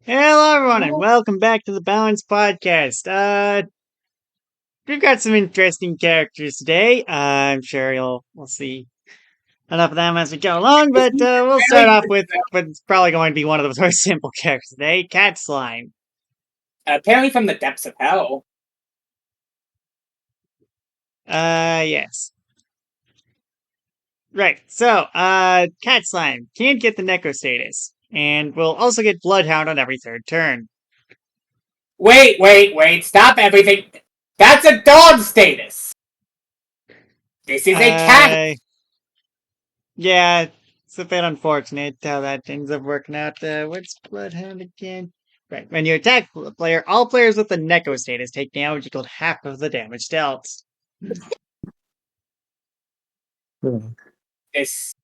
Hello, everyone, and welcome back to the Balance Podcast. We've got some interesting characters today. I'm sure we'll see enough of them as we go along, but we'll start off with what's probably going to be one of the most simple characters today, Cat Slime. Apparently from the depths of hell. Yes. Right, so, Cat Slime can't get the Neko status, and will also get Bloodhound on every third turn. Wait, stop everything. That's a dog status. This is a cat. Yeah, it's a bit unfortunate how that ends up working out. What's Bloodhound again? Right, when you attack a player, all players with the Neko status take damage equal to half of the damage dealt. This.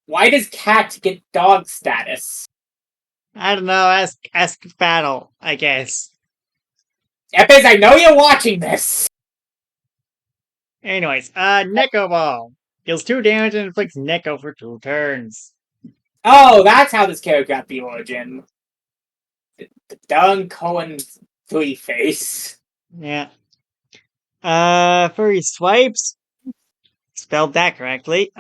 Why does cat get dog status? I don't know, ask Battle, I guess. Epis, I know you're watching this. Anyways, Neko Ball. Deals 2 damage and inflicts Neko for 2 turns. Oh, that's how this character got the origin. The Dung Cohen Three Face. Yeah. Furry Swipes. Spelled that correctly.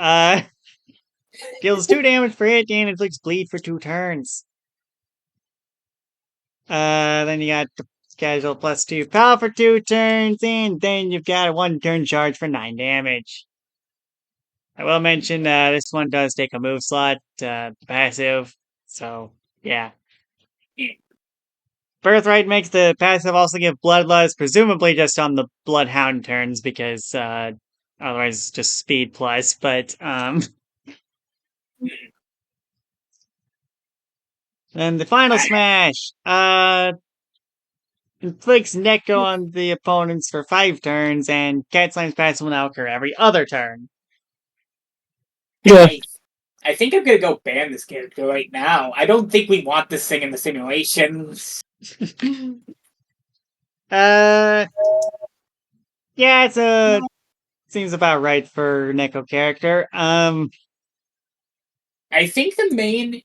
Deals 2 damage for hit and inflicts bleed for 2 turns. Then you got the casual +2 power for 2 turns, and then you've got a 1-turn charge for 9 damage. I will mention this one does take a move slot, passive, so yeah. Birthright makes the passive also give Bloodlust, presumably just on the Bloodhound turns, because otherwise it's just speed plus, but then the final smash, inflicts Neko on the opponents for 5 turns, and Cat Slime's passive will now occur every other turn. Yeah. I think I'm gonna go ban this character right now. I don't think we want this thing in the simulations. Yeah, seems about right for Neko character. I think the main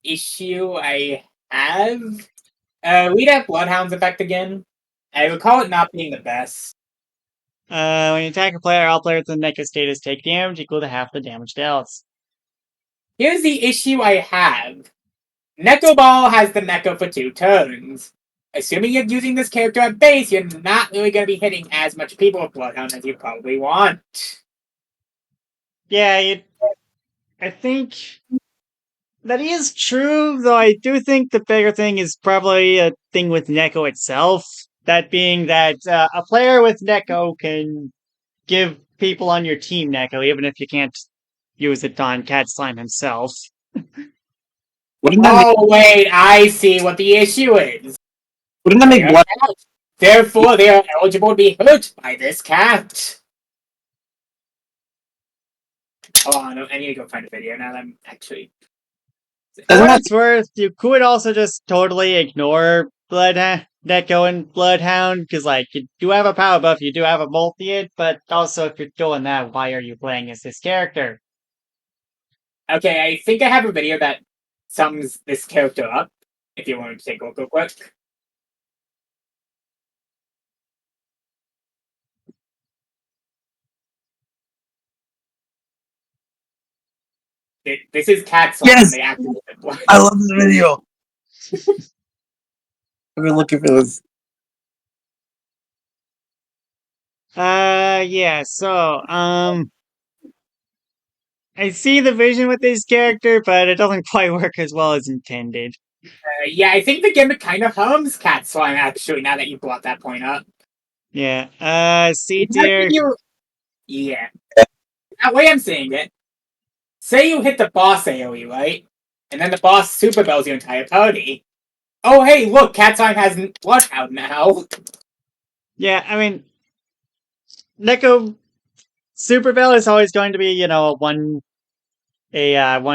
issue I have, we'd have Bloodhound's effect again. I recall it not being the best. When you attack a player, all players with the Neko status take damage equal to half the damage dealt. Here's the issue I have. Neko Ball has the Neko for 2 turns. Assuming you're using this character at base, you're not really going to be hitting as much people with Bloodhound as you probably want. Yeah, I think that is true, though I do think the bigger thing is probably a thing with Neko itself. That being that a player with Neko can give people on your team Neko, even if you can't use it on Cat Slime himself. Oh, wait, I see what the issue is. Wouldn't that make blood? Therefore, they are eligible to be hurt by this cat. Oh, no, I need to go find a video now that I'm actually... For what it's worth, you could also just totally ignore Neko and Bloodhound, because, like, you do have a power buff, you do have a multi-hit, but also if you're doing that, why are you playing as this character? Okay, I think I have a video that sums this character up, if you want to take a look real quick. This is Cat Slime. Yes! They activated blood. I love this video. I've been looking for this. Yeah, so, I see the vision with this character, but it doesn't quite work as well as intended. Yeah, I think the gimmick kind of harms Cat Slime, actually, now that you brought that point up. Yeah, C tier. Yeah. That way I'm saying it. Say you hit the boss AoE, right? And then the boss super bells your entire party. Oh, hey, look, Cat Slime has Bloodhound now. Yeah, I mean, Neko Super Bell is always going to be, a one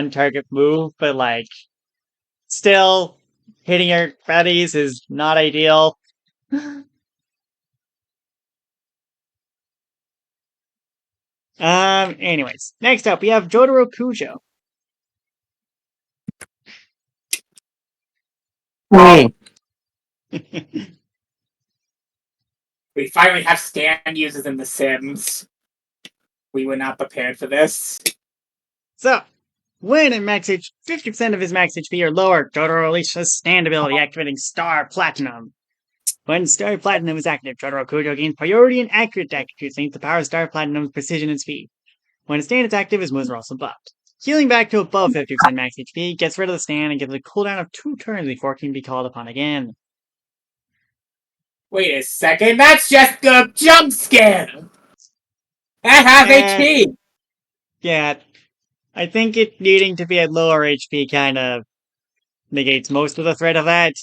target move, but like still hitting your buddies is not ideal. Anyways, next up we have Jotaro Kujo. Hmm. We finally have stand users in The Sims. We were not prepared for this. So, when at max H 50% of his max HP or lower, Jotaro unleashes his stand ability, activating Star Platinum. When Star Platinum is active, Jotaro Kujo gains priority and accurate accuracy thanks to the power of Star Platinum's precision and speed. When a stand is active, his moves are also buffed. Healing back to above 50% max HP gets rid of the stand and gives it a cooldown of 2 turns before it can be called upon again. Wait a second, that's just the jump scare! At half HP! Yeah, I think it needing to be at lower HP kind of negates most of the threat of that.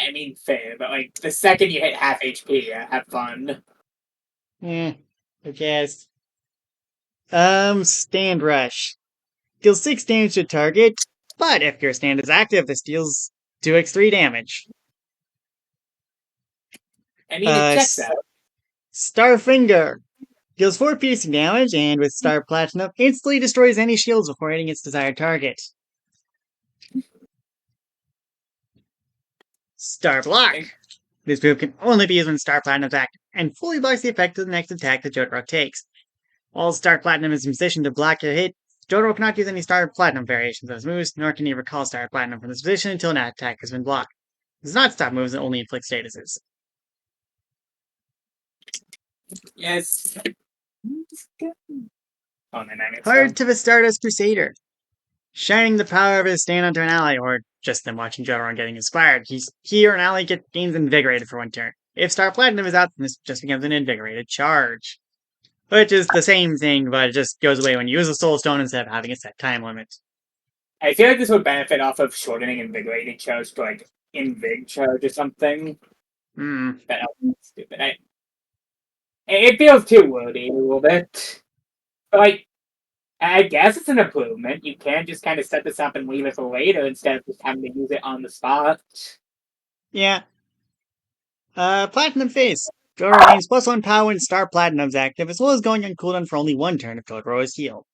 I mean, fair, but like, the second you hit half HP, have fun. I guess. Stand Rush. Deals 6 damage to target, but if your stand is active, this deals 2x3 damage. I mean, it checks out. Starfinger. Deals 4 piercing damage, and with Star Platinum, instantly destroys any shields before hitting its desired target. Star Block. This move can only be used when Star Platinum is active, and fully blocks the effect of the next attack that Jotaro takes. While Star Platinum is in position to block a hit, Jotaro cannot use any Star Platinum variations of his moves, nor can he recall Star Platinum from this position until an attack has been blocked. It does not stop moves, it only inflicts statuses. Yes. Heart of a Stardust Crusader. Shining the power of his stand onto an ally, or just them watching Jotaro and getting inspired, he or an ally gains invigorated for 1 turn. If Star Platinum is out, then this just becomes an invigorated charge. Which is the same thing, but it just goes away when you use a Soul Stone instead of having a set time limit. I feel like this would benefit off of shortening invigorating charge to like invig charge or something. That stupid. It feels too wordy a little bit. But like, I guess it's an improvement. You can just kind of set this up and leave it for later instead of just having to use it on the spot. Yeah. Platinum Face. Jotaro gains +1 power when Star Platinum's active, as well as going on cooldown for only 1 turn if Jotaro is healed.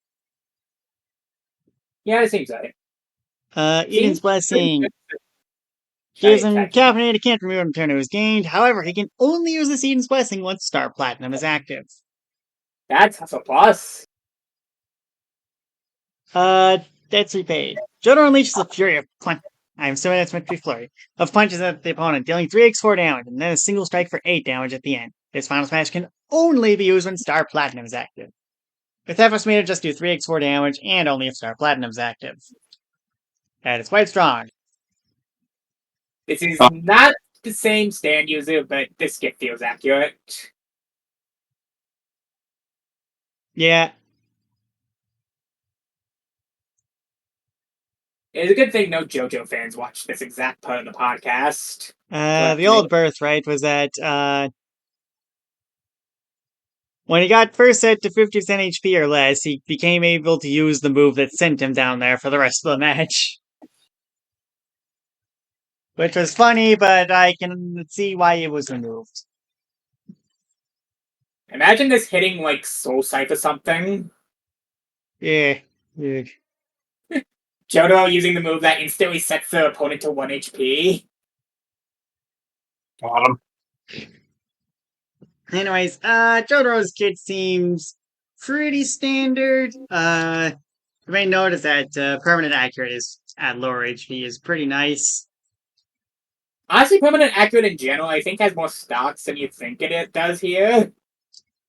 Yeah, it seems right. Eden's Blessing. Gives him caffeinated, can't remove him turn it was gained. However, he can only use this Eden's Blessing once Star Platinum is active. That's a plus. That's repaid. Jotaro unleashes a fury of punch. I'm assuming that's meant to be flurry. Of punches at the opponent, dealing 3x4 damage, and then a single strike for 8 damage at the end. This final smash can only be used when Star Platinum is active. With Efforts made to just do 3x4 damage, and only if Star Platinum is active. That is quite strong. This is not the same stand user, but this skip feels accurate. Yeah. It's a good thing no JoJo fans watch this exact part of the podcast. The old birthright was that, when he got first set to 50% HP or less, he became able to use the move that sent him down there for the rest of the match. Which was funny, but I can see why it was removed. Imagine this hitting like Soul Sight or something. Yeah. Jotaro using the move that instantly sets the opponent to 1 HP. Got him. Anyways, Jotaro's kit seems pretty standard. The main note is that permanent accurate is at lower HP is pretty nice. Honestly, permanent accurate in general, I think has more stocks than you think it does here.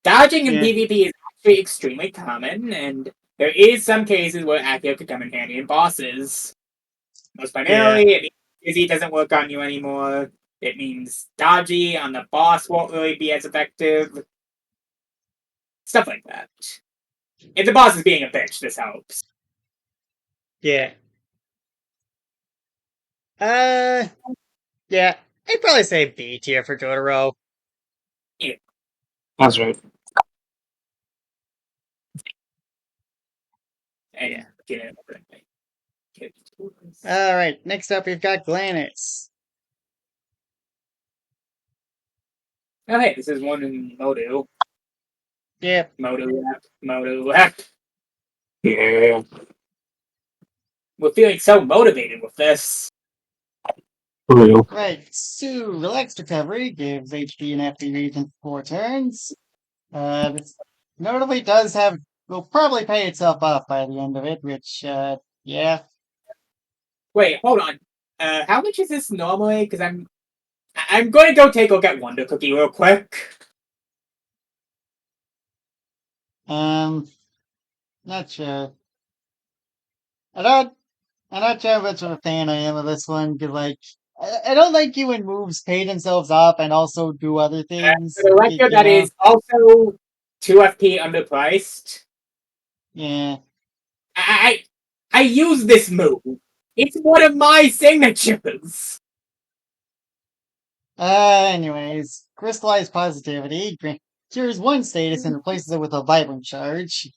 Dodging in PvP is actually extremely common, and there is some cases where accurate could come in handy in bosses. Most primarily, it means Izzy doesn't work on you anymore. It means dodgy on the boss won't really be as effective. Stuff like that. If the boss is being a bitch, this helps. Yeah. Yeah. I'd probably say B tier for Jotaro. Yeah. That's right. And Yeah. get it. Alright, next up we've got Glannis. Oh, hey, this is one in Modu. Yep. Modu app. Yeah. We're feeling so motivated with this. Real. Right, so relaxed recovery gives HP and FP region 4 turns. This notably will probably pay itself off by the end of it, which, yeah. Wait, hold on. How much is this normally? Because I'm going to go take a look at Wonder Cookie real quick. Not sure. I don't, I'm not sure how much of a fan I am of this one, because, like, I don't like you when moves pay themselves off and also do other things, For the record, you that know? is also 2 FP underpriced. Yeah. I I use this move. It's one of my signatures. Anyways, crystallized positivity cures one status and replaces it with a vibrant charge.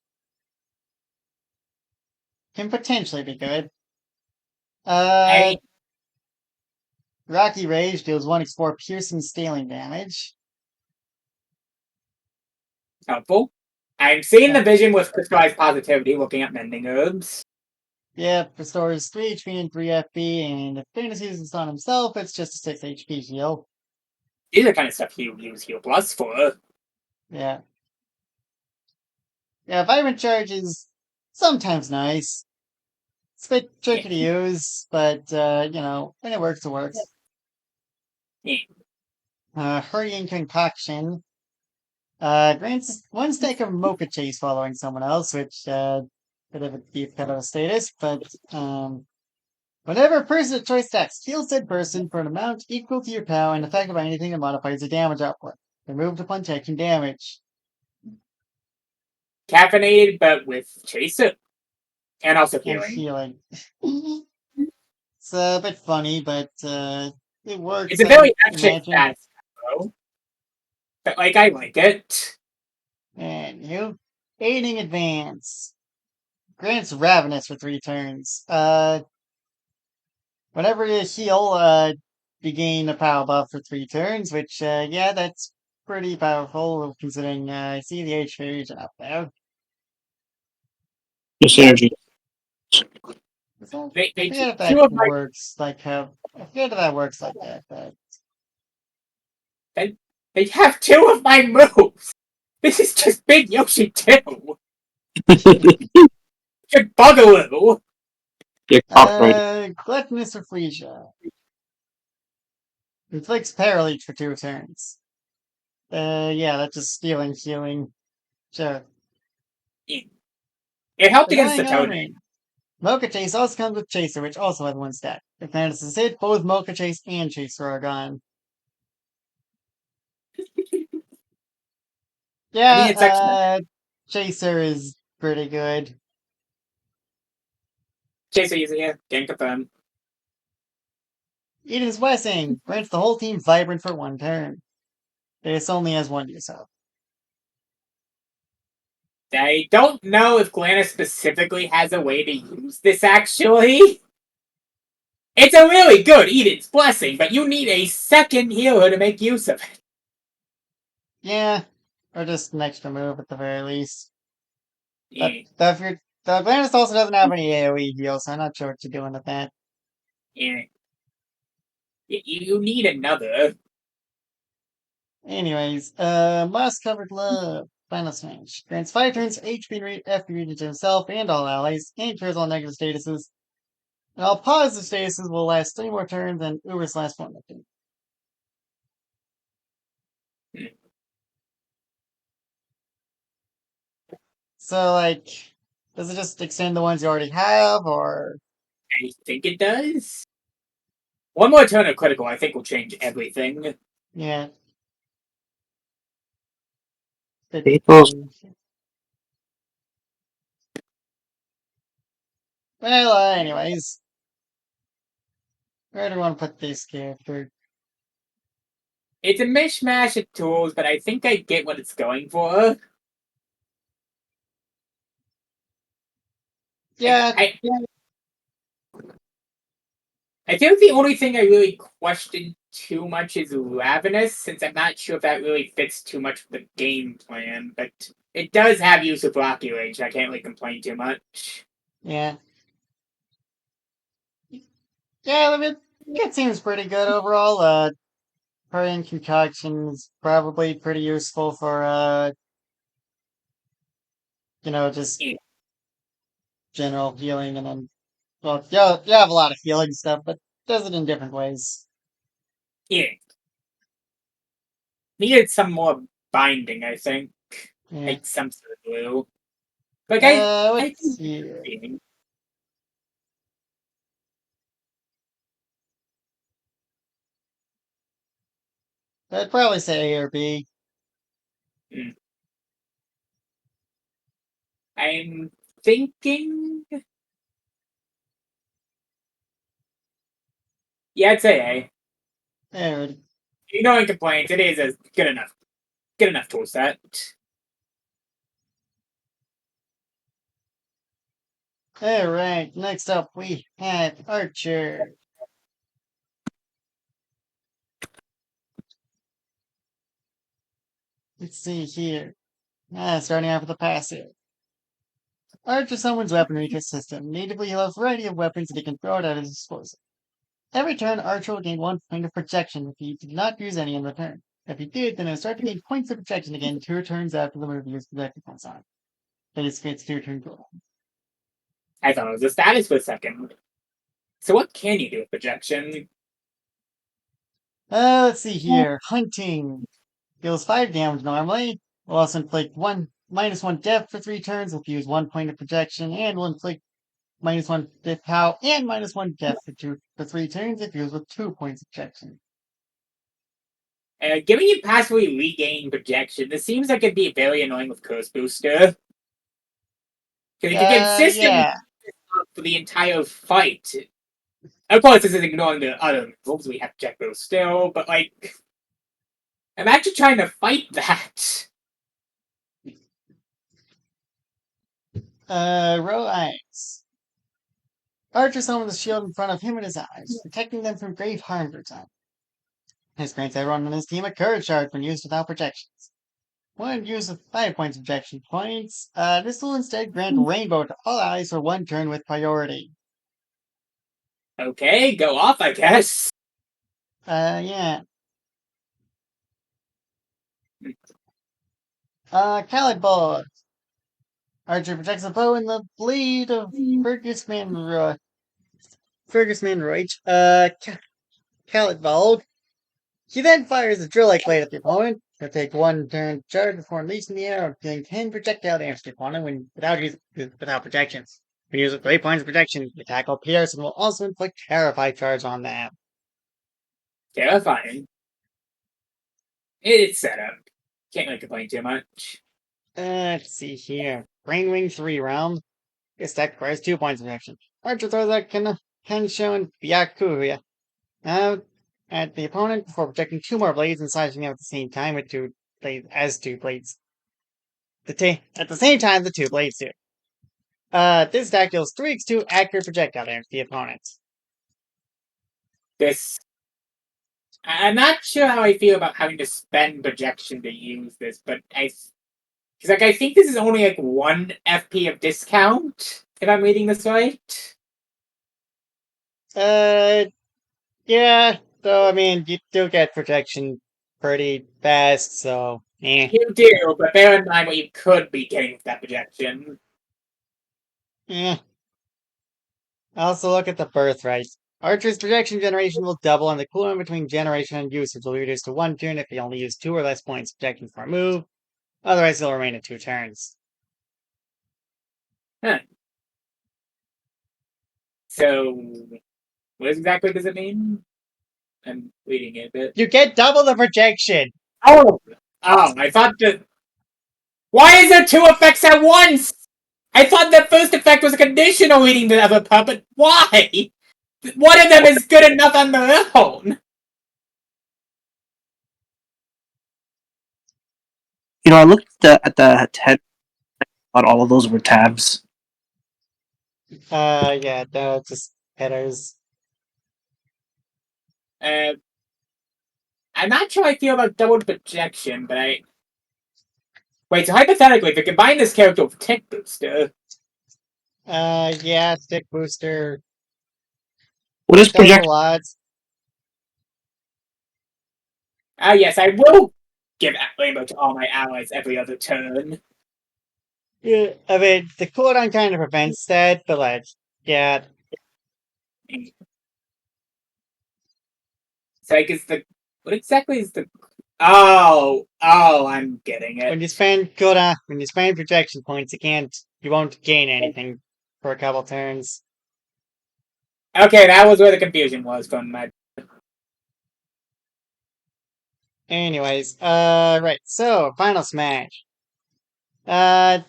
Can potentially be good. I Rocky Rage deals 1 x 4 piercing scaling damage. helpful. I'm seeing the Uh, vision with crystallized positivity, looking at mending herbs. yeah, restores 3 HP and 3 FP, and if Thanos uses on himself, it's just a 6 HP heal. These are kind of stuff you use heal plus for. Yeah. Yeah, vibrant charge is sometimes nice. It's a bit Yeah. tricky to use, but, when it works, it works. Yeah. Hurrying Concoction grants 1 stack of Mocha Chase following someone else, which could have be kind of a status, but whenever a person of choice stacks, heal said person for an amount equal to your power and affected by anything that modifies your damage output. Removed upon taking damage. Caffeinated, but with chaser. And also And healing. healing. It's a bit funny, but it works, It's a I very action imagine. fast though. But like I like it. And aiding advance. Grants Ravenous for 3 turns. Whenever you heal, you gain a power buff for 3 turns, which, yeah, that's pretty powerful considering I see the HP region up there. Just energy. I They forget took if 2 that of my works like how. I forget if that works like that, but. they have 2 of my moves. This is just Big Yoshi 2. Just Bugaloo. Get copyrighted. Gluttonous Reflegia. Inflicts Paralych for 2 turns. Yeah, that's just stealing healing. Sure. It helped against Denying the Toad. Armory. Mocha Chase also comes with Chaser, which also has 1 stack. If Thanos is hit, both Mocha Chase and Chaser are gone. I mean, it's actually Chaser is pretty good. Chaser using it. Can confirm. Eden's Blessing grants the whole team Vibrant for 1 turn. This only has 1 use up. I don't know if Glannis specifically has a way to use this, actually. It's a really good Eden's Blessing, but you need a second healer to make use of it. Yeah, or just an extra move at the very least. Yeah. The Gladys also doesn't have any AoE heal, so I'm not sure what you're doing with that. Yeah. You need another. Anyways, Moss Covered Love. Final Smash. Grants 5 turns HP and FP region to himself and all allies, and cures all negative statuses. And all positive statuses will last 3 more turns, and Uber's last one. So, like, does it just extend the ones you already have, or? I think it does. One more turn of critical, I think, will change everything. Yeah. People's Well, anyways. Where do I want to put this character? It's a mishmash of tools, but I think I get what it's going for. Yeah, I think the only thing I really question too much is Ravenous, since I'm not sure if that really fits too much with the game plan, but it does have use of Rocky Rage, I can't really complain too much. yeah. Yeah, it seems pretty good overall. Protein concoction is probably pretty useful for just Yeah. general healing, and then well, you have a lot of healing stuff, but does it in different ways. Yeah. Needed some more binding, I think. Yeah. Like some sort of glue. Like I Let's think see. I'd probably say A or B. Mm. I'm thinking. Yeah, I'd say A. There. No one complains. It is a good enough tool set. All right. Next up, we have Archer. Let's see here. Starting off with the passive. Archer summons weaponry system. Natively heal a variety of weapons that he can throw at his disposal. Every turn, Archer will gain 1 point of projection if he did not use any in return. If he did, then he'll start to gain points of projection again 2 turns after the move used projected points on. Basically, it's 2 turn goal. I thought it was a status for a second. So what can you do with projection? Let's see here. Hunting. Deals 5 damage normally. Will also inflict -1 death for 3 turns if you use 1 point of projection, and will inflict -1 death pow and -1 death for 3 turns if used with 2 points of projection. Giving you passively regain projection, this seems like it'd be very annoying with Curse Booster. Because you can consistently Yeah. for the entire fight. Of course, this is ignoring the other moves. We have Jack Boost still, but like, imagine trying to fight that. Row eyes. Archer summons a shield in front of him and his eyes, protecting them from grave harm for a time. This grants everyone on his team a courage shard when used without projections. When used with 5 points of projection points, this will instead grant rainbow to all allies for 1 turn with priority. Okay, go off, I guess. Yeah. Khaled Ball. Archer protects the bow and the blade of Fergus Manroy. Khaled Ball. He then fires a drill-like blade at the opponent. He'll take 1 turn charge before unleashing the arrow, dealing 10 projectile damage to the opponent without projections. When you use 3 points of protection, the attack will pierce and will also inflict Terrify charge on them. Terrifying. It's set up. Can't really complain too much. Let's see here. Brainwing 3 round. This deck requires 2 points of protection. Archer throws out Kensho and Byakuya at the opponent before projecting 2 more blades and slashing them at the same time with 2 blades. At the same time, the 2 blades do. This deck deals 3x2 accurate projectile damage to the opponent. This. I'm not sure how I feel about having to spend projection to use this, but I think this is only like 1 FP of discount, if I'm reading this right. Yeah, though, I mean, you do get projection pretty fast, so, eh. You do, but bear in mind what you could be getting with that projection. Eh. Also, look at the birthright. Archer's projection generation will double, and the cooldown between generation and usage will be reduced to 1 turn if he only used 2 or less points projecting for a move. Otherwise, it'll remain at 2 turns. Huh. So, what exactly does it mean? I'm reading it a bit. You get double the projection! Oh, I thought that. Why is there 2 effects at once? I thought the first effect was a conditional reading the other part, but why? One of them is good enough on their own. I looked at the head. Thought all of those were tabs. Yeah, no, just headers. I'm not sure how I feel about double projection, but I. Wait, so hypothetically, if you combine this character with Tick Booster. Yeah, stick booster. What is Does a projection? lot. Yes, I will give Rainbow to all my allies every other turn. Yeah, I mean, the cooldown kind of prevents that, but like, yeah. So I guess what exactly is the? Oh, I'm getting it. When you spend projection points, you won't gain anything for a couple turns. Okay, that was where the confusion was from my. Anyways, right. So final smash. Uh,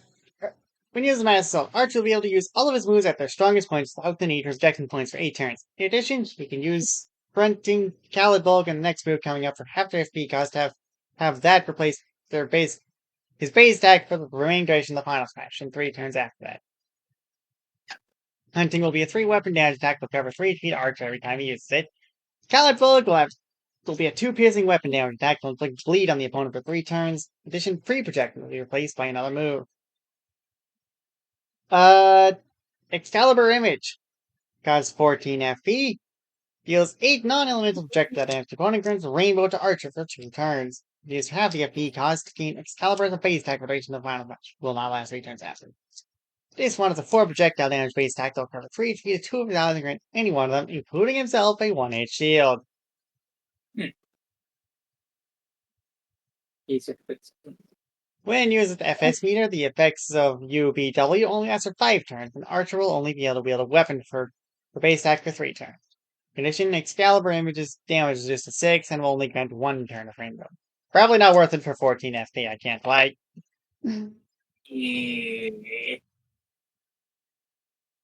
when using Mass Assault, Archer will be able to use all of his moves at their strongest points without the need for projection points for 8 turns. In addition, he can use Fronting, Khaled Bulk, and the next move coming up for half their FP cost to have that replace his base attack for the remaining duration of the final smash, and 3 turns after that. Hunting will be a 3-weapon damage attack that will cover 3 feet Archer every time he uses it. Khaled Bulk will be a 2 piercing weapon damage attack that will inflict bleed on the opponent for 3 turns. In addition, free projection will be replaced by another move. Excalibur Image costs 14 FP, deals 8 non-elemental projectile damage to opponent, grants Rainbow to Archer for 2 turns. Use half the FP cost to gain Excalibur as a base attack for duration of the final match. Will not last 3 turns after. This one is a 4 projectile damage base attack that will cover 3 feet of 2 of his allies and grant any one of them, including himself, a 1-hit shield. When used with the FS meter, the effects of UBW only last for 5 turns, and Archer will only be able to wield a weapon for base attack for 3 turns. In addition, Excalibur Image's damage is just a 6 and will only grant 1 turn of Rainbow. Probably not worth it for 14 FP, I can't lie.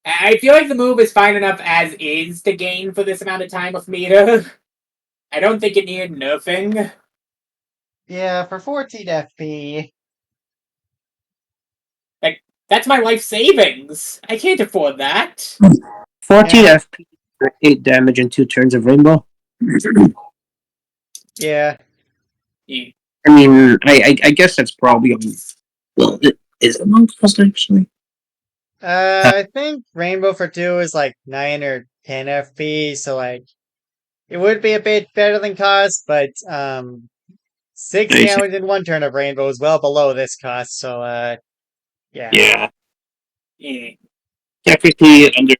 I feel like the move is fine enough as is to gain for this amount of time with meter. I don't think it needed nerfing. Yeah, for 14 FP. Like, that's my life savings. I can't afford that. 14 Yeah. FP for 8 damage and 2 turns of Rainbow. Yeah. I mean, I guess that's probably well, it is it long cost actually? I think Rainbow for 2 is like 9 or 10 FP, so like, it would be a bit better than cost, but 6 damage in 1 turn of Rainbow is well below this cost, so yeah. Yeah. Technically under,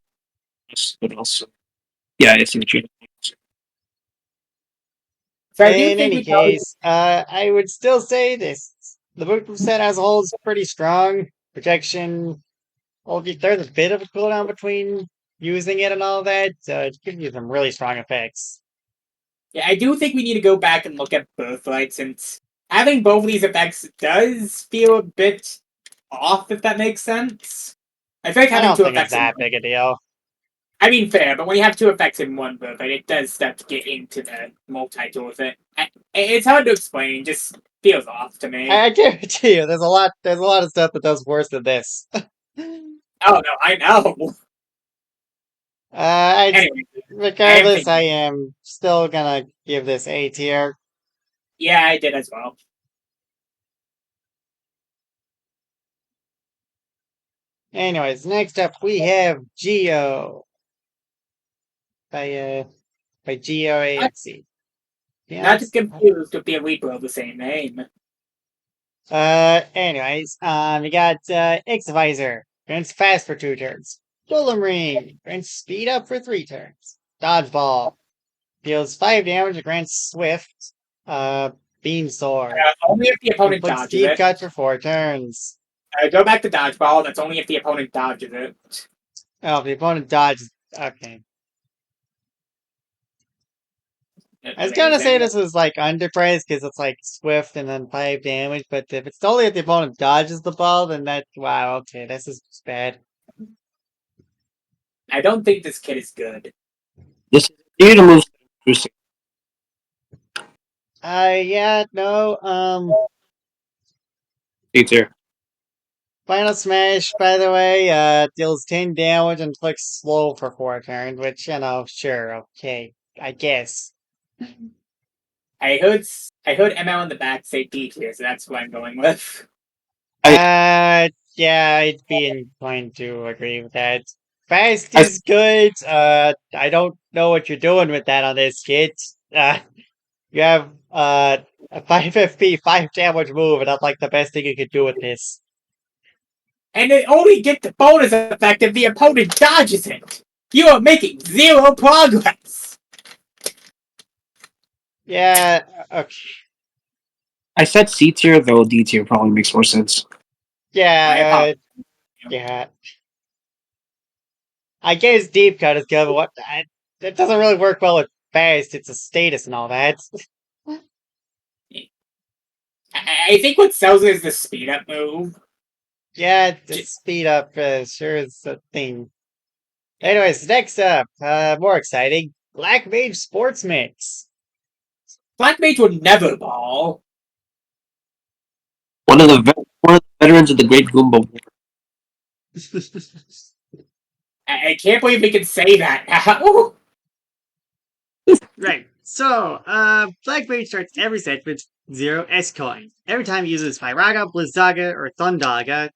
but also, yeah, I think you. So I do In think any we probably. case, I would still say this. The book set as a whole is pretty strong. Projection, there's a bit of a cooldown between using it and all that, so it gives you some really strong effects. Yeah, I do think we need to go back and look at Birthright, since having both of these effects does feel a bit off, if that makes sense. I feel like I having don't two think it's effects in that big a deal. I mean, fair, but when you have two effects in one Birthright, it does start to get into the multi-tool with it. It's hard to explain, just feels off to me. I guarantee you, there's a lot of stuff that does worse than this. Oh, no, I know. Anyway, regardless, I am still gonna give this A tier. Yeah, I did as well. Anyways, next up we have Geo by GeoAFC. Not to confuse with the Elite World, the same name. We got X-Visor. Grants fast for 2 turns. Golem Ring. Grants speed up for 3 turns. Dodgeball. Deals 5 damage and grants Swift. Beam Sword. Only if the opponent Inflicts dodges deep it. cut for 4 turns. Go back to Dodgeball, that's only if the opponent dodges it. Oh, if the opponent dodges. Okay. I was gonna say this was like underpriced because it's like Swift and then 5 damage, but if it's totally if the opponent dodges the ball, then wow, okay, this is bad. I don't think this kid is good. This is to move. Yeah, no, Peter. Final Smash, by the way, deals 10 damage and inflicts slow for 4 turns, which, sure, okay, I guess. I heard ML in the back say D tier, so that's what I'm going with. Yeah, I'd be inclined to agree with that. Fast is good. I don't know what you're doing with that on this kit. You have a 5 FP, 5 damage move, and that's like the best thing you could do with this. And it only gets the bonus effect if the opponent dodges it. You are making 0 progress. Yeah, okay. I said C tier, though D tier probably makes more sense. Yeah, yeah. I guess deep cut is good, but it doesn't really work well with fast. It's a status and all that. I think what sells it is the speed up move. Yeah, the speed up sure is a thing. Anyways, next up, more exciting, Black Mage Sports Mix. Black Mage would never ball. One of the veterans of the Great Goomba War. I can't believe we can say that now. Right. So, Black Mage starts every set with 0 S coins. Every time he uses Firaga, Blizzaga, or Thundaga,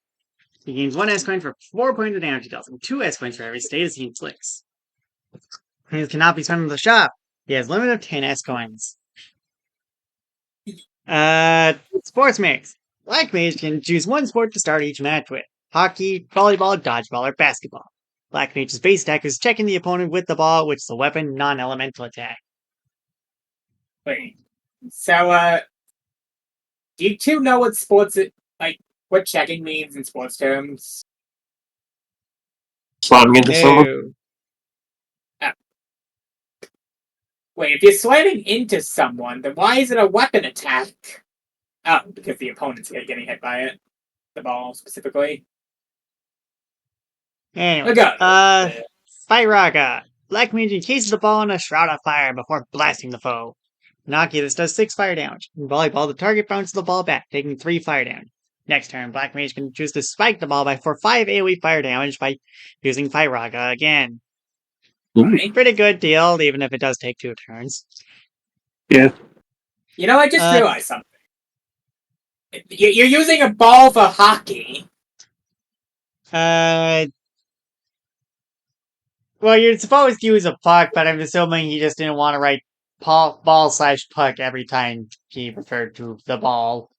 he gains 1 S coin for 4 points of damage he deals, and 2 S coins for every status he inflicts. Coins cannot be spent in the shop. He has a limit of 10 S coins. Sports Mix. Black Mage can choose one sport to start each match with. Hockey, volleyball, dodgeball, or basketball. Black Mage's base attack is checking the opponent with the ball, which is a weapon, non-elemental attack. Wait. So, do you two know what what checking means in sports terms? Slamming into someone. No. Wait, if you're slamming into someone, then why is it a weapon attack? Oh, because the opponent's getting hit by it. The ball, specifically. Anyway, Okay. Firaga. Black Mage encases the ball in a shroud of fire before blasting the foe. In hockey, this does 6 fire damage. In volleyball, the target bounces the ball back, taking 3 fire damage. Next turn, Black Mage can choose to spike the ball for 5 AoE fire damage by using Firaga again. Right. Pretty good deal, even if it does take 2 turns. Yeah. You know, I just realized something. You're using a ball for hockey. Well, you're supposed to use a puck, but I'm assuming he just didn't want to write ball/puck every time he referred to the ball.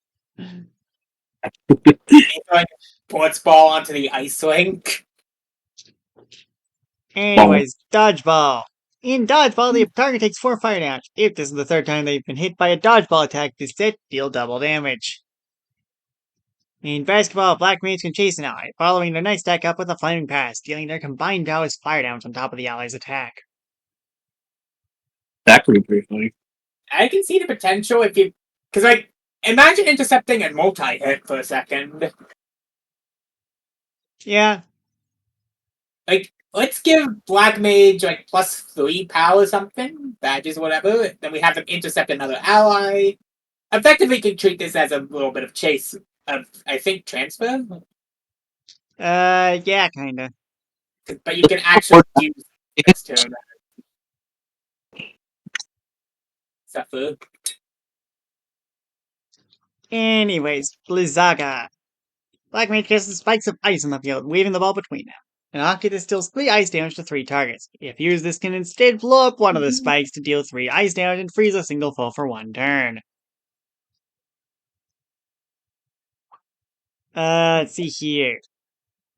Puts ball onto the ice rink. Anyways, dodgeball. In dodgeball, the target takes 4 fire damage. If this is the 3rd time they've been hit by a dodgeball attack, this set deal double damage. In basketball, Black Mage can chase an ally, following their next attack up with a flaming pass, dealing their combined powers fire damage on top of the ally's attack. That could be pretty funny. I can see the potential if you... Because, imagine intercepting a multi-hit for a second. Yeah. Let's give Black Mage, +3 power or something. Badges, whatever. Then we have them intercept another ally. Effectively, can treat this as a little bit of chase of, I think, transfer? Yeah, kinda. But you can actually use this turn. Suffer. Anyways, Blizzaga. Black Mage casts spikes of ice on the field, weaving the ball between them. An Hockey this deals 3 ice damage to 3 targets. If used, this can instead blow up one of the spikes to deal 3 ice damage and freeze a single foe for 1 turn. Let's see here.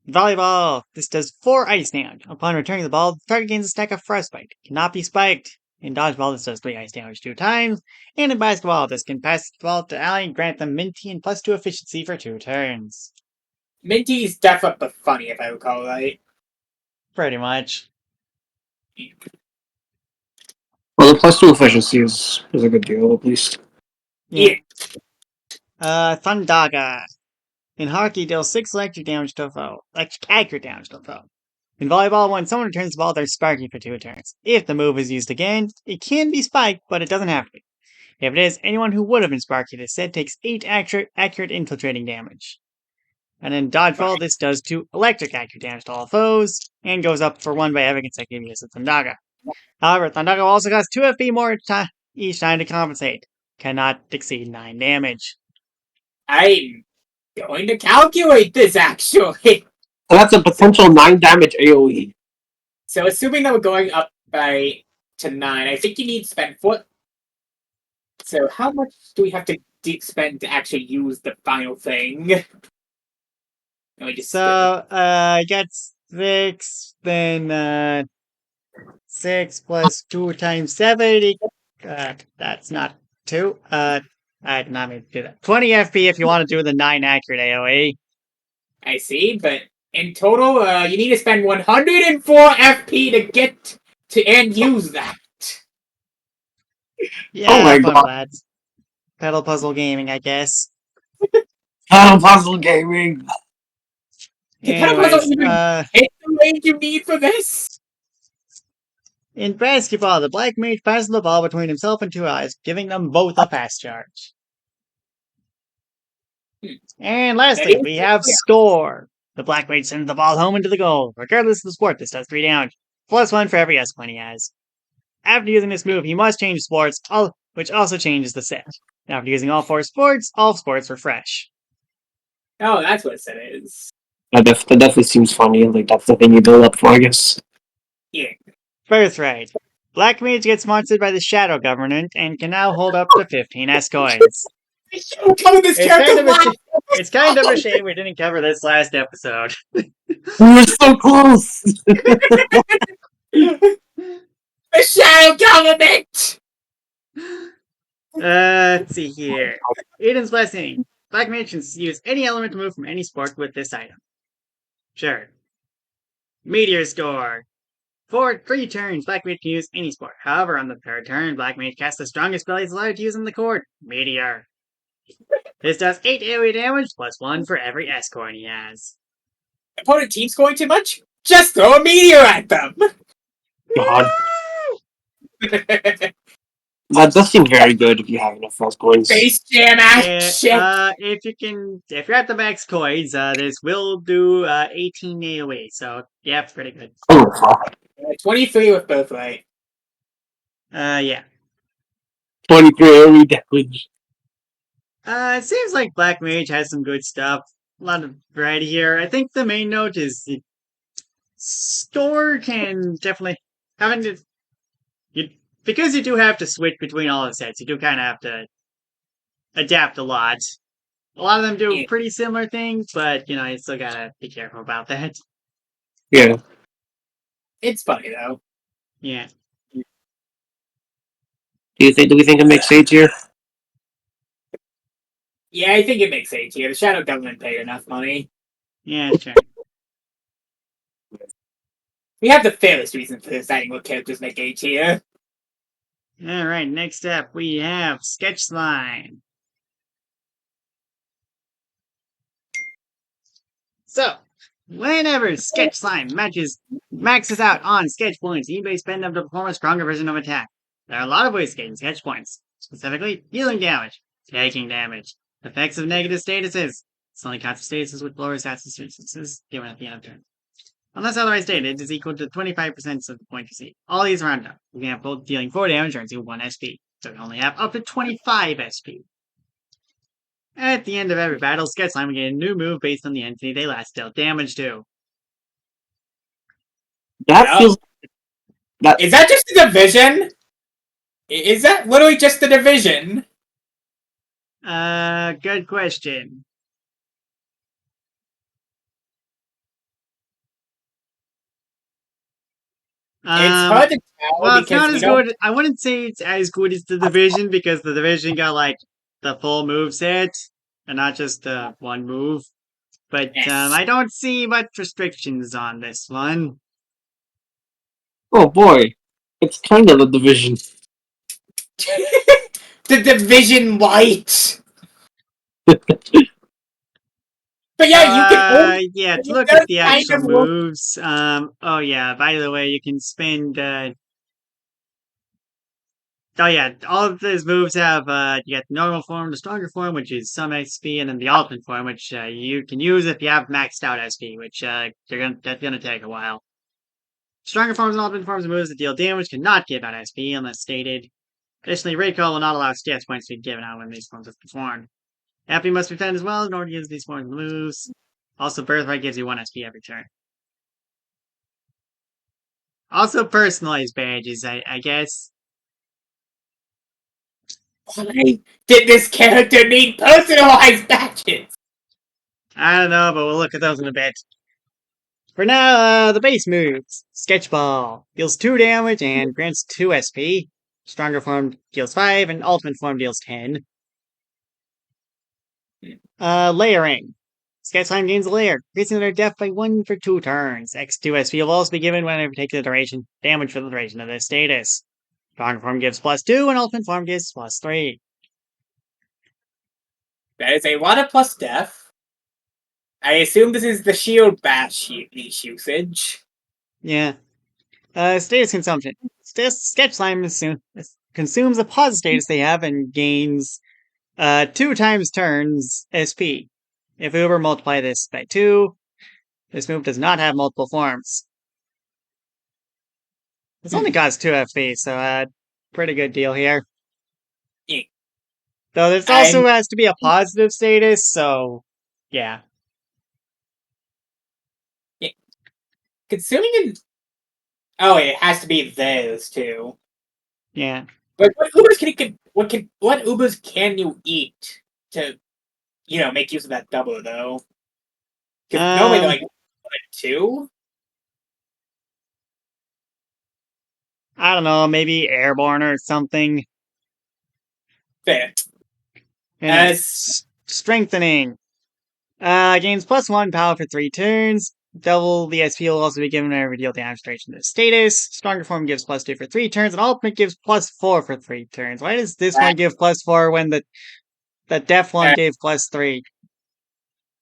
Volleyball. This does 4 ice damage. Upon returning the ball, the target gains a stack of frostbite. Cannot be spiked. In dodgeball, this does 3 ice damage 2 times. And in basketball, this can pass the ball to ally and grant them Minty and +2 efficiency for 2 turns. Minty's death up but funny, if I recall right. Pretty much. Well, the +2 efficiency is a good deal, at least. Yeah. Thundaga. In hockey, deals 6 electric damage to a foe. Electric accurate damage to a foe. In volleyball, when someone returns the ball, they're sparking for 2 turns. If the move is used again, it can be spiked, but it doesn't have to be. If it is, anyone who would have been sparky this set takes 8 accurate infiltrating damage. And in dodgeball, this does 2 electric accurate damage to all foes, and goes up for 1 by every consecutive use of Thundaga. However, Thundaga also costs 2 FP more each time to compensate. Cannot exceed 9 damage. I'm going to calculate this, actually. So that's a potential 9 damage AoE. So assuming that we're going up to 9, I think you need spend foot. So how much do we have to spend to actually use the final thing? Let me just So, I got 6, then, 6 plus 2 times 7, that's not 2, I did not mean to do that. 20 FP if you want to do the 9 accurate AoE. I see, but in total, you need to spend 104 FP to get to and use that. Yeah, Oh my fun god. with that. Pedal puzzle gaming, I guess. Puzzle gaming. Can Pedal Puzzle Anyways, even hit the range you need for this? in basketball, the black mage passes the ball between himself and 2 eyes, giving them both a fast charge. And That lastly, is we have score. The black mage sends the ball home into the goal. Regardless of the sport, this does 3 damage. +1 for every S point he has. After using this move, he must change sports, which also changes the set. After using all 4 sports, all sports refresh. Oh, that's what it is. That definitely seems funny. Like that's the thing you build up for, I guess. Yeah. Birthright. Black Mage gets sponsored by the Shadow Government and can now hold up to 15 S coins. I should have covered this It's character kind of a last it's kind of a shame we didn't cover this last episode. We were so close. The Shadow Government! Let's see here. Aiden's Blessing. Black Mage can use any element to move from any sport with this item. Sure. Meteor Score. For 3 turns, Black Mage can use any sport. However, on the 3rd turn, Black Mage casts the strongest spell he's allowed to use in the court, Meteor. This does 8 AoE damage, +1 for every S coin he has. Opponent team scoring too much? Just throw a meteor at them! God, that does seem very good if you have enough fast coins. Space Jam action! If you're at the max coins, this will do 18 AoE, so yeah, pretty good. Oh fuck. 23 with both right. Yeah. 23 AoE damage. It seems like Black Mage has some good stuff. A lot of variety here. I think the main note is the store can definitely having to because you do have to switch between all the sets. You do kind of have to adapt a lot. A lot of them do pretty similar things, but you still gotta be careful about that. Yeah. It's funny though. Yeah. Do we think it makes 8 here? Yeah, I think it makes 8 here. The Shadow Government paid enough money. Yeah, sure. We have the fairest reason for deciding what characters make 8 here. Alright, next up we have Sketch Slime. So, whenever Sketch Slime maxes out on sketch points, you may spend them to perform a stronger version of attack. There are a lot of ways to gain sketch points, specifically dealing damage, taking damage, effects of negative statuses. It's only counts for statuses with lower statuses given at the end of turn. Unless otherwise stated, it is equal to 25% of the point received. All these round up. For example, dealing 4 damage earns you 1 SP, so you only have up to 25 SP. At the end of every battle, Sketch Slime will get a new move based on the entity they last dealt damage to. That feels. Is that just a division? Is that literally just a division? Good question. It's hard to tell. Well, it's because not as good. I wouldn't say it's as good as the Division because the Division got like the full move set and not just one move. But Yes. I don't see much restrictions on this one. Oh boy, it's kind of a division. The Division White. But yeah, you can. Yeah, to look at the actual moves. Oh yeah. By the way, you can spend. Oh yeah, all of these moves have you got the normal form, the stronger form, which is some SP, and then the ultimate form, which you can use if you have maxed out SP, which that's gonna take a while. Stronger forms and ultimate forms of moves that deal damage cannot give out SP unless stated. Additionally, Recall will not allow stats points to be given out when these forms are performed. FP must be spent as well in order to use these forms of moves. Also, Birthright gives you 1 SP every turn. Also, personalized badges, I guess. Why did this character need personalized badges? I don't know, but we'll look at those in a bit. For now, the base moves. Sketchball deals 2 damage and grants 2 SP. Stronger form deals 5, and ultimate form deals 10. Layering. Sketch Slime gains a layer, increasing their def by 1 for 2 turns. X2 SP will also be given whenever it takes the duration damage for the duration of this status. Stronger form gives +2, and ultimate form gives +3. That is a lot of plus def. I assume this is the shield bash usage. Yeah. Status consumption. Sketch Slime consumes a pause status they have and gains 2 times turns SP. If we were multiply this by 2, this move does not have multiple forms. This only costs 2 FP, so pretty good deal here. Yeah. Though this also has to be a positive status, so yeah. Consuming an... Oh, it has to be those too. Yeah. But what ubers can you eat to, make use of that double though? Because normally they're like 2. I don't know, maybe airborne or something. Fair. Anyway, As strengthening. Gains +1 power for 3 turns. Double the SP will also be given whenever you deal damage duration to the status. Stronger form gives +2 for 3 turns, and ultimate gives +4 for 3 turns. Why does this one give +4 when the def one gave +3?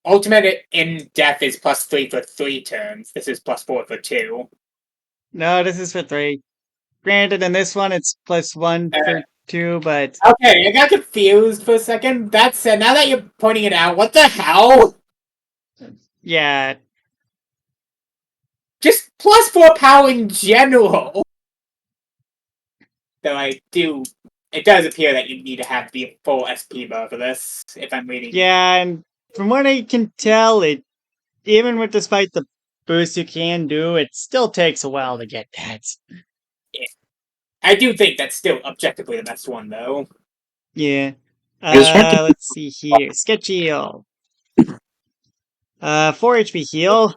ultimate in death is +3 for 3 turns. This is +4 for 2. No, this is for 3. Granted, in this one it's +1 for 2, but Okay, I got confused for a second. That said, now that you're pointing it out, what the hell? yeah. Just +4 power in general. Though it does appear that you need to have the full SP bar for this, if I'm reading. Yeah, and from what I can tell, even despite the boost you can do, it still takes a while to get that. Yeah. I do think that's still objectively the best one, though. Yeah. Let's see here. Sketch heal. 4 HP heal.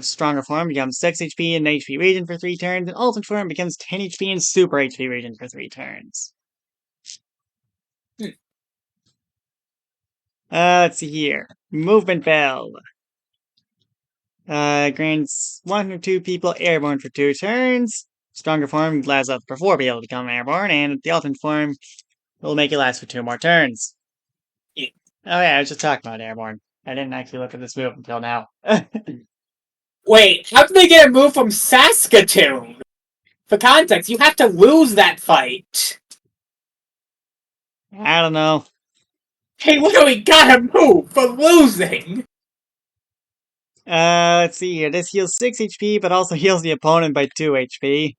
Stronger form becomes 6 HP in HP region for 3 turns, and ultimate form becomes 10 HP in super HP region for 3 turns. Let's see here. Movement Bell. Grants 1 or 2 people airborne for 2 turns. Stronger form lasts up for 4 people to become airborne, and the ultimate form will make it last for 2 more turns. Yeah. Oh yeah, I was just talking about airborne. I didn't actually look at this move until now. Wait, how did they get a move from Saskatoon? For context, you have to lose that fight. I don't know. Hey, literally got a move for losing. Let's see here. This heals 6 HP, but also heals the opponent by 2 HP.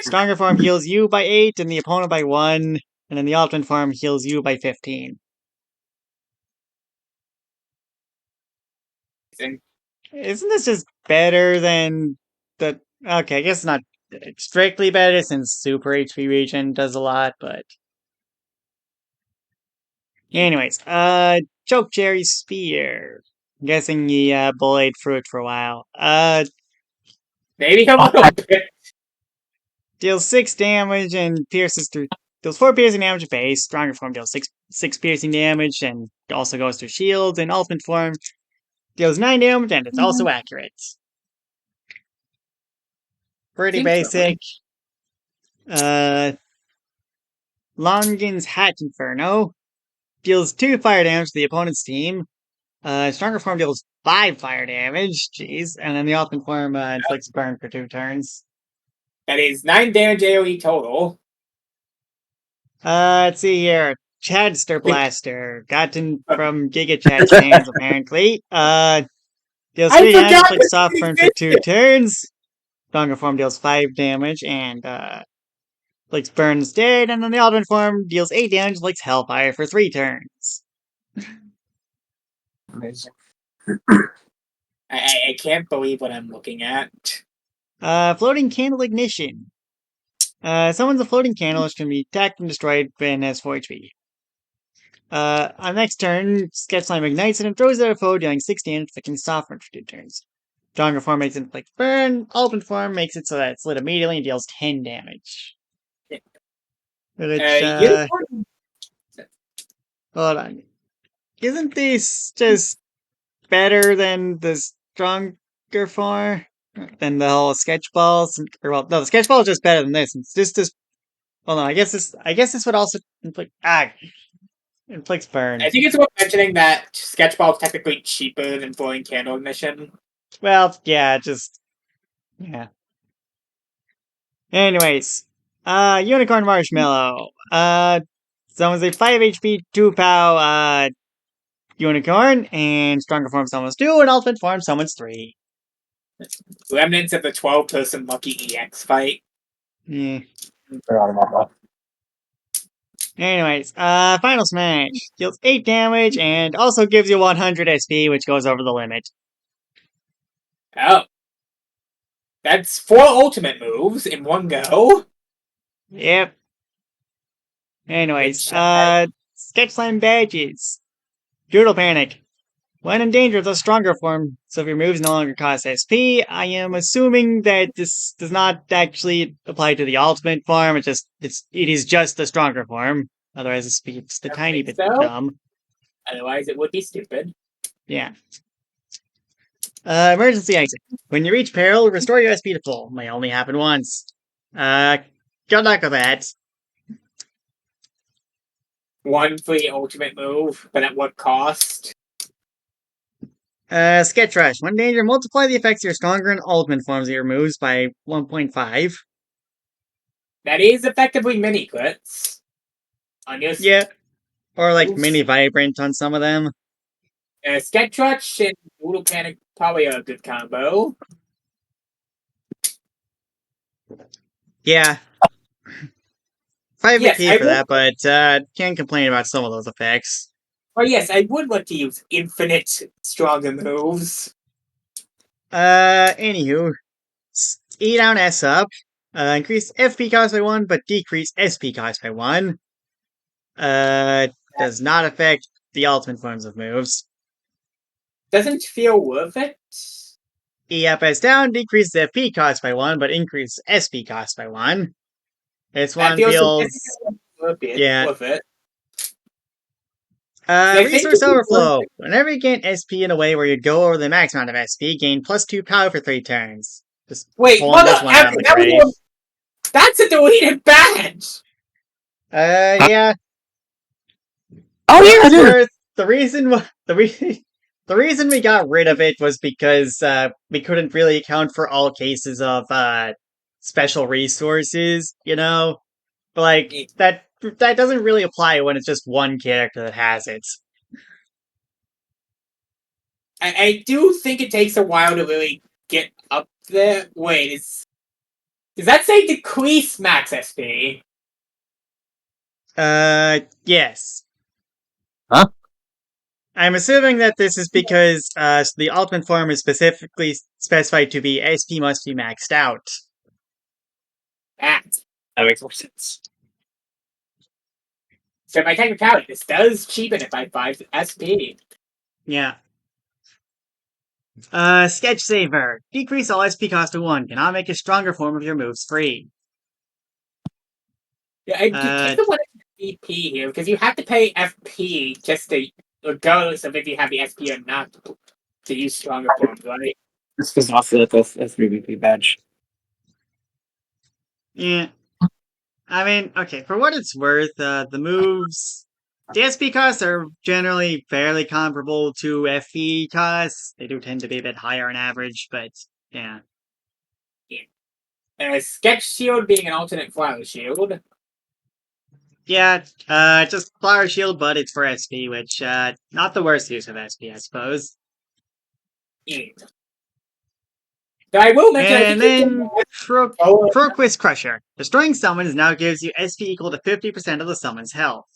Stronger form heals you by 8 and the opponent by 1, and then the ultimate form heals you by 15. Isn't this just better than the... Okay, I guess it's not strictly better since Super HP region does a lot, but... Anyways, Choke Cherry Spear. I'm guessing you bullied fruit for a while. Maybe a little bit. Deals 6 damage and pierces through... Deals 4 piercing damage at base. Stronger form deals 6 piercing damage and also goes through shields. And ultimate form deals 9 damage and it's also accurate. Pretty basic. Longin's Hat Inferno deals 2 fire damage to the opponent's team. Stronger form deals 5 fire damage. Jeez. And then the ultimate form inflicts burn for 2 turns. That is 9 damage AoE total. Let's see here. Chadster Blaster, gotten from Giga Chad's fans, apparently. Deals 3 damage, inflicts soft burn for 2 turns. Stronger form deals 5 damage, and inflicts burn instead. And then the ultimate form deals 8 damage, inflicts hellfire for 3 turns. Amazing. I can't believe what I'm looking at. Floating Candle Ignition. Summons a floating candle which can be attacked and destroyed and has 4 HP. On next turn, Sketch Slime ignites it and throws it at a foe, dealing 6 damage, inflicting softener for 2 turns. Stronger form makes it inflict burn. Ultimate form makes it so that it's lit immediately and deals 10 damage. Which, Unicorn. hold on. Isn't this just better than the stronger form? Than the whole sketch balls? Or, well, no, the sketch ball is just better than this. It's just. Well, no, I guess this would also inflict. Inflicts burn. I think it's worth mentioning that Sketchball is technically cheaper than Floating Candle Ignition. Well, yeah, yeah. Anyways, Unicorn Marshmallow. Summons a 5 HP, 2 POW, Unicorn, and Stronger Form summons 2, and Ultimate Form summons 3. Remnants of the 12-person Lucky EX fight. Yeah. Forgot about that. Anyways, Final Smash. Deals 8 damage, and also gives you 100 SP, which goes over the limit. Oh. That's 4 ultimate moves in one go. Yep. Anyways, Sketch Slam badges. Doodle Panic. When in danger of the stronger form, so if your moves no longer cost SP, I am assuming that this does not actually apply to the ultimate form. It is just the stronger form. Otherwise, it's just a tiny bit dumb. Otherwise, it would be stupid. Yeah. Emergency exit. When you reach peril, restore your SP to full. May only happen once. Good luck with that. 1 free ultimate move, but at what cost? Sketch Rush. When in danger, multiply the effects of your stronger and ultimate forms of your moves by 1.5. That is effectively mini crits. On your Yeah. Or like mini vibrant on some of them. Sketch Rush and Doodle Panic probably a good combo. Yeah. 5 Yes, AP for that, but can't complain about some of those effects. Oh yes, I would like to use infinite stronger moves. Anywho, E down, S up. Increase FP cost by 1, but decrease SP cost by 1. Does not affect the ultimate forms of moves. Doesn't feel worth it. E up, S down, decreases FP cost by 1, but increases SP cost by 1. This one feels worth it. Yeah. Worth it. Resource overflow. Whenever you gain SP in a way where you go over the max amount of SP, gain +2 power for 3 turns. Just wait, pulling this one out of the grave. That's a deleted badge. Yeah. Oh yeah, the reason we got rid of it was because we couldn't really account for all cases of special resources, you know? But like that doesn't really apply when it's just one character that has it. I do think it takes a while to really get up there. Wait, does that say decrease max SP? Yes. Huh? I'm assuming that this is because the ultimate form is specifically specified to be SP must be maxed out. That makes more sense. So by technicality, this does cheapen it by 5 SP. Yeah. Sketch Saver. Decrease all SP cost to 1. Cannot make a stronger form of your moves free. Yeah, I take the one FP here, because you have to pay FP just to, regardless of if you have the SP or not, to use stronger forms, right? This is also a S3BP badge. Yeah. I mean, okay, for what it's worth, the moves, the SP costs are generally fairly comparable to FP costs. They do tend to be a bit higher on average, but yeah. Sketch Shield being an alternate Flower Shield. Yeah, just Flower Shield, but it's for SP, which, not the worst use of SP, I suppose. Yeah. So I will mention, And then, Proquist Crusher. Destroying summons now gives you SP equal to 50% of the summon's health.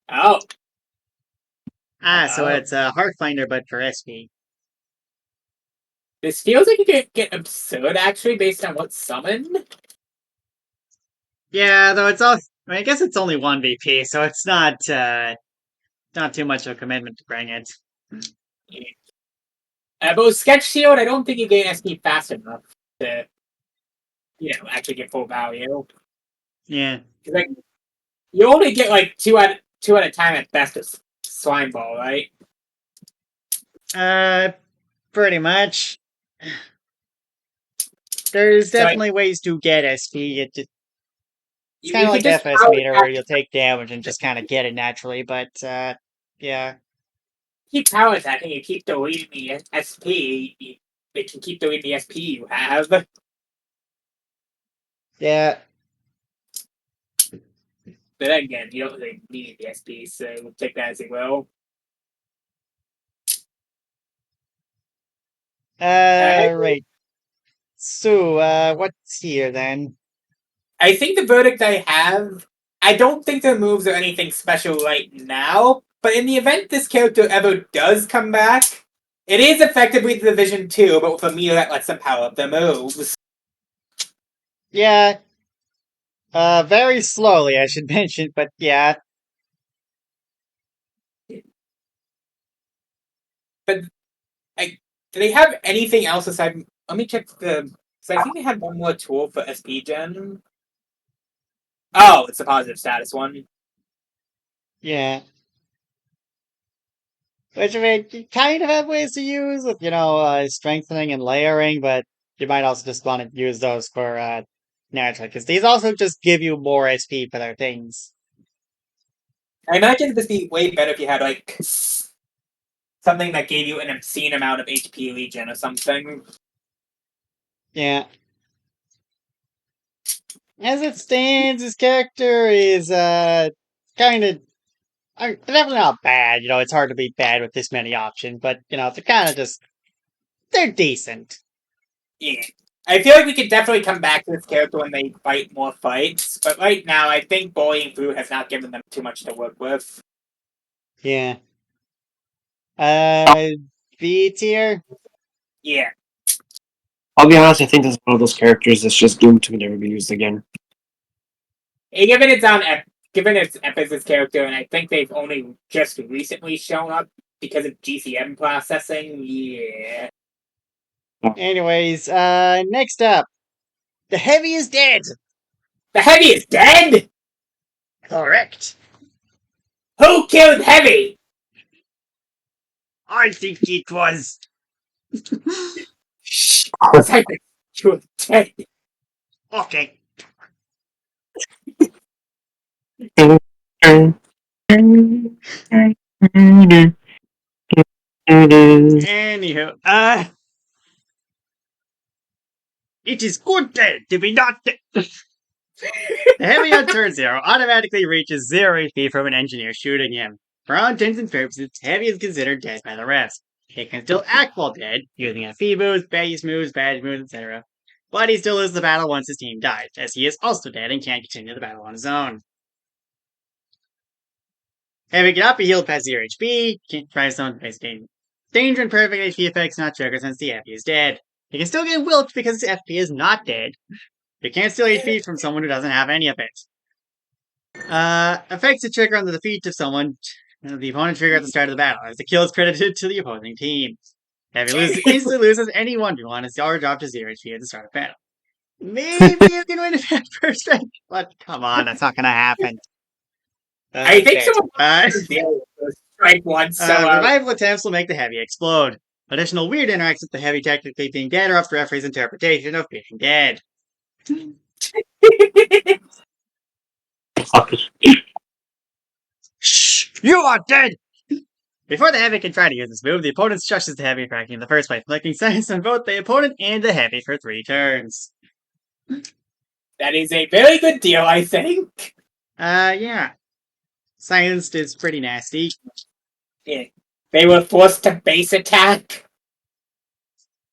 Oh. So it's a Heartfinder, but for SP. This feels like it could get absurd, actually, based on what's summoned. Yeah, though it's all. I guess it's only one VP, so it's not too much of a commitment to bring it. But with Sketch Shield, I don't think you gain SP fast enough to, actually get full value. Yeah. Like, you only get like two at a time at best with Slime Ball, right? Uh, pretty much. There's So like, definitely ways to get SP. It's kind you of could like just FS power meter tap, where you'll take damage and just kind of get it naturally, but yeah. keep power attacking, you keep deleting the SP. They can keep deleting the SP you have. Yeah. But then again, you don't really need the SP, so take that as it will. Right. So, what's here then? I think the verdict I have. I don't think the moves are anything special right now, but in the event this character ever does come back, it is effectively the Division 2, but with a meter that lets them power up their moves. Yeah. Very slowly, I should mention, but yeah. But do they have anything else aside? Let me check the. So I think they had one more tool for SP Gen. Oh, it's a positive status one. Yeah. Which, I mean, you kind of have ways to use with, strengthening and layering, but you might also just want to use those for, naturally, because these also just give you more SP for their things. I imagine this would be way better if you had like something that gave you an obscene amount of HP Legion or something. Yeah. As it stands, his character is, kind of, definitely not bad. It's hard to be bad with this many options, but, they're kind of just, they're decent. Yeah. I feel like we could definitely come back to this character when they fight more fights, but right now I think bullying through has not given them too much to work with. Yeah. Uh, B tier? Yeah. I'll be honest, I think this is one of those characters that's just doomed to never be used again. Given its own given its emphasis character, and I think they've only just recently shown up because of GCM processing. Yeah. Anyways, next up. The Heavy is dead! The Heavy is dead. Correct. Who killed Heavy? I think it was. Shh. Cypher, you're dead. Okay. Anywho, it is good dead to be not dead. The Heavy on turn 0 automatically reaches 0 HP from an engineer shooting him. For all intents and purposes, Heavy is considered dead by the rest. He can still act while dead, using FP moves, base moves, badge moves, etc. But he still loses the battle once his team dies, as he is also dead and can't continue the battle on his own. Heavy cannot be healed past 0 HP, can't try someone face danger and perfect HP effects not triggered since the FP is dead. He can still get wilked because his FP is not dead. You can't steal HP from someone who doesn't have any of it. Effects to trigger on the defeat of someone, the opponent trigger at the start of the battle, as the kill is credited to the opposing team. Heavy instantly loses any 1v1 as y'all drop to 0 HP at the start of battle. Maybe you can win at first rank, but come on, that's not gonna happen. I think Dead. someone strike one revival attempts will make the Heavy explode. Additional weird interacts with the Heavy technically being dead are up to referee's interpretation of being dead. Shh! You are dead! Before the Heavy can try to use this move, the opponent shushes the Heavy, attacking in the first place, inflicting silence on both the opponent and the Heavy for 3 turns. That is a very good deal, I think. Yeah. Silenced is pretty nasty. Yeah. They were forced to base attack.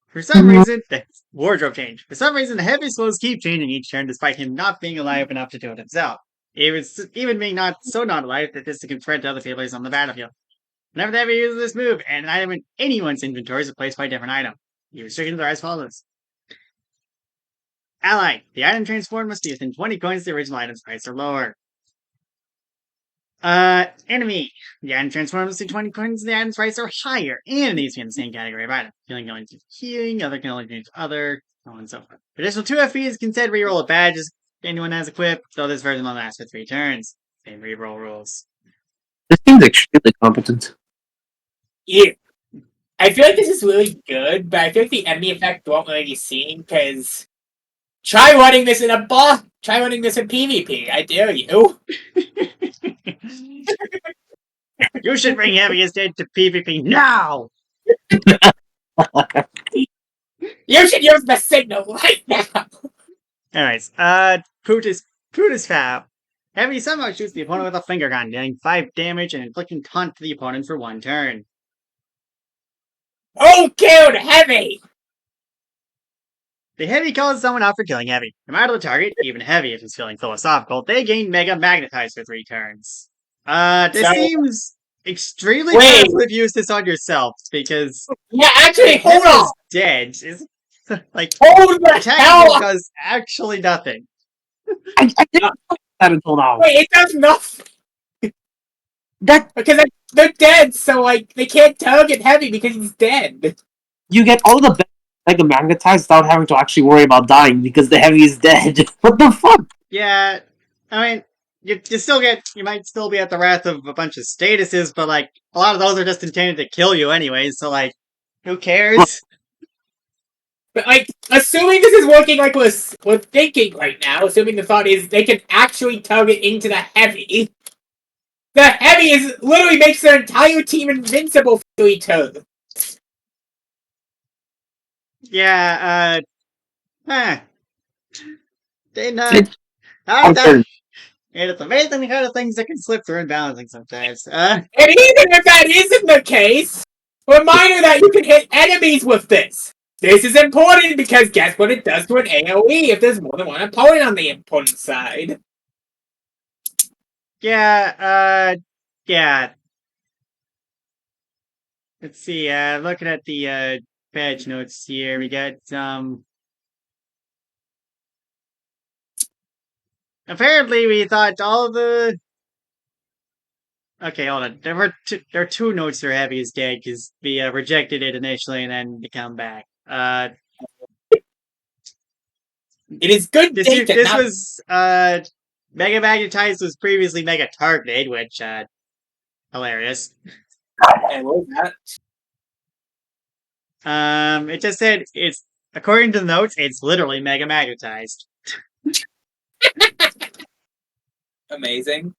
For some reason, the wardrobe change. For some reason, the Heavy slows keep changing each turn despite him not being alive enough to do it himself. Even being not alive that this can spread to other players on the battlefield. Whenever the Heavy uses this move, an item in anyone's inventory is replaced by a different item. The restrictions are as follows. Ally. The item transformed must be within 20 coins of the original item's price or lower. Enemy. The item transformed must be 20 coins of the item's price or higher, and it needs to be in the same category of item. Healing can only do healing, other can only do other, so on and so forth. Additional 2 FPs can instead reroll a badge as anyone has equipped, though this version will last for 3 turns. Same reroll rules. This seems extremely competent. Yeah. I feel like this is really good, but I feel like the enemy effect won't really be seen because try running this in a boss. Try running this in PvP. I dare you. You should bring Heaviest Dead to PvP now! You should use the signal right now. Anyways, Putis Fab. Heavy somehow shoots the opponent with a finger gun, dealing 5 damage and inflicting taunt to the opponent for 1 turn. Who killed Heavy? The Heavy calls someone out for killing Heavy. No matter the target, even Heavy if he's feeling philosophical, they gain Mega Magnetize for 3 turns. This seems extremely powerful if you use this on yourself, because yeah, actually, hold Heavy on. is dead. Is like Hold the hell attacking does actually nothing. I didn't know that until now. Wait, it does nothing. That Because they're dead, so like they can't target Heavy because he's dead. you get all the Mega Magnetized without having to actually worry about dying because the Heavy is dead. What the fuck? Yeah, I mean, you might still be at the wrath of a bunch of statuses, but like a lot of those are just intended to kill you anyway. So like, who cares? But like, assuming this is working like we're thinking right now, assuming the thought is they can actually target into the Heavy, the Heavy is literally makes their entire team invincible for 3 turns. Yeah, they not. It's And it's amazing how the things that can slip through and balancing sometimes. And even if that isn't the case, reminder that you can hit enemies with this. This is important because guess what it does to an AoE if there's more than one opponent on the opponent side. Yeah, yeah. Let's see, looking at the, patch notes here, we got, apparently we thought all the... Okay, hold on. There are 2 notes for Heavy is dead, because we, rejected it initially and then to come back. It is good This data. was, Mega Magnetized was previously Mega Targeted, which, hilarious. And what was that? It just said it's according to the notes, it's literally Mega Magnetized. Amazing.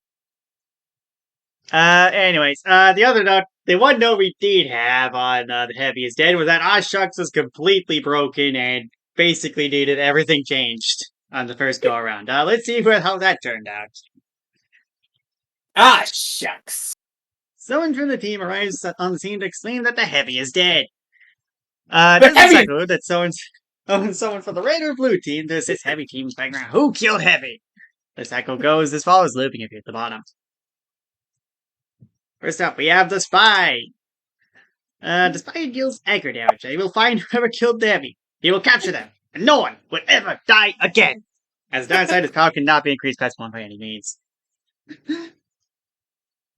Anyways, the other note, the one note we did have on the Heavy is Dead was that Shucks was completely broken and basically needed everything changed on the first go around. Let's see how that turned out. Shucks. Someone from the team arrives on the scene to explain that the Heavy is dead. This is a clue that someone from the red or blue team does this Heavy team's background. Who killed Heavy? This echo goes as follows, looping if you at the bottom. First up, we have the Spy. The Spy deals aggro damage. He will find whoever killed the Heavy. He will capture them, and no one will ever die again. As the downside, his power cannot be increased past 1 by any means.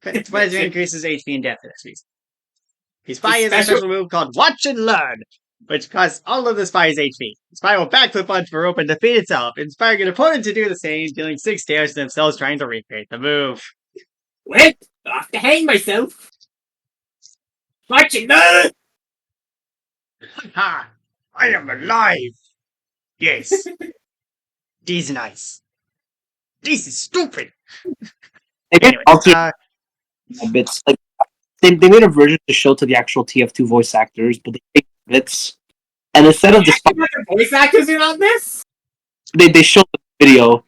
Pleasure increases HP and death for this reason. The Spy has a special move called Watch and Learn, which costs all of the Spy's HP. The Spy will backflip onto a rope and defeat itself, inspiring an opponent to do the same, dealing 6 damage to themselves trying to recreate the move. Well, I'll have to hang myself. Watch and learn! Ha! I am alive! Yes. These nice. This is stupid! Again, Anyways, bits like they made a version to show to the actual TF2 voice actors, but they take bits and instead of the voice actors in on this, they showed the video.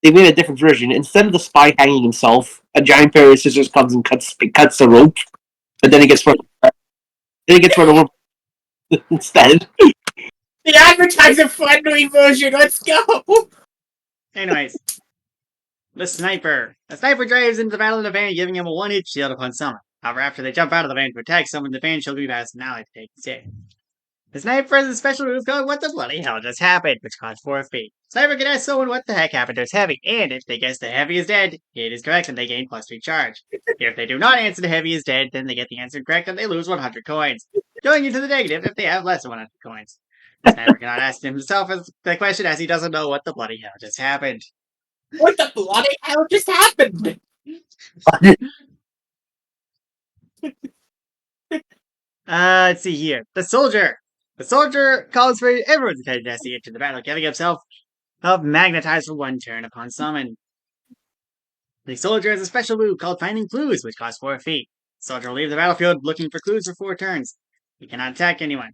They made a different version. Instead of the Spy hanging himself, a giant pair of scissors comes and cuts the rope, but then he gets run over instead. the advertiser-friendly version. Let's go. anyways. The Sniper. A Sniper drives into the battle in the van, giving him a 1-hit shield upon summon. However, after they jump out of the van to attack someone, the van shall be passed an ally to take instead. The Sniper has a special move called What the Bloody Hell Just Happened, which costs 4 feet. Sniper can ask someone what the heck happened to his heavy, and if they guess the heavy is dead, it is correct and they gain plus 3 charge. If they do not answer the heavy is dead, then they get the answer correct and they lose 100 coins, going into the negative if they have less than 100 coins. The Sniper cannot ask himself the question as he doesn't know what the bloody hell just happened. What the bloody hell just happened? Let's see here. The soldier. The soldier calls for everyone's attention as he enters the battle, giving himself magnetized for 1 turn upon summon. The soldier has a special move called Finding Clues, which costs 4 feet. The soldier will leave the battlefield looking for clues for 4 turns. He cannot attack anyone,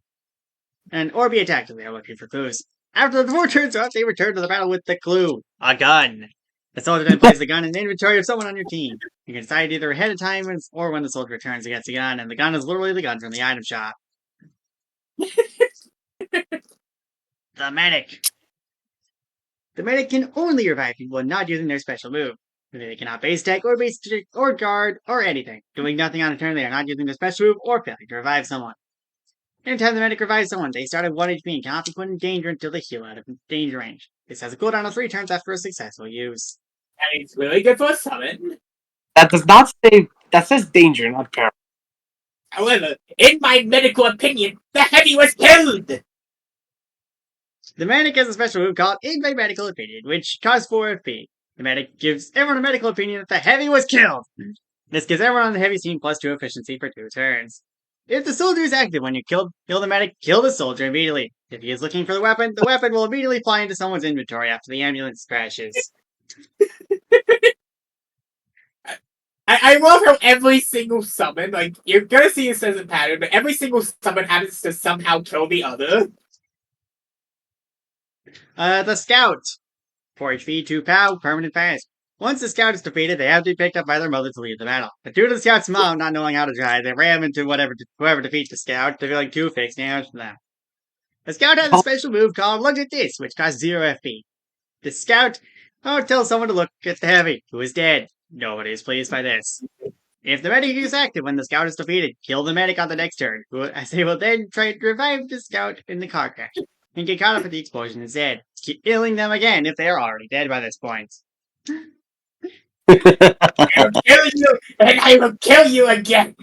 or be attacked if they are looking for clues. After the 4 turns are up, they return to the battle with the clue, a gun. The soldier then places the gun in the inventory of someone on your team. You can decide either ahead of time or when the soldier returns against the gun, and the gun is literally the gun from the item shop. The medic. The medic can only revive people not using their special move. They cannot base attack or guard or anything. Doing nothing on a turn, they are not using their special move or failing to revive someone. Anytime the medic revives someone, they start at 1 HP and cannot be put in danger until they heal out of danger range. This has a cooldown of 3 turns after a successful use. And it's really good for a summon. That does not say. That says danger, not peril. However, in my medical opinion, the heavy was killed! The medic has a special move called In My Medical Opinion, which costs 4 FP. The medic gives everyone a medical opinion that the heavy was killed. This gives everyone on the heavy team plus 2 efficiency for 2 turns. If the soldier is active when you kill the medic, kill the soldier immediately. If he is looking for the weapon will immediately fly into someone's inventory after the ambulance crashes. I love how every single summon, like, you're gonna see this as a pattern, but every single summon happens to somehow kill the other. The scout. 4 HP, 2 POW, permanent fast. Once the scout is defeated, they have to be picked up by their mother to leave the battle. But due to the scout's mom not knowing how to drive, they ram into whoever defeats the scout, dealing 2 fixed damage to them. The scout has a special move called Look at This, which costs 0 FP. The scout tells someone to look at the heavy, who is dead. Nobody is pleased by this. If the medic is active when the scout is defeated, kill the medic on the next turn, as they will then try to revive the scout in the car crash, and get caught up in the explosion instead, killing them again if they are already dead by this point. I will kill you, and I will kill you again!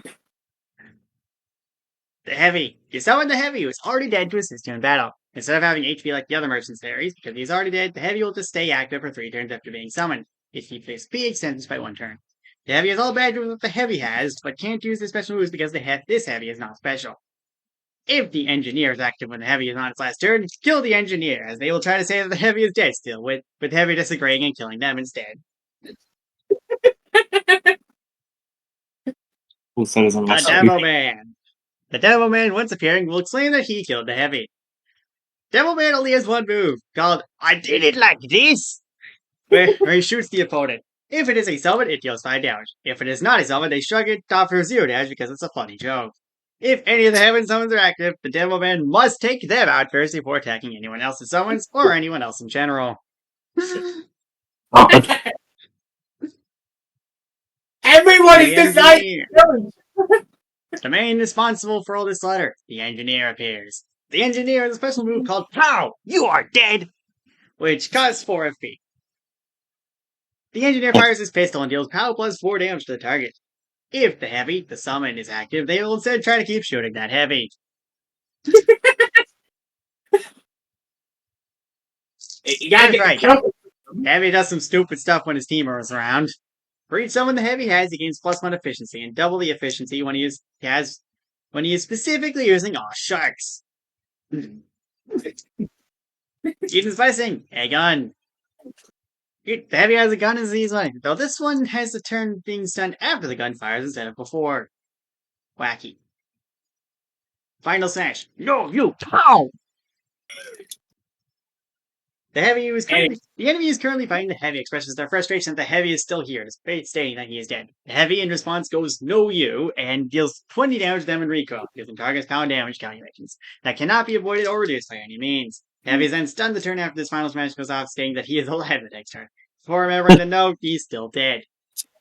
The heavy. You summon the heavy, who is already dead, to assist you in battle. Instead of having HP like the other mercenaries, because he's already dead, the heavy will just stay active for 3 turns after being summoned. Its HP extends by 1 turn. The heavy has all bad moves that the heavy has, but can't use the special moves because this heavy is not special. If the engineer is active when the heavy is on its last turn, kill the engineer, as they will try to say that the heavy is dead still, with heavy disagreeing and killing them instead. The Devil Man. The Devil Man, once appearing, will claim that he killed the heavy. Devil Man only has 1 move, called I Did It Like This, where he shoots the opponent. If it is a summon, it deals 5 damage. If it is not a summon, they shrug it off for 0 damage because it's a funny joke. If any of the heaven summons are active, the Devil Man must take them out first before attacking anyone else's summons or anyone else in general. Everyone is designed. The man responsible for all this slaughter, the engineer, appears. The engineer has a special move called POW! You are dead! Which costs 4 FP. The engineer fires his pistol and deals POW plus 4 damage to the target. If the heavy, the summon, is active, they will instead try to keep shooting that heavy. You gotta get right. killed. Heavy does some stupid stuff when his team is around. For each summon the heavy has, he gains plus 1 efficiency and double the efficiency when he is specifically using sharks. Even spicing, a gun. The heavy has a gun as these one, though this one has the turn being stunned after the gun fires instead of before. Wacky. Final Smash. No, you POW! The enemy is currently fighting the heavy, expresses their frustration that the heavy is still here, despite stating that he is dead. The heavy in response goes no you and deals 20 damage to them in recoil, using target's pound damage calculations that cannot be avoided or reduced by any means. The heavy is then stunned the turn after this final smash goes off, stating that he is alive the next turn. Before remembering to note, he's still dead.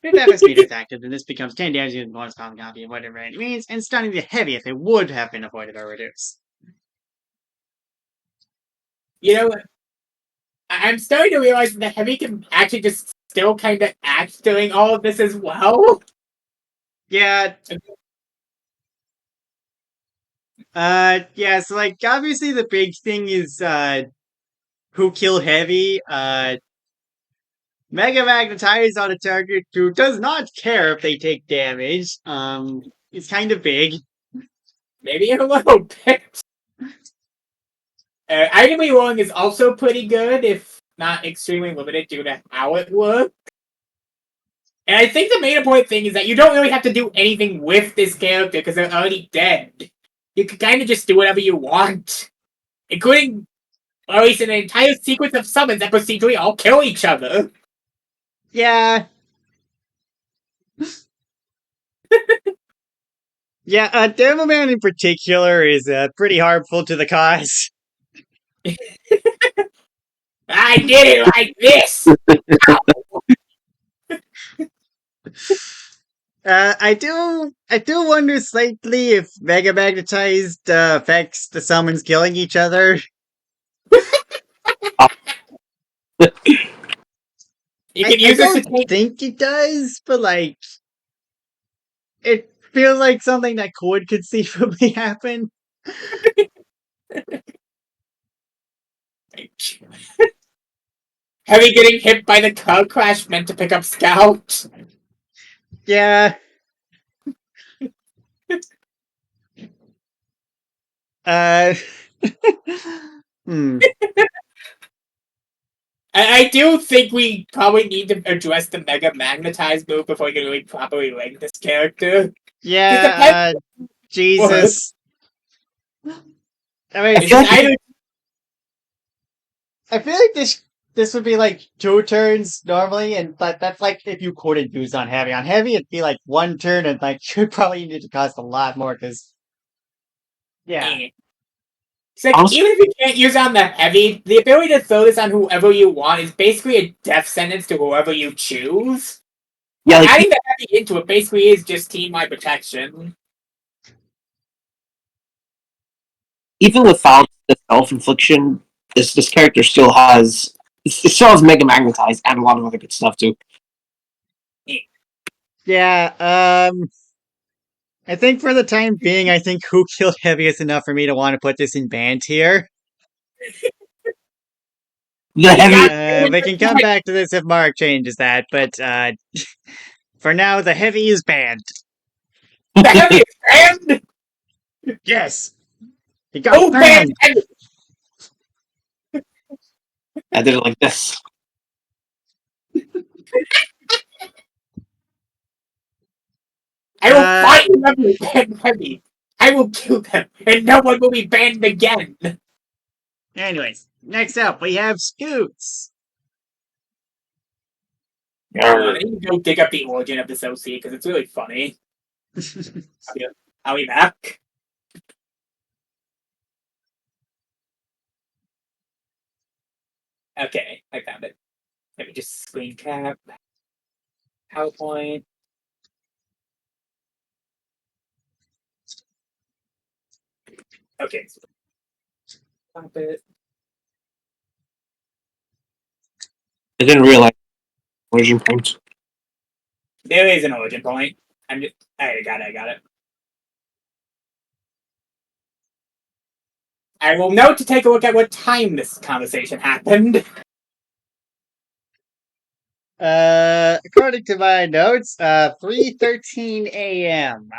If FS meter is active, then this becomes 10 damage using bonus pound cannot be avoided by any means, and stunning the heavy if it would have been avoided or reduced. You know, I'm starting to realize that the Heavy can actually just still kind of act doing all of this as well. Yeah. Yeah, so like obviously the big thing is who kill Heavy. Mega Magnetize on a target who does not care if they take damage. It's kind of big. Maybe a little bit. Item Wrong is also pretty good, if not extremely limited due to how it works. And I think the main important thing is that you don't really have to do anything with this character because they're already dead. You can kind of just do whatever you want, including, or at least an entire sequence of summons that procedurally all kill each other. Yeah. Yeah, Demo Man in particular is pretty harmful to the cause. I did it like this! I do wonder slightly if Mega Magnetized affects the summons killing each other. You I, can I use this to don't take. think it does, but like it feels like something that could conceivably happen. Heavy getting hit by the car crash meant to pick up Scout. Yeah. Uh hmm. I do think we probably need to address the Mega Magnetize move before we can really properly link this character. Because the pet Yeah, work Jesus. I I mean, is feel just like either. I feel like this would be like 2 turns normally, and but that's like if you couldn't use on heavy. On heavy, it'd be like 1 turn, and like you probably need to cost a lot more because yeah, It's like, honestly, even if you can't use it on the Heavy, the ability to throw this on whoever you want is basically a death sentence to whoever you choose. yeah, like Adding the Heavy into it basically is just team-wide protection. even without the self infliction, this character still has it still has Mega Magnetize and a lot of other good stuff too. yeah. I think for the time being, I think who killed heavy is enough for me to want to put this in band tier. The heavy, Got We can come back to this if Mark changes that, but for now, the heavy is banned. the Heavy is banned! Yes, he got Oh, banned banned. Heavy! I did it like this. I will Uh, fight whoever will ban Heavy. I will kill them, and no one will be banned again. anyways, next up we have Scoots. I need to go dig up the origin of this OC because it's really funny. I'll be back. Okay, I found it. Let me just screen cap. PowerPoint. Okay. Stop it. I didn't realize origin point. There is an origin point. I got it. I will note to take a look at what time this conversation happened. According to my notes, 3:13 a.m.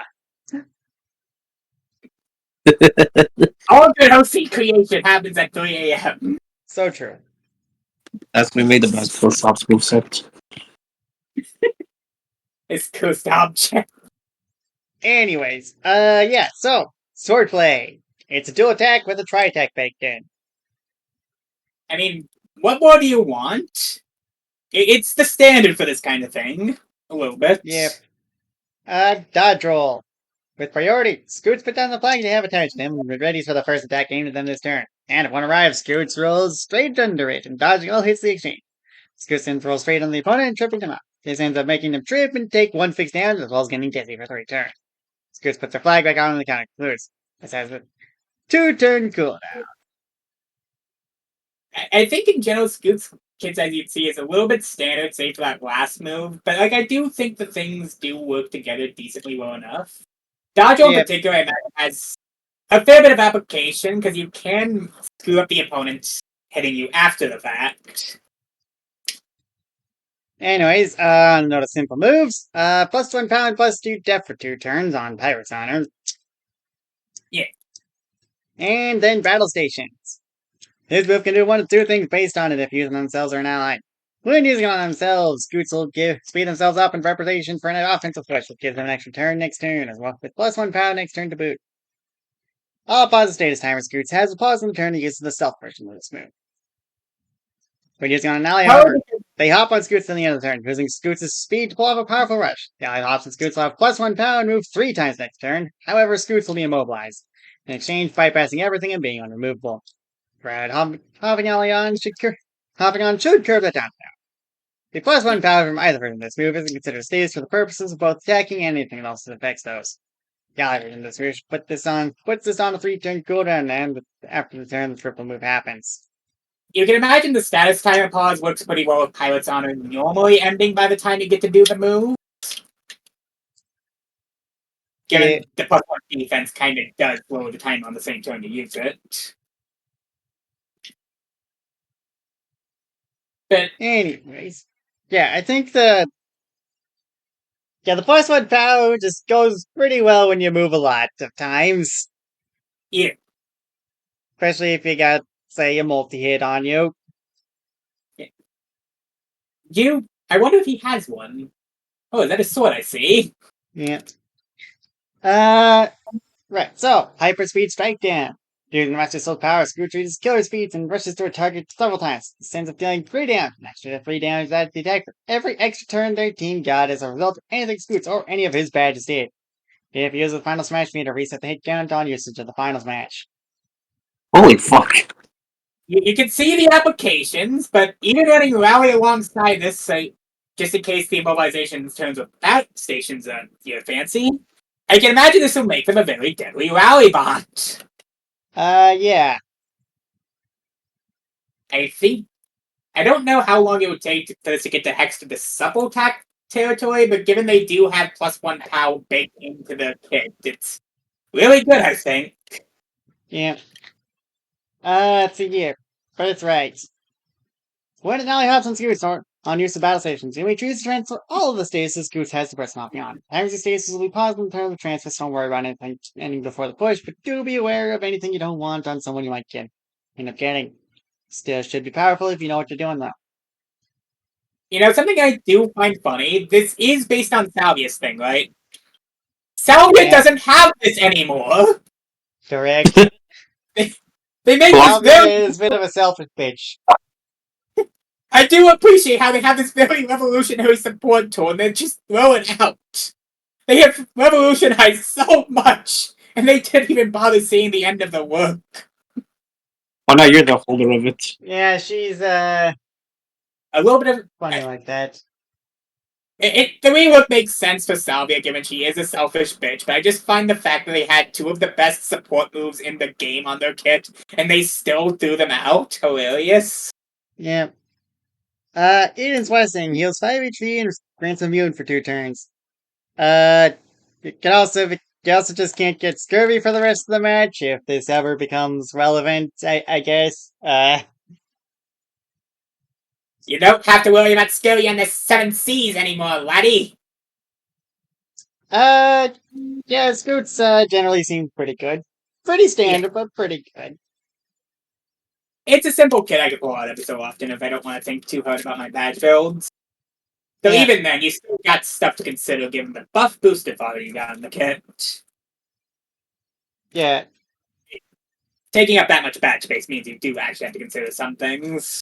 All good OC creation happens at 3 a.m. So true. That's when we made the best full stop move set. It's coast object. Anyways, yeah. So swordplay. It's a dual attack with a tri-attack baked in. I mean, what more do you want? It's the standard for this kind of thing. A little bit. Yep. Dodge roll. With priority, Scoots put down the flag they have attached to them and readies for the first attack aimed at them this turn. And if one arrives, Scoots rolls straight under it, and dodging all hits the exchange. Scoots then rolls straight on the opponent, tripping them up. This ends up making them trip and take 1 fixed damage, as well as getting dizzy for 3 turns. Scoots puts their flag back on and the counter concludes. This has a 2-turn cooldown. I think in general, Scoot's kids, as you'd see, is a little bit standard, save for that last move. But like, I do think the things do work together decently well enough. Dodgeball in Yep. particular, I imagine, has a fair bit of application because you can screw up the opponent hitting you after the fact. Anyways, notice simple moves. Plus 1 pound, plus 2 depth for 2 turns on Pirate's Honor. Yeah. And then battle stations. This move can do one of two things based on it if using themselves or an ally. When using it on themselves, Scoots will speed themselves up in preparation for an offensive push, which gives them an extra turn next turn, as well with plus 1 pound next turn to boot. All pause status timer Scoots has a pause in the turn to use the stealth version of this move. When using on an ally, however, they hop on Scoots at the end of the turn, using Scoots' speed to pull off a powerful rush. The ally hops and Scoots will have plus 1 pound, move 3 times next turn. However, Scoots will be immobilized. In exchange, bypassing everything and being unremovable. Brad hopping ally on should curve that down. The plus 1 power from either version of this move isn't considered status for the purposes of both attacking and anything else that affects those. The ally version of this move puts this on a 3-turn cooldown, and after the turn, the triple move happens. You can imagine the status timer pause works pretty well with Pilot's Honor normally ending by the time you get to do the move. Given the plus 1 defense kind of does lower the time on the same turn you use it. But anyways, yeah, I think the plus 1 power just goes pretty well when you move a lot of times. Yeah. Especially if you got, say, a multi-hit on you. I wonder if he has one. Oh, is that a sword I see? Yeah. Right, so, hyperspeed strike down. Using the Master Soul power, Scrooge uses killer speeds and rushes through a target several times. This ends up dealing 3 damage. Next to the 3 damage that the attacker. Every extra turn their team got as a result of anything Scoots or any of his badges did. If you use the final smash meter, reset the hit count on usage of the finals match. Holy fuck. You can see the applications, but even running Rally alongside this, just in case the immobilization turns without stations you're fancy, I can imagine this will make them a very deadly Rally bot. Yeah. I don't know how long it would take for this to get to Hex to the supple attack territory, but given they do have plus 1 POW baked into the kit, it's really good, I think. Yeah. It's a year. But it's right. When an ally hops on Scoots on use of battle stations, you may choose to transfer all of the stasis Scoots has to press hopping on. Times the stasis will be paused in terms of transfer, so don't worry about anything ending before the push, but do be aware of anything you don't want on someone you might end up getting. Still should be powerful if you know what you're doing, though. You know, something I do find funny, this is based on Salvia's thing, right? Salvia doesn't have this anymore! Correct. They make this Salvia is a bit of a selfish bitch. I do appreciate how they have this very revolutionary support tool and then just throw it out. They have revolutionized so much, and they didn't even bother seeing the end of the work. Oh, now you're the holder of it. Yeah, she's, a little bit of funny like that. The rework makes sense for Salvia given she is a selfish bitch, but I just find the fact that they had 2 of the best support moves in the game on their kit, and they still threw them out, hilarious. Yeah. Eden's Blessing heals 5 HP and grants immune for 2 turns. You also just can't get scurvy for the rest of the match if this ever becomes relevant, I guess. You don't have to worry about scurvy on the 7 Seas anymore, laddie. Yeah, Scoots, generally seem pretty good. Pretty standard, but pretty good. It's a simple kit I can pull out every so often if I don't want to think too hard about my badge builds. So Yeah. even then, you still got stuff to consider given the buff boosted fodder you got in the kit. Yeah. Taking up that much badge space means you do actually have to consider some things.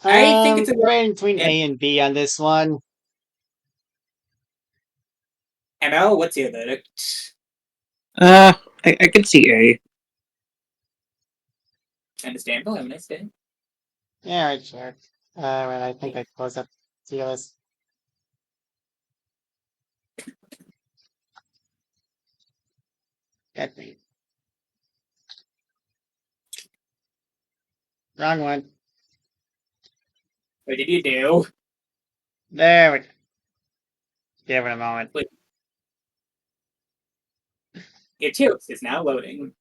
I think it's a right between A and B on this one. ML, what's your verdict? I can see A. Understandable, have a nice day. Yeah, right, sure. Well, I think I close up the list. Get me. Wrong one. What did you do? There we go. Give it a moment. Your tubes is now loading.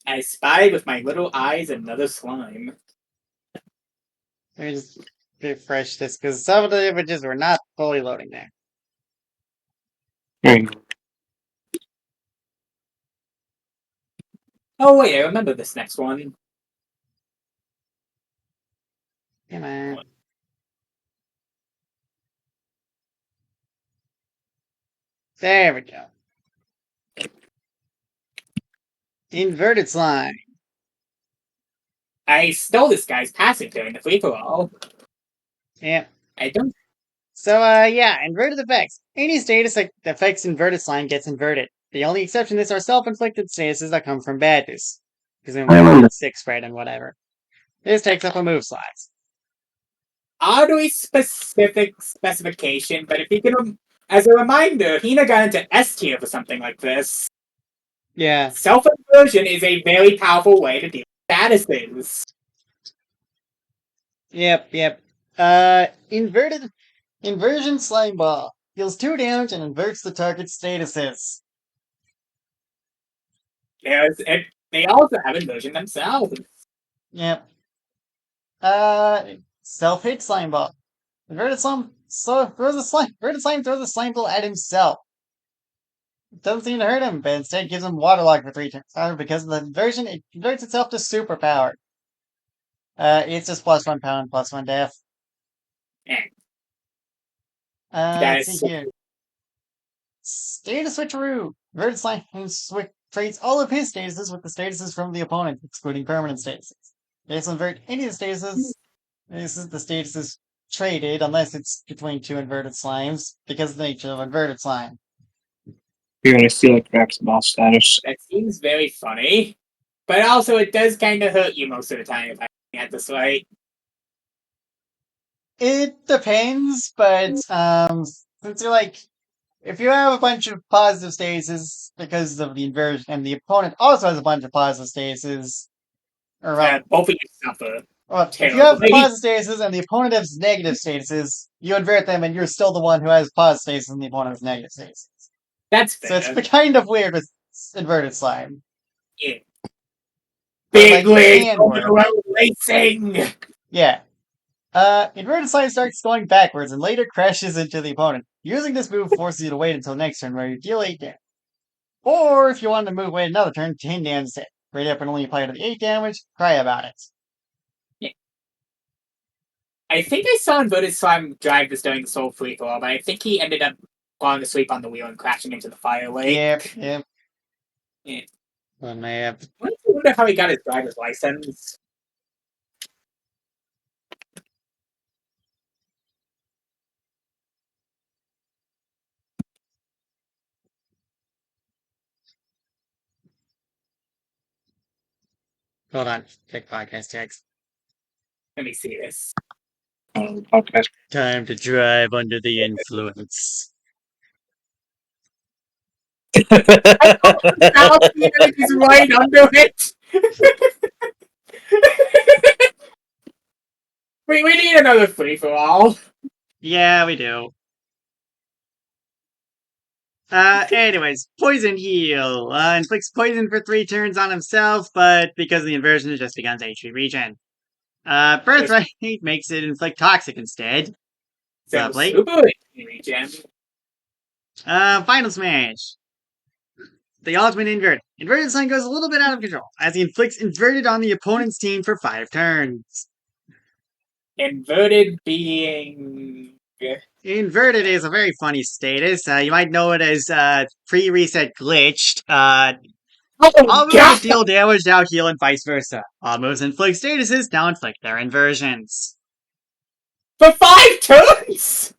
I spied with my little eyes another slime. Let me just refresh this because some of the images were not fully loading there. There you go. Oh wait, I remember this next one. Come on. There we go. Inverted slime. I stole this guy's passive during the free-for-all. Yep. I don't. So, yeah, inverted effects. Any status that affects inverted slime gets inverted. The only exception is our self-inflicted statuses that come from badness. Presumably, sick spread and whatever. This takes up a move slides. Oddly specific specification, but if you can, as a reminder, Hina got into S tier for something like this. Yeah. Self-inversion is a very powerful way to deal with statuses. Yep. Inversion slime ball. Deals 2 damage and inverts the target's statuses. They also have inversion themselves. Yep. Self-hit slime ball. Inverted slime throws a slime. Inverted slime throws a slime ball at himself. It doesn't seem to hurt him, but instead gives him waterlog for 3 turns. However, because of the inversion, it converts itself to superpower. It's just +1 pound, +1 def. Eh, Let's see here. Status switcheroo. Inverted slime trades all of his statuses with the statuses from the opponent, excluding permanent statuses. They also invert any of the statuses. This is the statuses traded, unless it's between 2 inverted slimes, because of the nature of inverted slime. You're gonna steal like Max boss status. that seems very funny, but also it does kind of hurt you most of the time if I get this right. It depends, but since you're like, if you have a bunch of positive statuses because of the inversion, and the opponent also has a bunch of positive statuses, or Both of you suffer. well, if you have terribly. positive statuses and the opponent has negative statuses, you invert them, and you're still the one who has positive statuses and the opponent has negative statuses. That's fair. So it's kind of weird with inverted slime. Yeah. But, Big like, it league can on work. the road racing. Yeah. Inverted slime starts going backwards and later crashes into the opponent. Using this move forces you to wait until next turn where you deal 8 damage. Or if you want to move away another turn, 10 damage instead. Ready up and only apply to the 8 damage, cry about it. Yeah. I think I saw Inverted Slime drive this during the Soul Free for all, but I think he ended up falling asleep on the wheel and crashing into the fire lake. Yep. Yeah. Oh, man. I wonder how he got his driver's license. Hold on. Check podcast text. Let me see this. Okay. Time to drive under the influence. I thought the South Phoenix is right under it. we need another free for all. Yeah, we do. Anyways, Poison Heal. Inflicts poison for 3 turns on himself, but because of the inversion, it just becomes HP regen. Birthright makes it inflict Toxic instead. So Lovely. super regen. Final Smash. The ultimate invert. Inverted Slime goes a little bit out of control, as he inflicts inverted on the opponent's team for 5 turns. Inverted being... Inverted is a very funny status. You might know it as pre-reset glitched. All moves deal damage, now heal, and vice versa. All moves inflict statuses, now inflict their inversions. For 5 turns?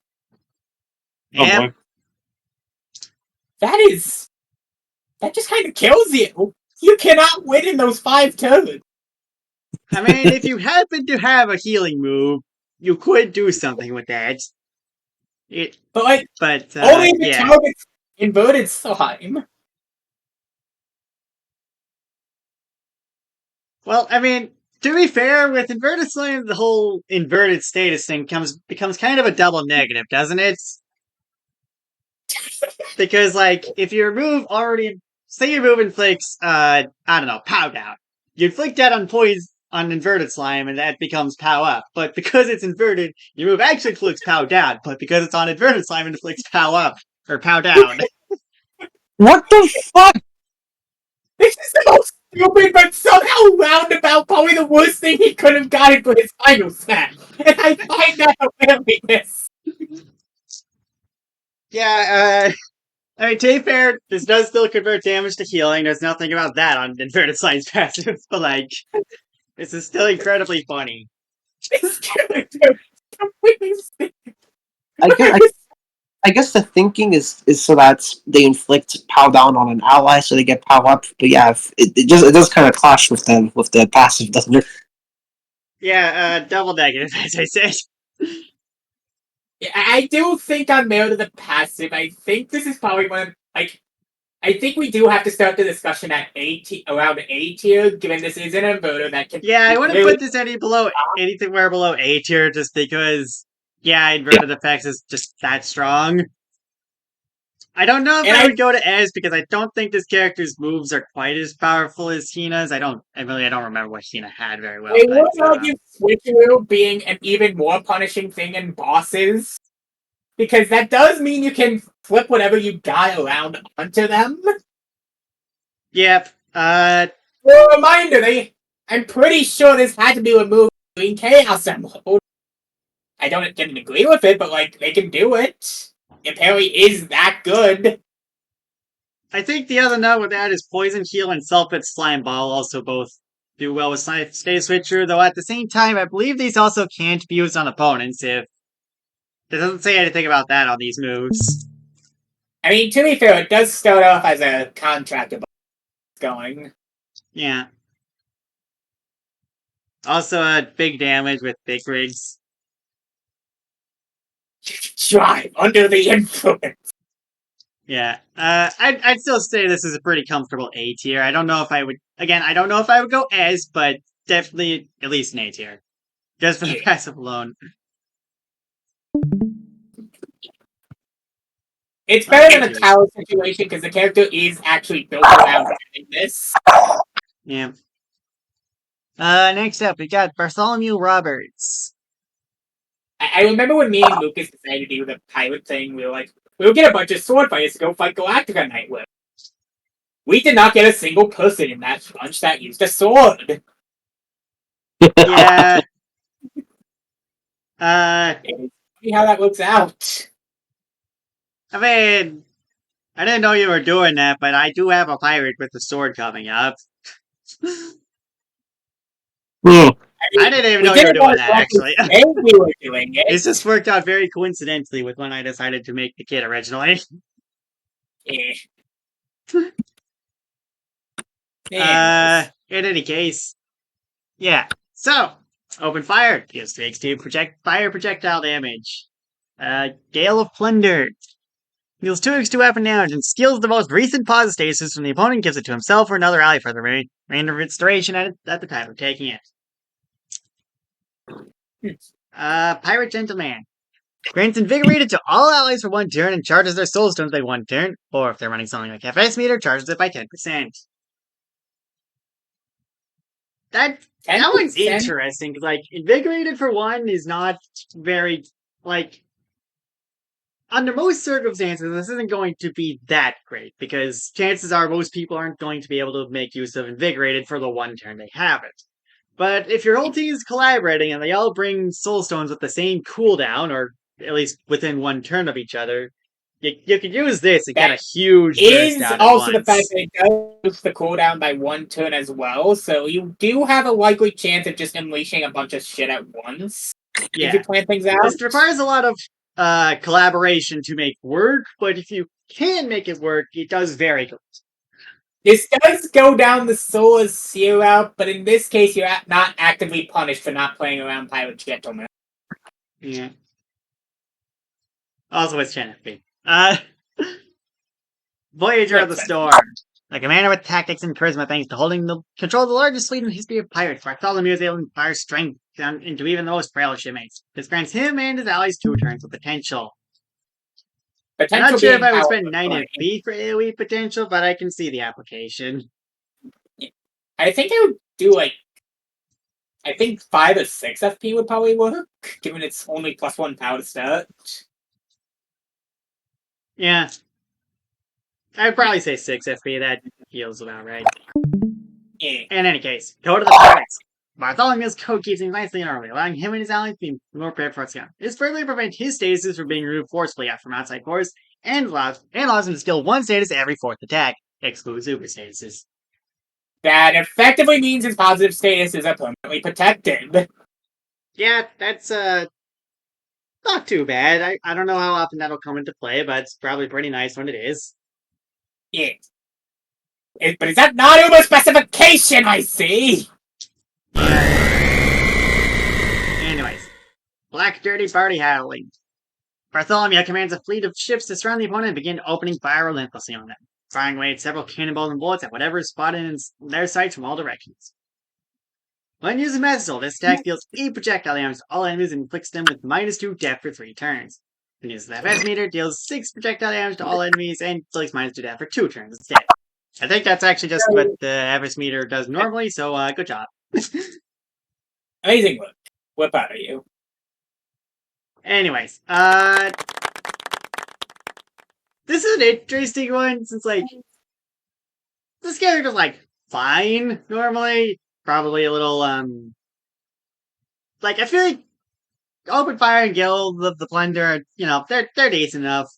Yeah. boy. That just kind of kills you. You cannot win in those 5 turns. I mean, if you happen to have a healing move, you could do something with that. But only the target's inverted slime. Well, I mean, to be fair, with inverted slime, the whole inverted status thing becomes kind of a double negative, doesn't it? Because, like, if you remove already, say you remove inflicts, I don't know, pow down. You inflict that on poison on inverted slime, and that becomes pow up. But because it's inverted, you remove actually inflicts pow down. But because it's on inverted slime, it inflicts pow up or pow down. What the fuck? This is the most stupid but somehow roundabout, probably the worst thing he could have gotten for his final snap. And I find that hilarious. Yeah, I mean, to be fair, this does still convert damage to healing. There's nothing about that on inverted slime's passive, but like, this is still incredibly funny. This character is completely stupid. I guess, I guess the thinking is so that they inflict pow down on an ally, so they get pow up. But yeah, it does kind of clash with the passive, doesn't it? Yeah, double negative, as I said. Yeah, I do think on merit of the passive, I think this is probably one of, like, I think we do have to start the discussion at around A tier, given this is an inverter that can Yeah, I wouldn't really put this anything below A tier, just because, yeah, inverted effects is just that strong. I don't know if and I I would go to Ez because I don't think this character's moves are quite as powerful as Hina's. I don't remember what Hina had very well, I but would argue switcheroo being an even more punishing thing in bosses. Because that does mean you can flip whatever you got around onto them. yep. For a reminder, I'm pretty sure this had to be removed in Chaos Emerald. I don't didn't agree with it, but like they can do it. It apparently is that good. I think the other note with that is Poison Heal and Self-Hit Slime Ball also both do well with Stay Switcher, though at the same time, I believe these also can't be used on opponents if... It doesn't say anything about that on these moves. I mean, to be fair, it does start off as a contractor going. Yeah. Also, big damage with big rigs. Drive under the influence. Yeah. I'd still say this is a pretty comfortable A tier. I don't know if I would... Again, I don't know if I would go S, but definitely at least an A tier. Just for the passive alone. It's better than a tower situation because the character is actually built around this. Yeah. Next up, we got Bartholomew Roberts. I remember when me and Lucas decided to do the pilot thing, we were like, we'll get a bunch of sword fighters to go fight Galactica Night with. We did not get a single person in that bunch that used a sword. Yeah. See how that works out. I mean, I didn't know you were doing that, but I do have a pirate with the sword coming up. Hmm. I didn't even know you were doing that, actually. We were doing it. This just worked out very coincidentally with when I decided to make the kit originally. In any case, yeah. So, open fire. Deals 3x2 fire projectile damage. Gale of Plunder. Deals 2x2 weapon damage and steals the most recent pause stasis from the opponent, gives it to himself or another ally for the remainder of its duration at the time of taking it. Pirate Gentleman. Grants Invigorated to all allies for 1 turn and charges their soul stones by 1 turn, or if they're running something like FS meter, charges it by 10%. That one's interesting, because, like, Invigorated for 1 is not very, like... Under most circumstances, this isn't going to be that great, because chances are most people aren't going to be able to make use of Invigorated for the 1 turn they have it. But if your whole team is collaborating and they all bring soul stones with the same cooldown, or at least within 1 turn of each other, you could use this and get a huge burst out also the at fact once. that it does boost the cooldown by 1 turn as well, so you do have a likely chance of just unleashing a bunch of shit at once. Yeah. If you plan things out. This requires a lot of collaboration to make work, but if you can make it work, it does very good. This does go down the Soulless Seal route, but in this case, you're not actively punished for not playing around Pirate Gentleman. Yeah. Also, it's 10 FP. Voyager of the Storm. A commander with tactics and charisma thanks to holding the control of the largest fleet in the history of pirates, Bartholomew is able to inspire strength into even the most frail shipmates. This grants him and his allies 2 turns of potential. I'm Potential not sure if being I would power spend of 9 play. FP for AoE potential, but I can see the application. I think I would do like. I think 5 or 6 FP would probably work, given it's only +1 power to start. Yeah. I'd probably say 6 FP, that feels about right. Yeah. In any case, go to the pirates. Bartholomew's code keeps him nicely and early, allowing him and his allies to be more prepared for its gun. This further prevents his stasis from being removed forcefully from outside force, and allows him to steal 1 status every 4th attack, exclude super statuses. That effectively means his positive status is permanently protected. Yeah, that's not too bad. I don't know how often that'll come into play, but it's probably pretty nice when it is. Yeah. But is that not Uber specification, I see? Anyways, Black Dirty Party Howling. Bartholomew commands a fleet of ships to surround the opponent and begin opening fire relentlessly on them, firing away at several cannonballs and bullets at whatever is spotted in their sights from all directions. When using Missile, this attack deals 8 projectile damage to all enemies and inflicts them with -2 death for 3 turns. When using the FS meter, deals 6 projectile damage to all enemies and inflicts -2 death for 2 turns instead. I think that's actually just what the FS meter does normally, so good job. Amazing work. We're proud of you. Anyways, this is an interesting one since, like, this character's, like, fine normally. Probably a little, like, I feel like Open Fire and Guild of the Plunder, you know, they're decent enough.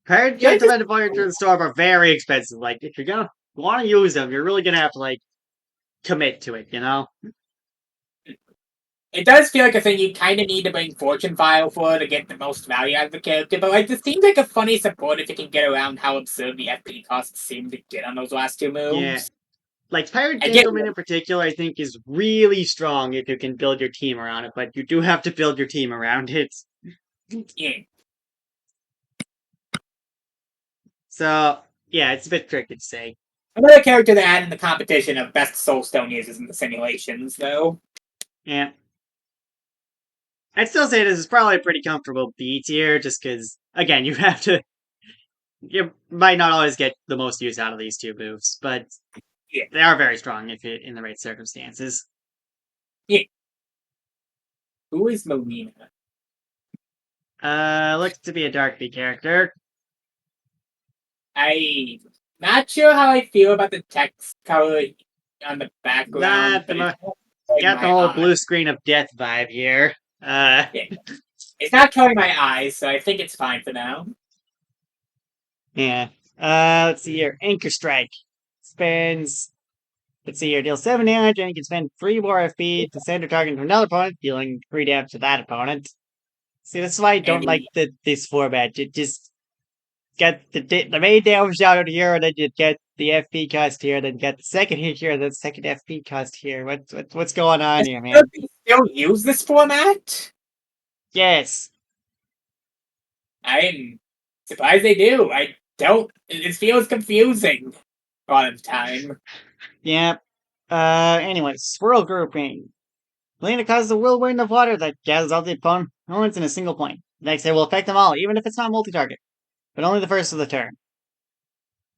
Paired Yeah, Guild of Fire to the Storm are very expensive. Like, if you're gonna want to use them, you're really gonna have to, like, commit to it, you know? It does feel like a thing you kind of need to bring Fortune File for to get the most value out of the character, but like this seems like a funny support if you can get around how absurd the FP costs seem to get on those last 2 moves. Yeah. Like, Pirate I get Gentleman in particular, I think, is really strong if you can build your team around it, but you do have to build your team around it. Yeah. So, yeah, it's a bit tricky to say. Another character to add in the competition of best Soulstone users in the simulations, though. Yeah. I'd still say this is probably a pretty comfortable B tier, just because, again, you have to. You might not always get the most use out of these 2 moves, but Yeah. they are very strong if you're in the right circumstances. Yeah. Who is Melina? Looks to be a Dark B character. I'm not sure how I feel about the text color on the background. Got the whole blue screen of death vibe here. Yeah. It's not killing my eyes, so I think it's fine for now. Yeah. Let's see here. Anchor Strike. Spends. Let's see here. Deals 7 damage, and you can spend 3 more FP to send a target to another opponent, dealing 3 damage to that opponent. See, this is why I don't like this format. You just get the main damage out here, and then you get the FP cost here, then get the second hit here, then the second FP cost here. What's going on here, man? Do they still use this format? Yes. I'm surprised they do. I don't. It feels confusing a lot of the time. Yep. Anyway, swirl grouping. Melina causes a whirlwind of water that gathers all the opponents in a single point. The next hit will affect them all, even if it's not multi-target. But only the first of the turn.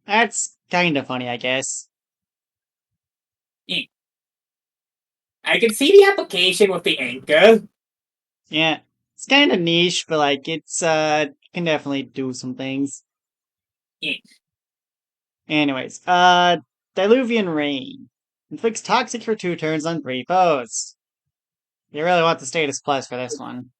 That's kinda funny, I guess. I can see the application with the anchor. Yeah. It's kinda niche, but like it's can definitely do some things. Yeah. Anyways, Diluvian Rain. Inflicts toxic for 2 turns on 3 foes. You really want the status plus for this one.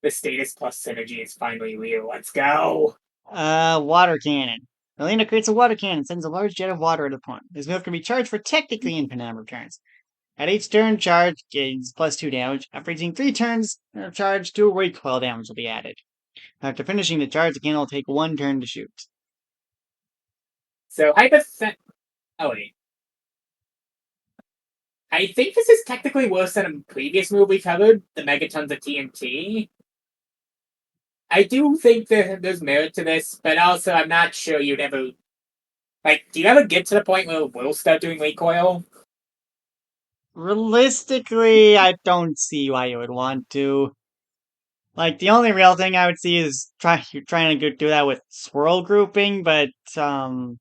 The status plus synergy is finally real. Let's go. Water Cannon. Melina creates a water cannon, sends a large jet of water at the opponent. This move can be charged for technically infinite number of turns. At each turn, charge gains +2 damage. After reaching 3 turns, charge 2 recoil damage will be added. After finishing the charge, the cannon will take 1 turn to shoot. So oh wait. I think this is technically worse than a previous move we covered, the Megatons of TNT. I do think that there's merit to this, but also I'm not sure you'd ever Like, do you ever get to the point where we'll start doing recoil? Realistically, I don't see why you would want to. Like, the only real thing I would see is you're trying to do that with swirl grouping, but Have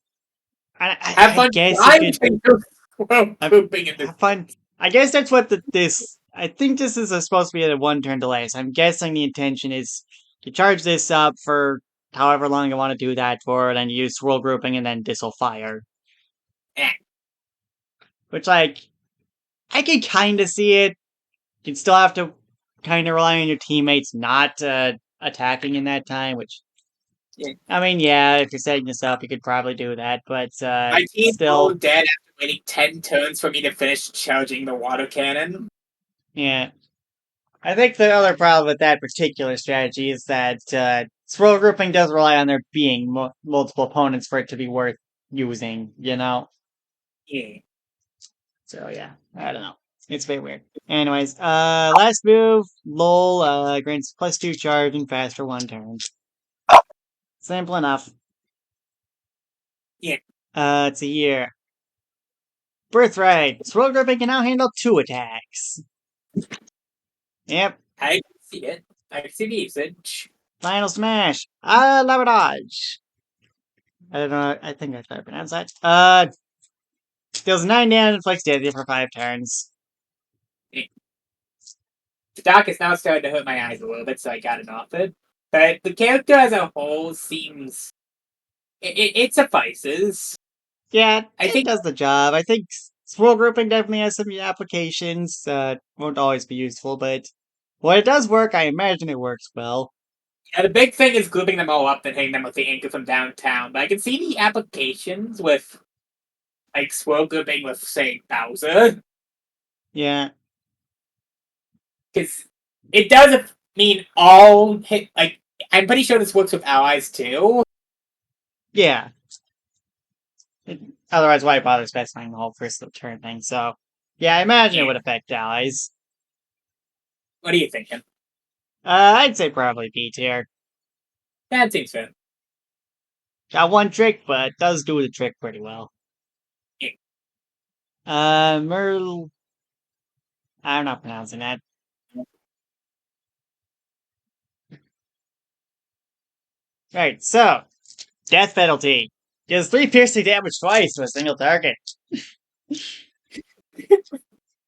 I fun guess you trying could to do swirl grouping in this have fun. I guess that's what this. I think this is supposed to be a one turn delay, so I'm guessing the intention is you charge this up for however long you want to do that for, and then you use swirl grouping, and then this will fire. Eh. Which, like, I can kind of see it. You'd still have to kind of rely on your teammates not attacking in that time, which, Yeah. I mean, yeah, if you're setting this up, you could probably do that, but My team's all still, dead after waiting 10 turns for me to finish charging the water cannon. yeah. I think the other problem with that particular strategy is that swirl grouping does rely on there being multiple opponents for it to be worth using, you know? Yeah. So, yeah, I don't know. It's very weird. Anyways, last move, lol, grants +2 charge and faster 1 turn. Simple enough. Yeah. Let's see here. Birthright. Swirl grouping can now handle 2 attacks. Yep. I can see it. I can see the usage. Final smash. Lava dodge. I don't know. I think that's how I pronounce that. Deals 9 damage and inflicts death for 5 turns. The dock is now starting to hurt my eyes a little bit, so I got it off it. But the character as a whole seems. It suffices. Yeah, I it think does the job. I think swirl grouping definitely has some applications. Won't always be useful, but when it does work, I imagine it works well. the big thing is grouping them all up and hitting them with the anchor from downtown. But I can see the applications with, like, swirl grouping with, say, Bowser. Yeah. Because it does mean all hit. Like, I'm pretty sure this works with allies too. Yeah. Otherwise, why bother specifying the whole first of turn thing? So, yeah, I imagine it would affect allies. What are you thinking? I'd say probably B tier. That seems fair. Got one trick, but does do the trick pretty well. Yeah. Merl. I'm not pronouncing that. Right, so death penalty deals 3 piercing damage twice to a single target.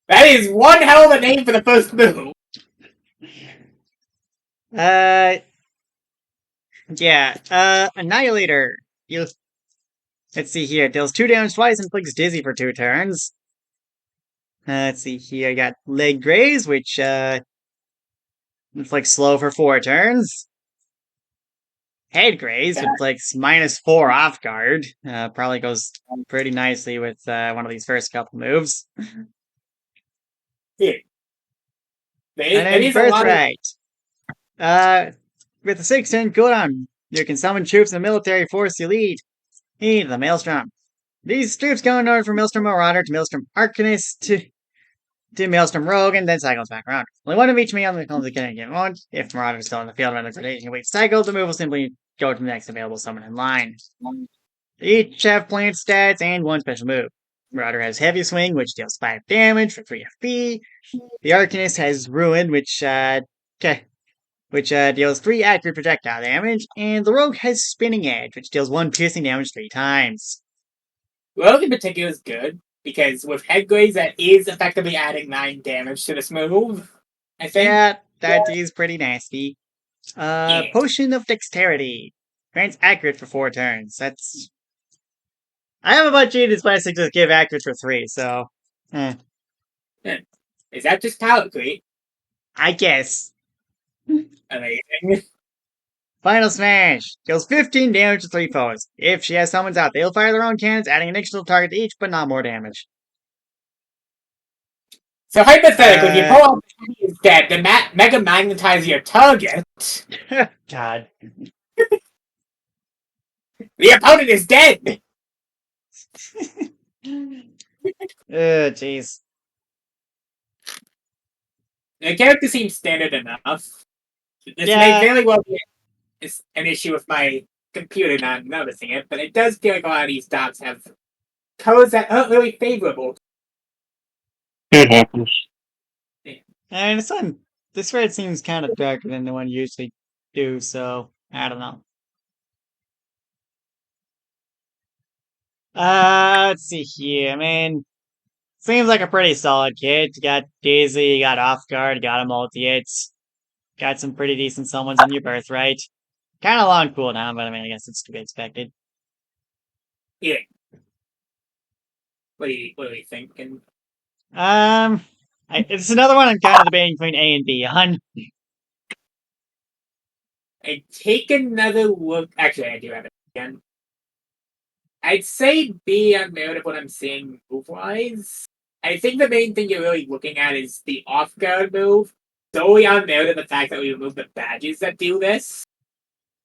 That is one hell of a name for the first move. Annihilator. Let's see here. Deals 2 damage twice and inflicts dizzy for 2 turns. Let's see here. I got leg graze, which inflicts slow for 4 turns. Head graze inflicts -4 off guard. Probably goes pretty nicely with one of these first couple moves. Yeah. And then birthright. With a 6-turn cooldown, you can summon troops in the military force you lead. Heed the Maelstrom. These troops go in order from Maelstrom Marauder to Maelstrom Arcanist to Maelstrom Rogue, and then cycles back around. Only one of each may on the beginning of one. If Marauder is still in the field when the rotation waits cycle, the move will simply go to the next available summon in line. Each have plant stats and one special move. Marauder has Heavy Swing, which deals 5 damage for 3 FP. The Arcanist has Ruin, which deals 3 accurate projectile damage, and the Rogue has Spinning Edge, which deals 1 piercing damage 3 times. Rogue in particular is good, because with Head Graze, that is effectively adding 9 damage to this move, I think. Yeah, that is pretty nasty. Potion of Dexterity. Grants accurate for 4 turns. That's... I have a bunch of units, but I just give accurate for 3, so... Is that just talent great? I guess. Amazing. Final Smash. Deals 15 damage to 3 foes. If she has summons out, they'll fire their own cannons, adding an additional target to each, but not more damage. So hypothetically, if your opponent is dead, the Mega Magnetize your target. God. The opponent is dead! Jeez. The character seems standard enough. This Yeah. may very well be an issue with my computer not noticing it, but it does feel like a lot of these dots have colors that aren't really favorable. It happens. And this red seems kind of darker than the one you usually do, so I don't know. Let's see here. I mean, seems like a pretty solid kit. You got Daisy, you got Off Guard, you got a multi-hits. Got some pretty decent summons on your birthright. Kind of long cooldown, but I mean, I guess it's to be expected. Yeah. What are you thinking? It's another one I'm kind of debating between A and B on. I take another look. Actually, I do have it again. I'd say B on merit of what I'm seeing move-wise. I think the main thing you're really looking at is the off-guard move. Solely on merit of the fact that we remove the badges that do this.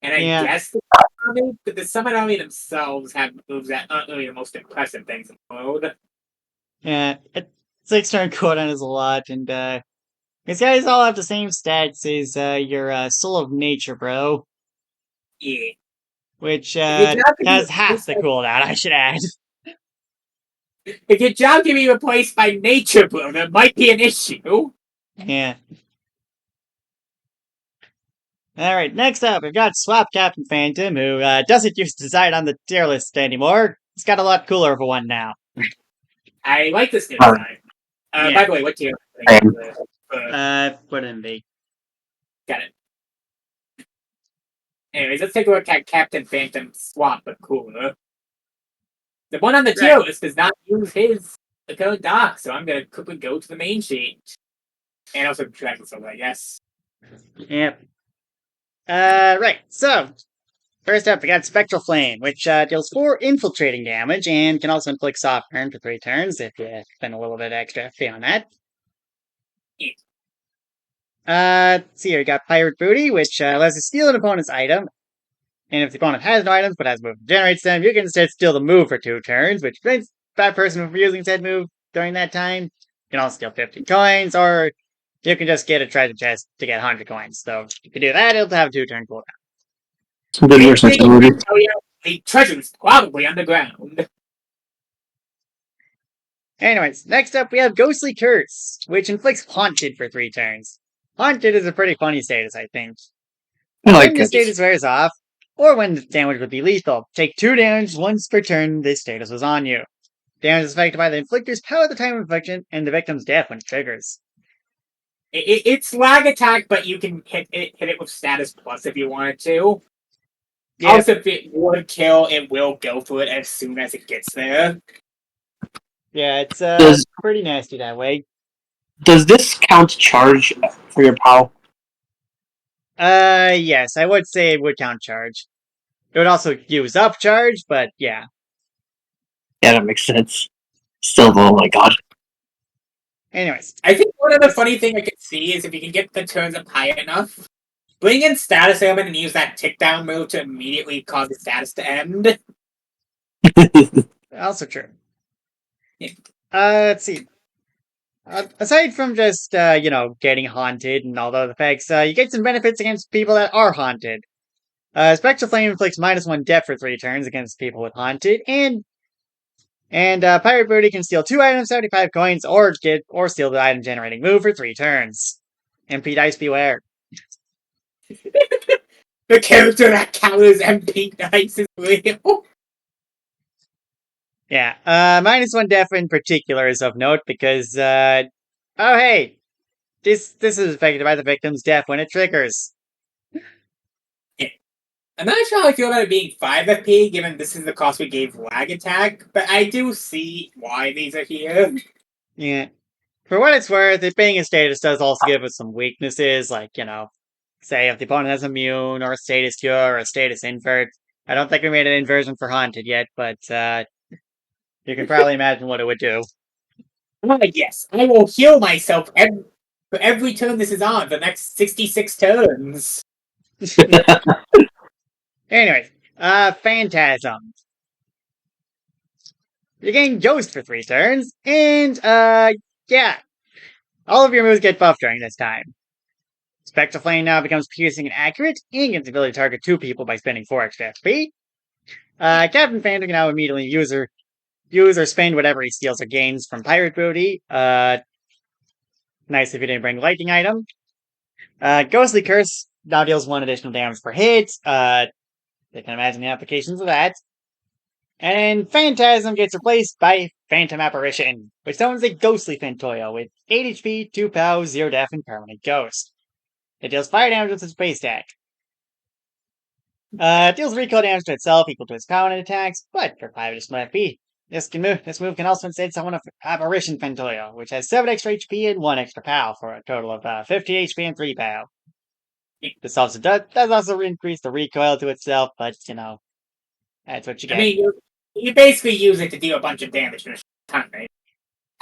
And I guess the army, but the Summon Army themselves have moves that aren't really the most impressive things in the world. Yeah, 6-turn cooldown is a lot, and these guys all have the same stats as your Soul of Nature, bro. Yeah. Which has half the cooldown, I should add. If your job can be replaced by Nature, bro, there might be an issue. Yeah. Alright, next up, we've got Swap Captain Phantom, who doesn't use Design on the tier list anymore. It's got a lot cooler of a one now. I like this new design. Yeah. By the way, what tier? Put in B. Got it. Anyways, let's take a look at Captain Phantom Swap, but cooler. The one on the tier list does not use his code doc, so I'm gonna quickly go to the main sheet. And also Dragon Soul, I guess. Yep. Right, so first up, we got Spectral Flame, which deals 4 infiltrating damage and can also inflict soft burn for 3 turns if you spend a little bit extra FP on that. Yeah. Let's see here, we got Pirate Booty, which allows you to steal an opponent's item. And if the opponent has no items but has a move that generates them, you can instead steal the move for 2 turns, which prevents that person from using said move during that time. You can also steal 50 coins, or you can just get a treasure chest to get 100 coins. So if you can do that, it'll have a 2-turn cooldown. Some good versatility. The treasure's probably underground. Anyways, next up we have Ghostly Curse, which inflicts Haunted for 3 turns. Haunted is a pretty funny status, I think. When the status wears off, or when the damage would be lethal, take 2 damage once per turn this status was on you. Damage is affected by the inflictor's power at the time of infliction and the victim's death when it triggers. It's lag attack, but you can hit it with status plus if you wanted to. Yeah. Also, if it would kill, it will go for it as soon as it gets there. Yeah, it's pretty nasty that way. Does this count charge for your POW? Yes, I would say it would count charge. It would also use up charge, but yeah. Yeah, that makes sense. Still, oh my god. Anyways. I think one other funny thing I could see is if you can get the turns up high enough, bring in status ailment and use that tick down move to immediately cause the status to end. Also true. Yeah. Let's see. Aside from just, getting haunted and all the other effects, you get some benefits against people that are haunted. Spectral Flame inflicts -1 death for 3 turns against people with haunted, and Pirate Booty can steal 2 items, 75 coins, or steal the item generating move for 3 turns. MP Dice beware. The character that counters MP Dice is real. Yeah, -1 death in particular is of note because, oh hey, this is affected by the victim's death when it triggers. Yeah. I'm not sure how I feel about it being 5 FP, given this is the cost we gave lag attack, but I do see why these are here. Yeah. For what it's worth, it being a status does also give us some weaknesses, like, say if the opponent has immune, or a status cure, or a status invert. I don't think we made an inversion for Haunted yet, but, you can probably imagine what it would do. Yes, I will heal myself for every turn this is on, the next 66 turns. Anyways, Phantasm. You gain Ghost for 3 turns, and, yeah. All of your moves get buffed during this time. Spectral Flame now becomes piercing and accurate, and gets the ability to target 2 people by spending 4 extra FP. Captain Phantom can now immediately use or spend whatever he steals or gains from Pirate Booty. Nice if you didn't bring lightning item. Ghostly Curse now deals 1 additional damage per hit. They can imagine the applications of that. And Phantasm gets replaced by Phantom Apparition, which summons a ghostly Fantoyo with 8 HP, 2 POW, 0 def, and permanent ghost. It deals fire damage with its base attack. It deals recoil damage to itself equal to its power and attacks, but for 5 additional FP. This move can also instead summon an Apparition Fantoyo, which has 7 extra HP and 1 extra POW for a total of 50 HP and 3 POW. This also does also increase the recoil to itself, but that's what you get. I mean, you basically use it to deal a bunch of damage in a time, right?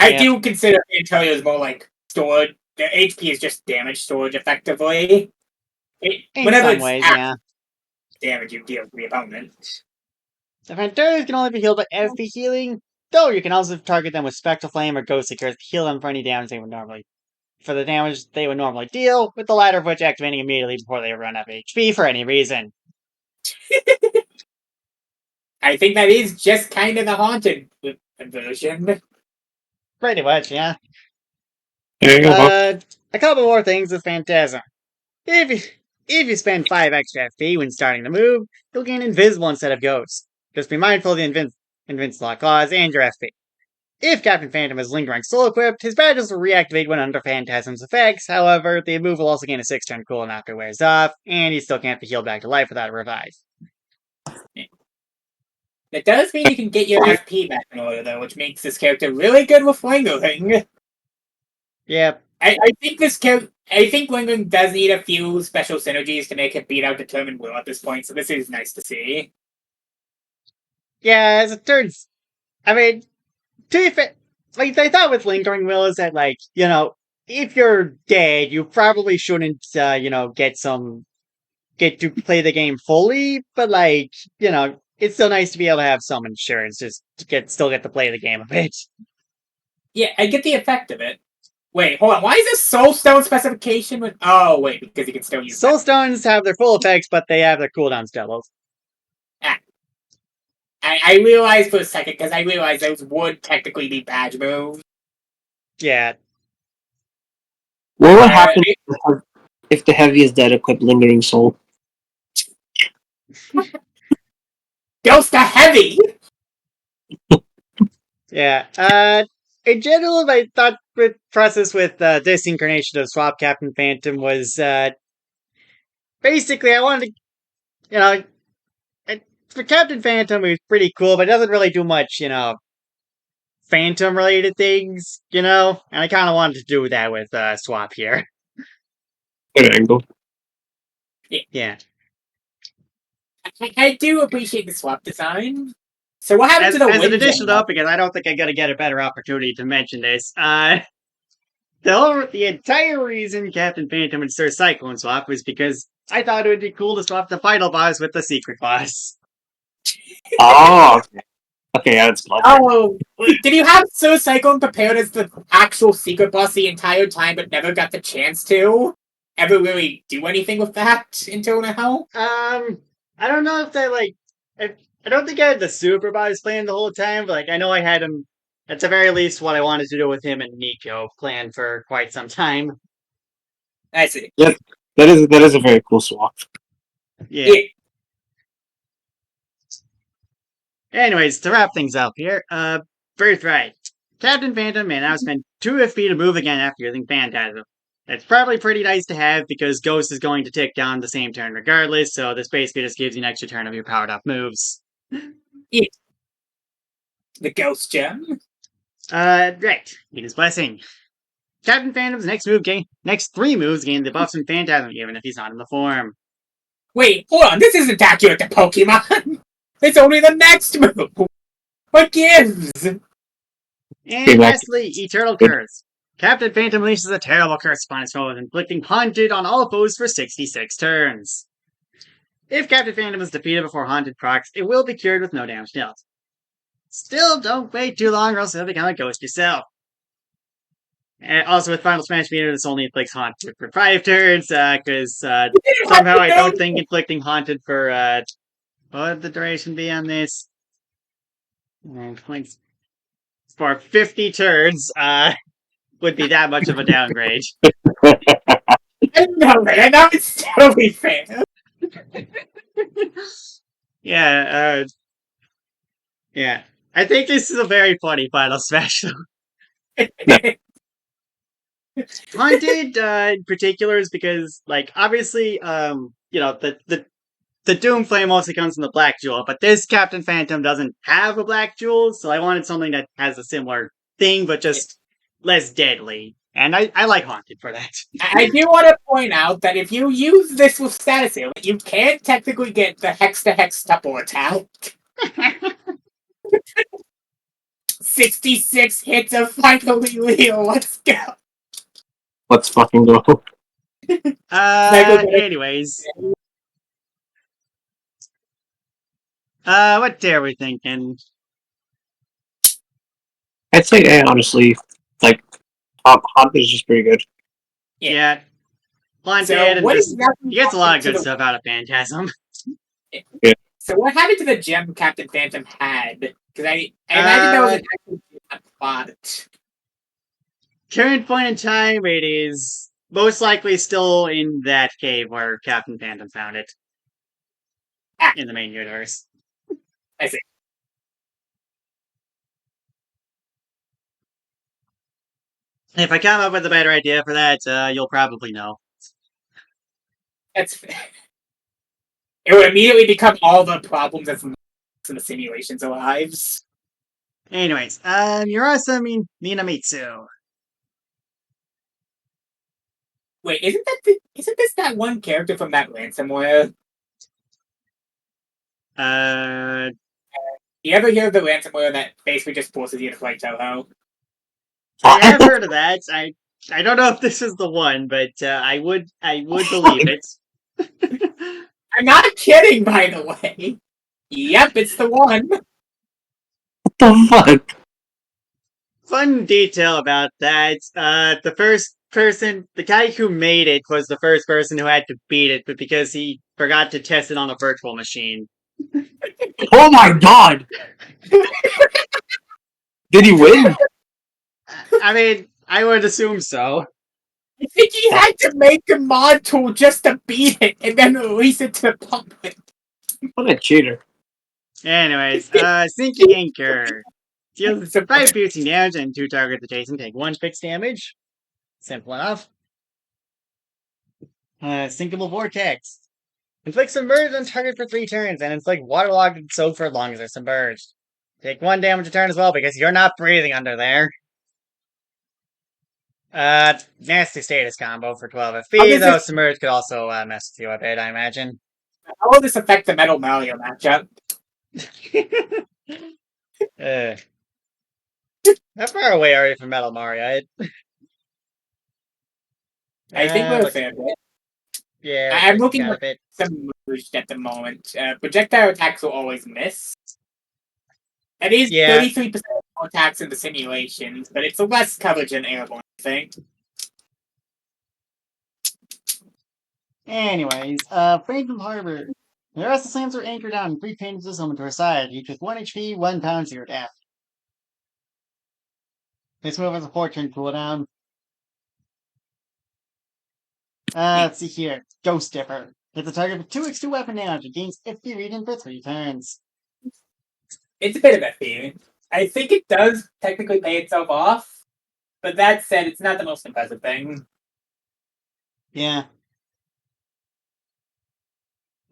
I do consider Fantoyo as more like storage. The HP is just damage storage, effectively. In some ways, yeah. Damage you deal to the opponent. The Fantoyos can only be healed by FP healing, though you can also target them with Spectral Flame or Ghostly Curse to heal them for any damage they would normally deal, with the latter of which activating immediately before they run out of HP for any reason. I think that is just kind of the haunted version. Pretty much, yeah. There A couple more things with Phantasm. If you spend 5 extra FP when starting the move, you'll gain invisible instead of ghost. Just be mindful of the invincible clause and your FP. If Captain Phantom is lingering soul equipped, his badges will reactivate when under Phantasm's effects. However, the move will also gain a 6-turn cooldown after it wears off, and he still can't be healed back to life without a revive. It does mean you can get your FP back in order, though, which makes this character really good with lingering. Yep. I think lingering does need a few special synergies to make it beat out Determined Will at this point, so this is nice to see. Yeah, as it turns, I mean, to be fair, like I thought with lingering will is that if you're dead, you probably shouldn't get to play the game fully, but it's still nice to be able to have some insurance just to still get to play the game a bit. Yeah, I get the effect of it. Wait, hold on. Why is this Soul Stone specification with? Oh, wait, because you can still use Soul Stones have their full effects, but they have their cooldowns doubled. I realized for a second, because I realized those would technically be badge moves. Yeah. What would happen if the heavy is dead equipped Lingering Soul? Ghost the Heavy! Yeah. In general, my thought process with this incarnation of Swap Captain Phantom was basically I wanted to, for Captain Phantom, it was pretty cool, but it doesn't really do much, Phantom-related things, and I kind of wanted to do that with Swap here. Good angle. Yeah. I do appreciate the Swap design. So what happened to the As an Wind addition, Gem? though, because I don't think I'm going to get a better opportunity to mention this, the entire reason Captain Phantom and Sir Cyclone swap was because I thought it would be cool to swap the final boss with the secret boss. Oh, okay, yeah, that's clever. Oh, did you have Sir Cyclone prepared as the actual secret boss the entire time, but never got the chance to ever really do anything with that until now? I don't know if they I don't think I had the super boss plan the whole time, but I know I had him. At the very least, what I wanted to do with him and Nico planned for quite some time. I see. Yep, that is a very cool swap. Yeah. Anyways, to wrap things up here, Birthright. Captain Phantom may now spend 2 FP to move again after using Phantasm. That's probably pretty nice to have because Ghost is going to tick down the same turn regardless, so this basically just gives you an extra turn of your powered up moves. Yeah. The Ghost Gem? Right. His Blessing. Captain Phantom's next 3 moves gain the buffs and Phantasm even if he's not in the form. Wait, hold on, this isn't accurate to Pokemon! It's only the next move! What gives? And lastly, Eternal Curse. Captain Phantom releases a terrible curse upon his foes, inflicting Haunted on all foes for 66 turns. If Captain Phantom is defeated before Haunted procs, it will be cured with no damage dealt. Still, don't wait too long or else you'll become a ghost yourself. Also, with Final Smash Meter, this only inflicts Haunted for 5 turns, because You didn't have somehow to I know. don't think inflicting Haunted for, what would the duration be on this? Points for 50 turns, would be that much of a downgrade. I know, man. That was totally fair. Yeah, yeah. I think this is a very funny Final Smash. Haunted, in particular, is because, like, obviously, the Doom Flame mostly comes from the Black Jewel, but this Captain Phantom doesn't have a Black Jewel, so I wanted something that has a similar thing, but just less deadly. And I like Haunted for that. I do want to point out that if you use this with status heal, you can't technically get the hex to hex tuple attack. 66 hits of finally Leo. Let's go. Let's fucking go. Anyways. What are we thinking? I'd say, honestly, like, Haunted is just pretty good. Yeah. Haunted, So and what just, exactly he gets a lot of happened to good the stuff out of Phantasm. So what happened to the gem Captain Phantom had? Because I imagine that was an actual plot. Current point in time, it is most likely still in that cave where Captain Phantom found it. In the main universe. I see. If I come up with a better idea for that, you'll probably know. It would immediately become all the problems that's in the simulations of lives. Anyways, Yurasa Minamitsu. Wait, isn't this that one character from that ransomware? You ever hear of the ransomware that basically just forces you to play Toho? I have heard of that. I don't know if this is the one, but I would believe it. I'm not kidding, by the way. Yep, it's the one. What the fuck? Fun detail about that. The first person, the guy who made it, was the first person who had to beat it, but because he forgot to test it on a virtual machine. Oh my god! Did he win? I mean, I would assume so. I think he had to make a mod tool just to beat it and then release it to the public. What a cheater. Anyways, Sinking Anchor. Deals 5 piercing damage and 2 targets adjacent take 1 fixed damage. Simple enough. Sinkable Vortex. Inflict submerge on target for 3 turns and inflict waterlogged and soak for as long as they're submerged. Take 1 damage a turn as well because you're not breathing under there. Nasty status combo for 12 FP, though submerge could also mess with you a bit, I imagine. How will this affect the Metal Mario matchup? How far away are you from Metal Mario? I think we're a fair bit. Yeah, I'm looking at at some moves at the moment. Projectile attacks will always miss. That is 33% more attacks in the simulations, but it's less coverage than airborne, I think. Anyways, Franklin Harbor. The rest of the slams are anchored down in 3 paintings of someone to her side, each with 1 HP, 1 pound, 0 death. This move has a 4-turn cooldown. Let's see here. Ghost Dipper. Hit the target with 2x2 weapon damage. It gains 50 regen for 3 turns. It's a bit of a feeling. I think it does technically pay itself off, but that said, it's not the most impressive thing. Yeah.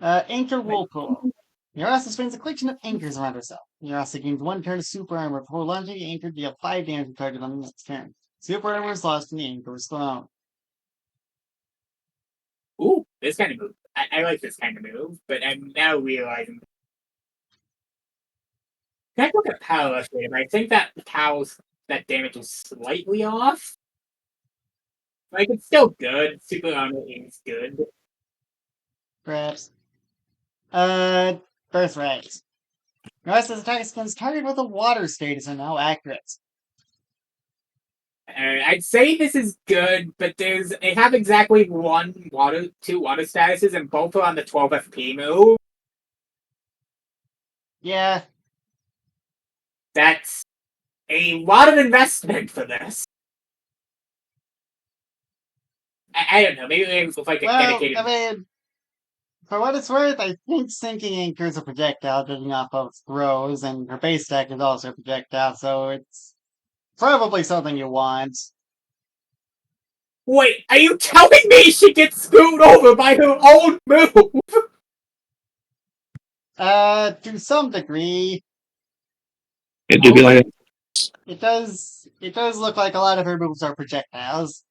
Anchor Whirlpool. Yurasa spins a collection of anchors around herself. Yurasa gains 1 turn of super armor before launching the anchor to deal 5 damage to target on the next turn. Super armor is lost and the anchor is thrown. Ooh, this kind of move. I like this kind of move, but I'm now realizing. Can I look at power rate? I think that that damage is slightly off. Like, it's still good. Super armor is good. Perhaps. Birthright. Yurasa's attack spins target with a water status are now accurate. I'd say this is good, but they have exactly two water statuses, and both are on the 12 FP move. Yeah. That's a lot of investment for this. I don't know. Maybe it's like a dedicated. I mean, for what it's worth, I think Sinking Anchor is a projectile getting off of throws, and her base deck is also a projectile, so it's probably something you want. Wait, are you telling me she gets screwed over by her own move? To some degree, It do be like it does look like a lot of her moves are projectiles.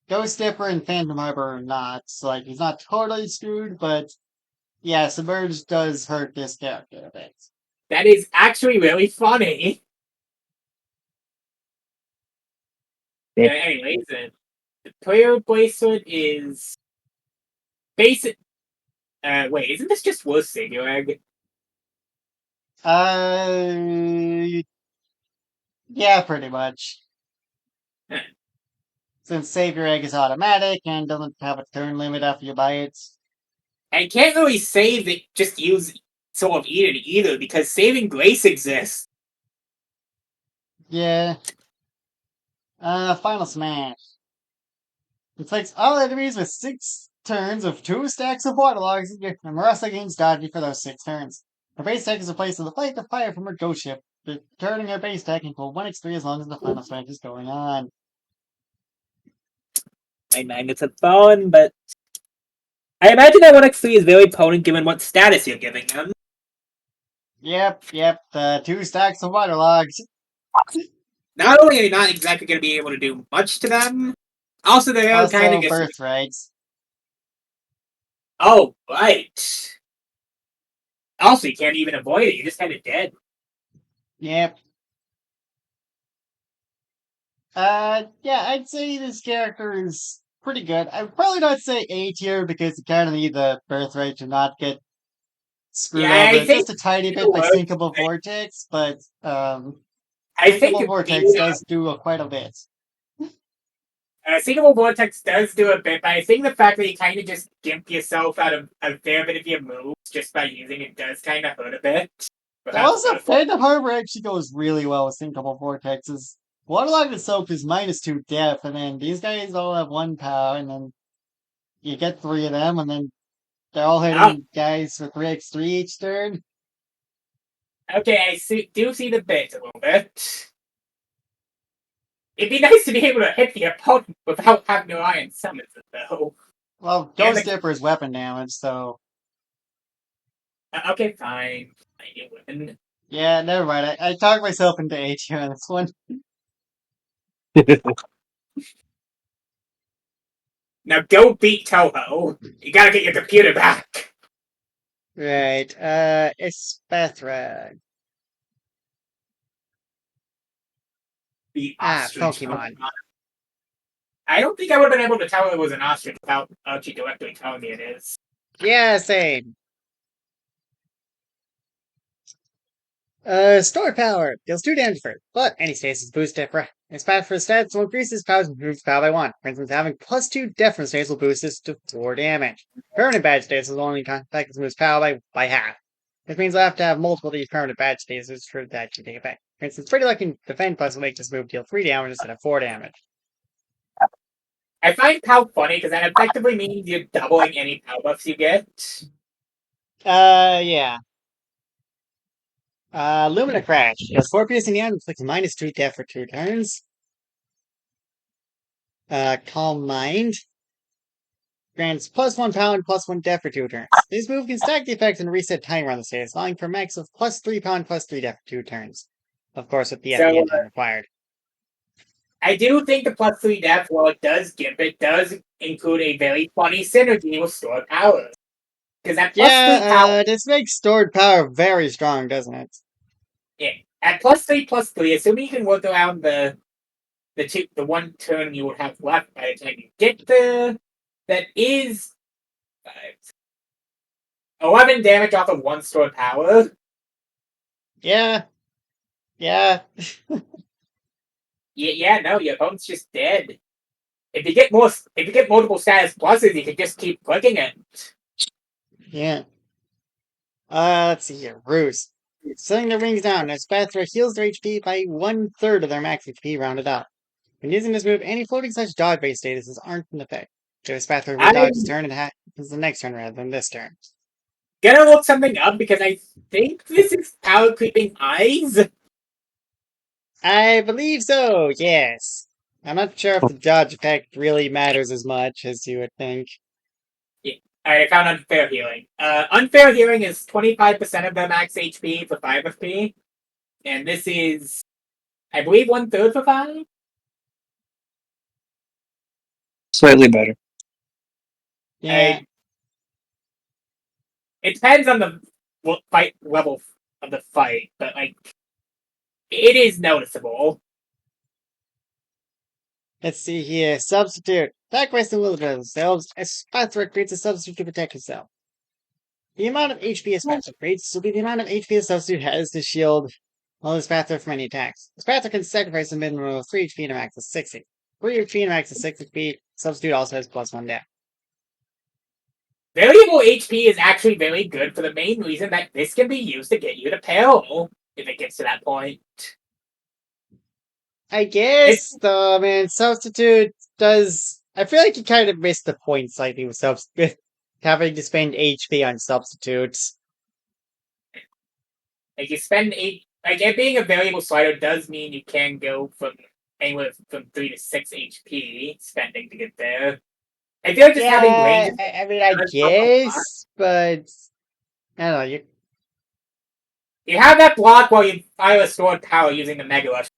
Ghost Dipper and Phantom Harbor are not. Like, he's not totally screwed, but yeah, Submerge does hurt this character a bit. That is actually really funny. Anyways, the player bracelet is basic. Wait, isn't this just worse Savior Egg? Yeah, pretty much. Huh. Since Savior Egg is automatic and doesn't have a turn limit after you buy it. I can't really save it, just use Soul of Eden either, because Saving Grace exists. Yeah. Final Smash. Inflicts all enemies with 6 turns of 2 stacks of waterlogs, and Marissa gains dodgy for those 6 turns. Her base deck is replaced with a flight of fire from her ghost ship, turning her base deck into a 1x3 as long as the final smash is going on. I mind it's a fun, but I imagine that 1x3 is very potent given what status you're giving them. Yep, the 2 stacks of waterlogs. Not only are you not exactly going to be able to do much to them, also they are kind of birthrights. Oh, right. Also, you can't even avoid it. You're just kind of dead. Yep. Yeah, I'd say this character is pretty good. I would probably not say A tier because you kind of need the birthright to not get screwed over just a tiny bit by Sinkable Vortex, but Sinkable Vortex does do quite a bit. Sinkable Vortex does do a bit, but I think the fact that you kind of just gimp yourself out of a fair bit of your moves just by using it does kind of hurt a bit. Also, Phantom Harbor actually goes really well with Sinkable Vortexes. Waterlogged and Soaked is -2 def, and then these guys all have 1 power, and then you get 3 of them, and then they're all hitting guys for 3x3 each turn. Okay, I do see the bit a little bit. It'd be nice to be able to hit the opponent without having to rely on summons, though. Well, Ghost Dipper's weapon damage, so... Okay, fine. I win. Yeah, never mind. I talked myself into A tier on this one. Now go beat Toho. You gotta get your computer back. Right, Espethra. The ostrich. Pokemon. I don't think I would have been able to tell it was an ostrich without Archie directly telling me it is. Yeah, same. Store power. Deals 2 damage for it, but any stasis boost differ. It's bad for stats, will increase his power and improves power by 1. For instance, having +2 def from stasis will boost this to 4 damage. Permanent badge stasis will only affect his move's power by half. This means I'll have to have multiple of these permanent badge stasis for that to take effect. For instance, Pretty Lucky Defend Plus will make this move deal 3 damage instead of 4 damage. I find POW funny because that effectively means you're doubling any POW buffs you get. Yeah. Lumina Crash. Does 4 piercing the inflicts -2 death for 2 turns. Calm Mind. Grants +1 power and +1 death for 2 turns. This move can stack the effects and reset timer on the status, allowing for a max of +3 power and +3 death for 2 turns. Of course, with the FPN time required. I do think the +3 death, while it does gimp, it does include a very funny synergy with stored power. Because at +3 power... this makes stored power very strong, doesn't it? Yeah. At +3/+3, assuming you can work around the 1 turn you would have left by the time you get there, that is 11 damage off of 1 stored power. Yeah. Yeah. Yeah, no, your opponent's just dead. If you get multiple status pluses, you can just keep clicking it. Yeah. Let's see here. Ruse. Setting their wings down as Spathra heals their HP by 1/3 of their max HP rounded up. When using this move, any floating slash dodge based statuses aren't in effect. So Spathra will dodge this I'm turn and happens the next turn rather than this turn. gonna look something up because I think this is power creeping eyes. I believe so, yes. I'm not sure if the dodge effect really matters as much as you would think. Yeah. Alright, I found unfair healing. Unfair healing is 25% of the max HP for 5 FP. And this is, I believe, 1/3 for 5? Slightly better. Yeah, It depends on the fight level of the fight, but like it is noticeable. let's see here. Substitute. Attack wasting will themselves as Spathra creates a substitute to protect itself. The amount of HP a Spathra creates will be the amount of HP a substitute has to shield all the Spathra from any attacks. The Spathra can sacrifice a minimum of 3 HP to max of 60. 3 HP to max of 6 HP. Substitute also has +1 down. Variable HP is actually very good for the main reason that this can be used to get you to peril if it gets to that point. I guess, though, man, substitute does. I feel like you kind of missed the point slightly with with having to spend HP on substitutes. Like you spend like it being a variable slider does mean you can go from anywhere from 3 to 6 HP spending to get there. I feel like just having Yeah, range I mean, I does help a lot. guess, but I don't know. You have that block while you fire a stored power using the Mega Rush,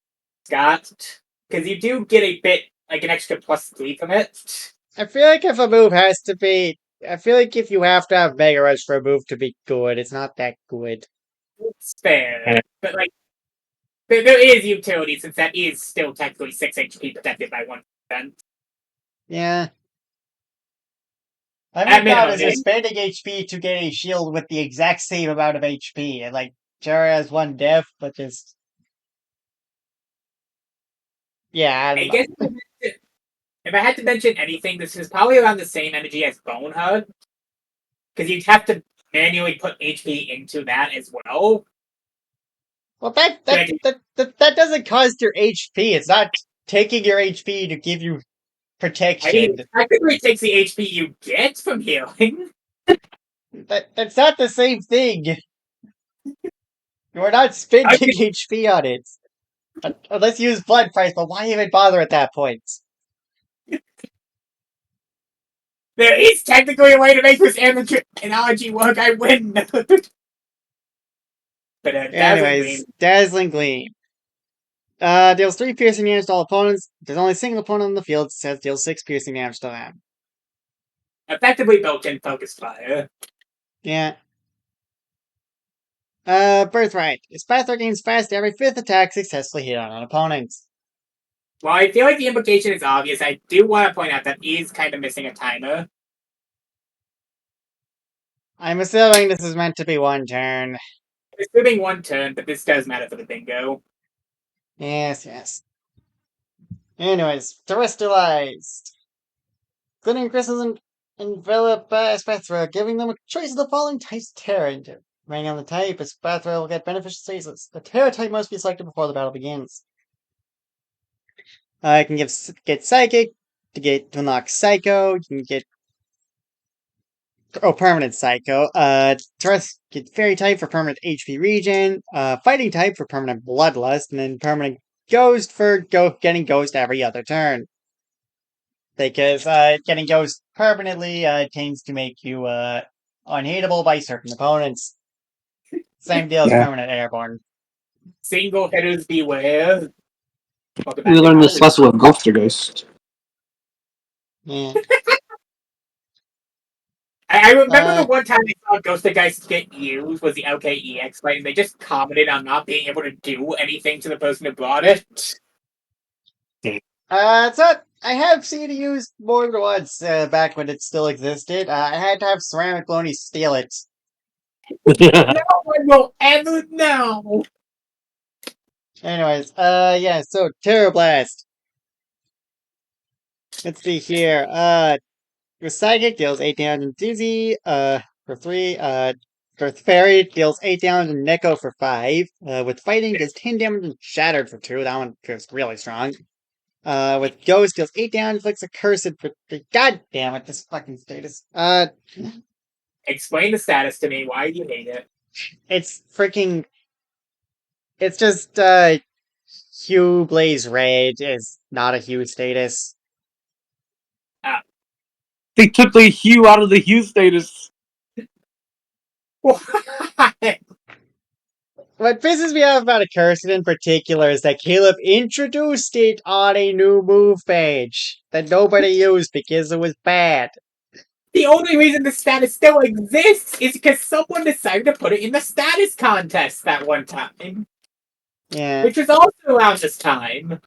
Scott, because you do get a bit like an extra +3 from it. I feel like if a move has to be, I feel like if you have to have Mega Rush for a move to be good, it's not that good. It's fair, but like there is utility since that is still technically 6 HP protected by 1%. Yeah. I At mean, God, minimum, is you're spending HP to get a shield with the exact same amount of HP, and like Jara has one death, but just yeah, I I don't guess know. if I had to mention anything, this is probably around the same energy as Bone Hug, because you'd have to manually put HP into that as well. Well, that doesn't cost your HP. It's not taking your HP to give you I mean, protection. it practically takes the HP you get from healing. That's not the same thing. You're not I spending mean, HP on it. Unless you use blood price, but why even bother at that point? there is technically a way to make this analogy work. I win. But Dazzling Anyways, Gleam, Dazzling Gleam. Deals 3 piercing damage to all opponents. There's only a single opponent on the field, says deals 6 piercing damage to them. effectively built-in focus fire. Yeah. Birthright. Spathra gains fast every 5th attack successfully hit on an opponent. While I feel like the implication is obvious, I do want to point out that he is kind of missing a timer. I'm assuming this is meant to be one turn. Assuming 1 turn, but this does matter for the bingo. Yes, yes. Anyways, terrestrialized. Glittering crystals envelop Spathra, giving them a choice of the following types of terror. Depending on the type, Spathra will get beneficial status. The terror type must be selected before the battle begins. You can get Psychic, to unlock Psycho, you can get permanent Psycho. Get Fairy type for permanent HP regen, Fighting type for permanent Bloodlust, and then permanent Ghost for getting Ghost every other turn. Because getting Ghost permanently tends to make you unhateable by certain opponents. Same deal as permanent Airborne. Single hitters beware. We learned this lesson with Ghost. Yeah. I remember the one time I saw Ghostergeist get used was the LKEX fight, and they just commented on not being able to do anything to the person who brought it. It's not. I have seen it used more than once back when it still existed. I had to have Ceramic Baloney steal it. No one will ever know. Anyways, yeah, so Terror Blast. Let's see here. With Psychic deals 8 damage and Dizzy, for 3, with Fairy deals 8 damage and Neko for 5. With Fighting deals 10 damage and Shattered for 2. That one feels really strong. With Ghost deals 8 damage, inflicts a Cursed for 3. God damn it, this fucking status. Explain the status to me. Why do you hate it? It's freaking. It's just, Hue Blaze Red is not a Hue status. They took the hue out of the hue status. Why? What pisses me off about a Cursed in particular is that Caleb introduced it on a new move page that nobody used because it was bad. The only reason the status still exists is because someone decided to put it in the status contest that one time. Yeah. Which was also around this time.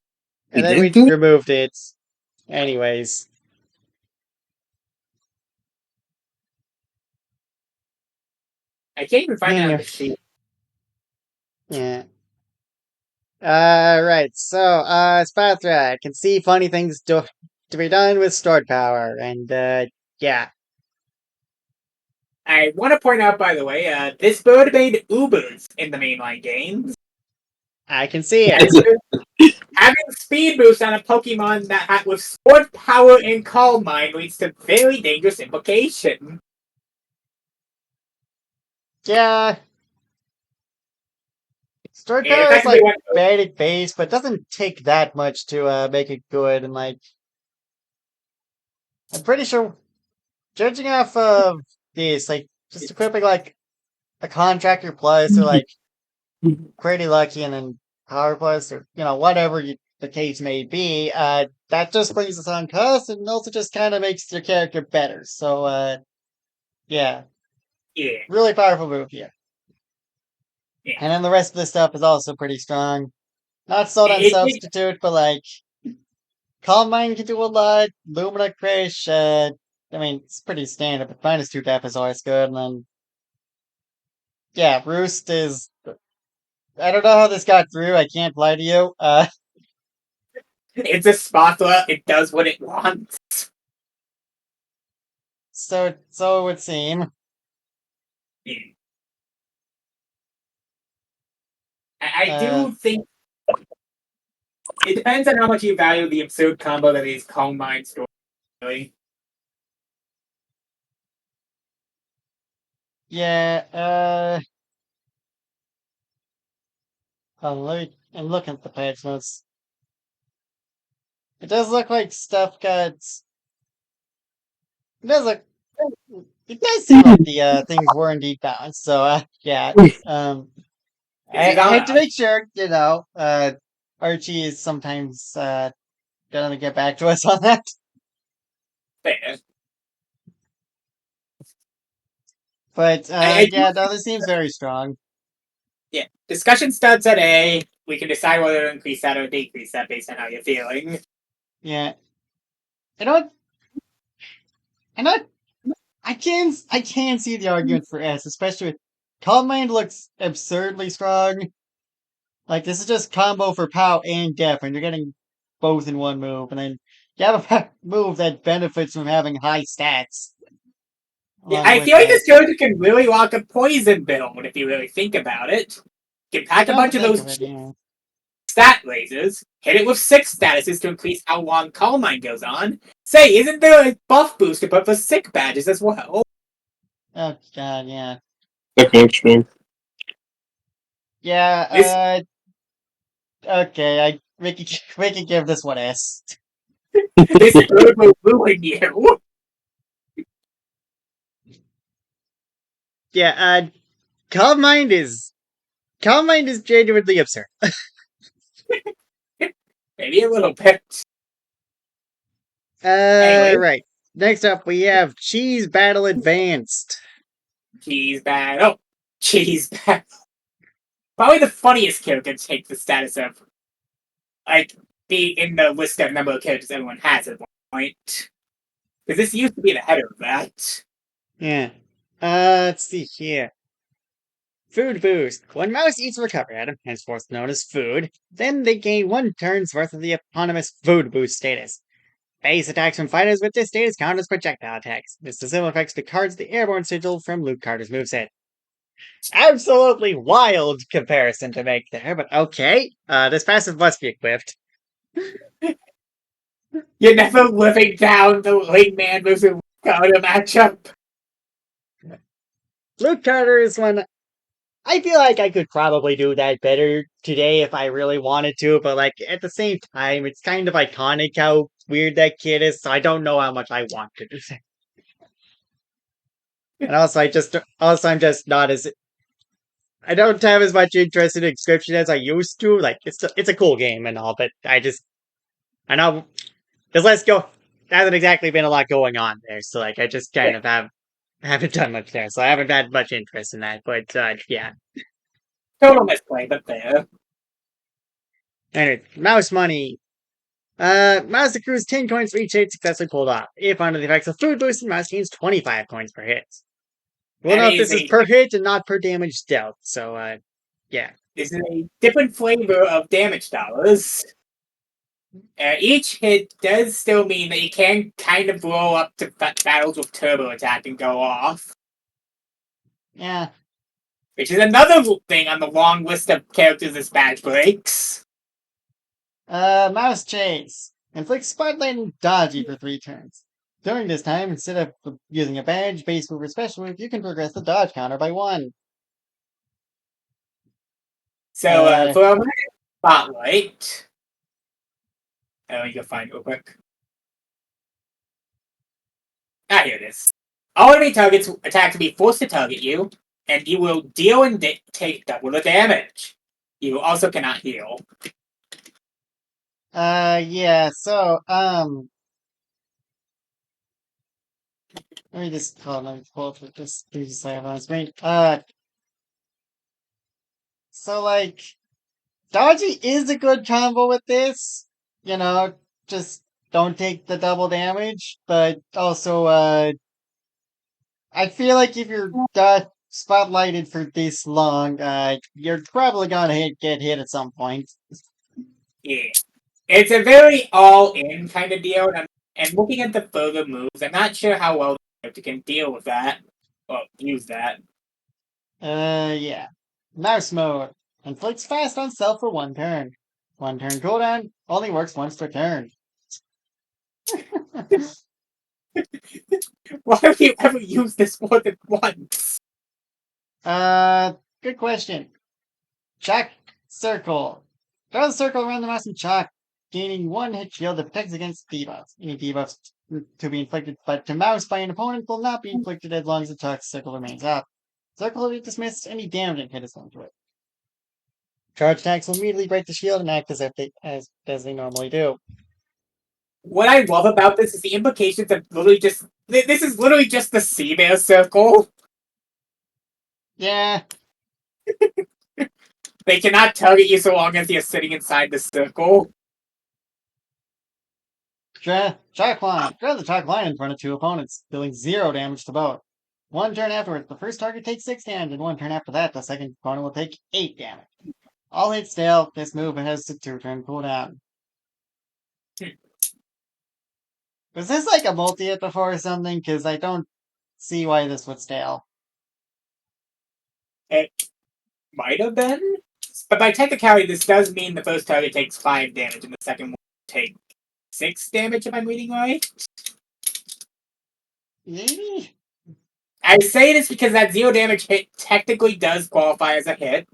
And then we removed it. Anyways. I can't even find it on the sheet. Yeah. Right. So, Spathra can see funny things to be done with stored power, and, yeah. I want to point out, by the way, this bird made Ubers in the mainline games. I can see it. Having speed boost on a Pokemon that with stored power and Calm Mind leads to very dangerous implications. Yeah. Stored Yeah, power is, like, effectively what- bad at base, but doesn't take that much to, make it good, and, like, I'm pretty sure, judging off of this, like, just equipping, like, a Contractor Plus, or, like, Pretty Lucky, and then Power Plus, or, whatever the case may be, that just brings us on cost, and also just kind of makes your character better, so, yeah. Yeah. Really powerful move here. Yeah. And then the rest of the stuff is also pretty strong. Not sold on Substitute, but, like, Calm Mind can do a lot. Lumina Crash, I mean, it's pretty standard, but -2 def is always good. And then, yeah, Roost is. I don't know how this got through. I can't lie to you. It's a spatula. It does what it wants. So it would seem. Yeah. I do think it depends on how much you value the absurd combo that is Calm Mind story. Really. Yeah, I'm looking at the patch notes. It does look like stuff got. It does look. It does seem like the things were indeed balanced. So, yeah. I had to make sure, Archie is sometimes gonna get back to us on that. Fair. But yeah, no, this seems very strong. Yeah. Discussion starts at A. We can decide whether to increase that or decrease that based on how you're feeling. Yeah. You know what? I can see the argument for S, especially with Calm Mind looks absurdly strong. Like, this is just combo for POW and Def, and you're getting both in one move, and then you have a move that benefits from having high stats. Yeah, I feel like this character can really lock a poison build if you really think about it. You can pack a bunch of those stat lasers, hit it with 6 statuses to increase how long Calm Mind goes on. Say, isn't there a buff boost to put for sick badges as well? Oh god, yeah. Okay, extreme. Yeah, okay, we can give this one S. This bird will ruin you. Yeah, Calm Mind is genuinely absurd. Maybe a little bit. Anyway. Right. Next up, we have Cheese Battle Advanced. Cheese Battle. Cheese Battle. Probably the funniest character to take the status of, like, be in the list of number of characters everyone has at one point. Because this used to be the header of that. Yeah. Let's see here. Food boost. When mouse eats a recovery item, henceforth known as food, then they gain 1 turn's worth of the eponymous food boost status. Base attacks from fighters with this status count as projectile attacks. This does similar effects to cards the airborne sigil from Luke Carter's moveset. Absolutely wild comparison to make there, but okay. This passive must be equipped. You're never living down the wingman versus Luke Carter matchup. Luke Carter is one. I feel like I could probably do that better today if I really wanted to, but like at the same time, it's kind of iconic how weird that kid is, so I don't know how much I want to do that. And I'm just not as I don't have as much interest in Inscription as I used to. Like it's a cool game and all, but I know there's less go hasn't exactly been a lot going on there, so like I just kind of haven't done much there, so I haven't had much interest in that. But yeah. Total misplay, but there. Anyway, mouse money. Mouse accrues 10 coins for each hit successfully pulled off. If under the effects of food boosted, mouse gains 25 coins per hit. We'll note this is per hit and not per damage dealt, so yeah. This is a different flavor of damage dollars. Each hit does still mean that you can kind of blow up to battles with turbo attack and go off. Yeah. Which is another thing on the long list of characters this badge breaks. Mouse chase. Inflicts spotlight and dodgy for 3 turns. During this time, instead of using a badge, base move, or special move, you can progress the dodge counter by 1. So for a spotlight, you can find it real quick. Here it is. All enemy targets attack to be forced to target you, and you will deal and take double the damage. You also cannot heal. Yeah, so, let me just pull up this previously I have on screen. So, like, dodgy is a good combo with this. You know, just don't take the double damage, but also, I feel like if you're spotlighted for this long, you're probably gonna get hit at some point. Yeah. It's a very all-in kind of deal, and looking at the further moves, I'm not sure how well the character can deal with that, or use that. Yeah. Mouse mode. Inflicts fast on self for 1 turn. 1 turn cooldown, only works once per turn. Why have you ever used this more than once? Good question. Chalk circle. Draw a circle around the mouse and chalk, gaining 1 hit shield that protects against debuffs. Any debuffs to be inflicted but to mouse by an opponent will not be inflicted as long as the chalk circle remains up. Circle will be dismissed, any damage hit is done to it. Charge attacks will immediately break the shield and act as they normally do. What I love about this is the implications of literally just this is literally just the sea bear circle. Yeah. They cannot target you so long as you're sitting inside the circle. Chalk line. Draw the chalk line in front of 2 opponents, dealing 0 damage to both. 1 turn afterwards, the first target takes 6 damage, and 1 turn after that, the second opponent will take 8 damage. All hits fail. This move has a 2-turn cooldown. Was this like a multi-hit before or something? Because I don't see why this would stale. It might have been. But by technicality, this does mean the first target takes 5 damage and the second one take 6 damage, if I'm reading right. Maybe? I say this because that 0 damage hit technically does qualify as a hit.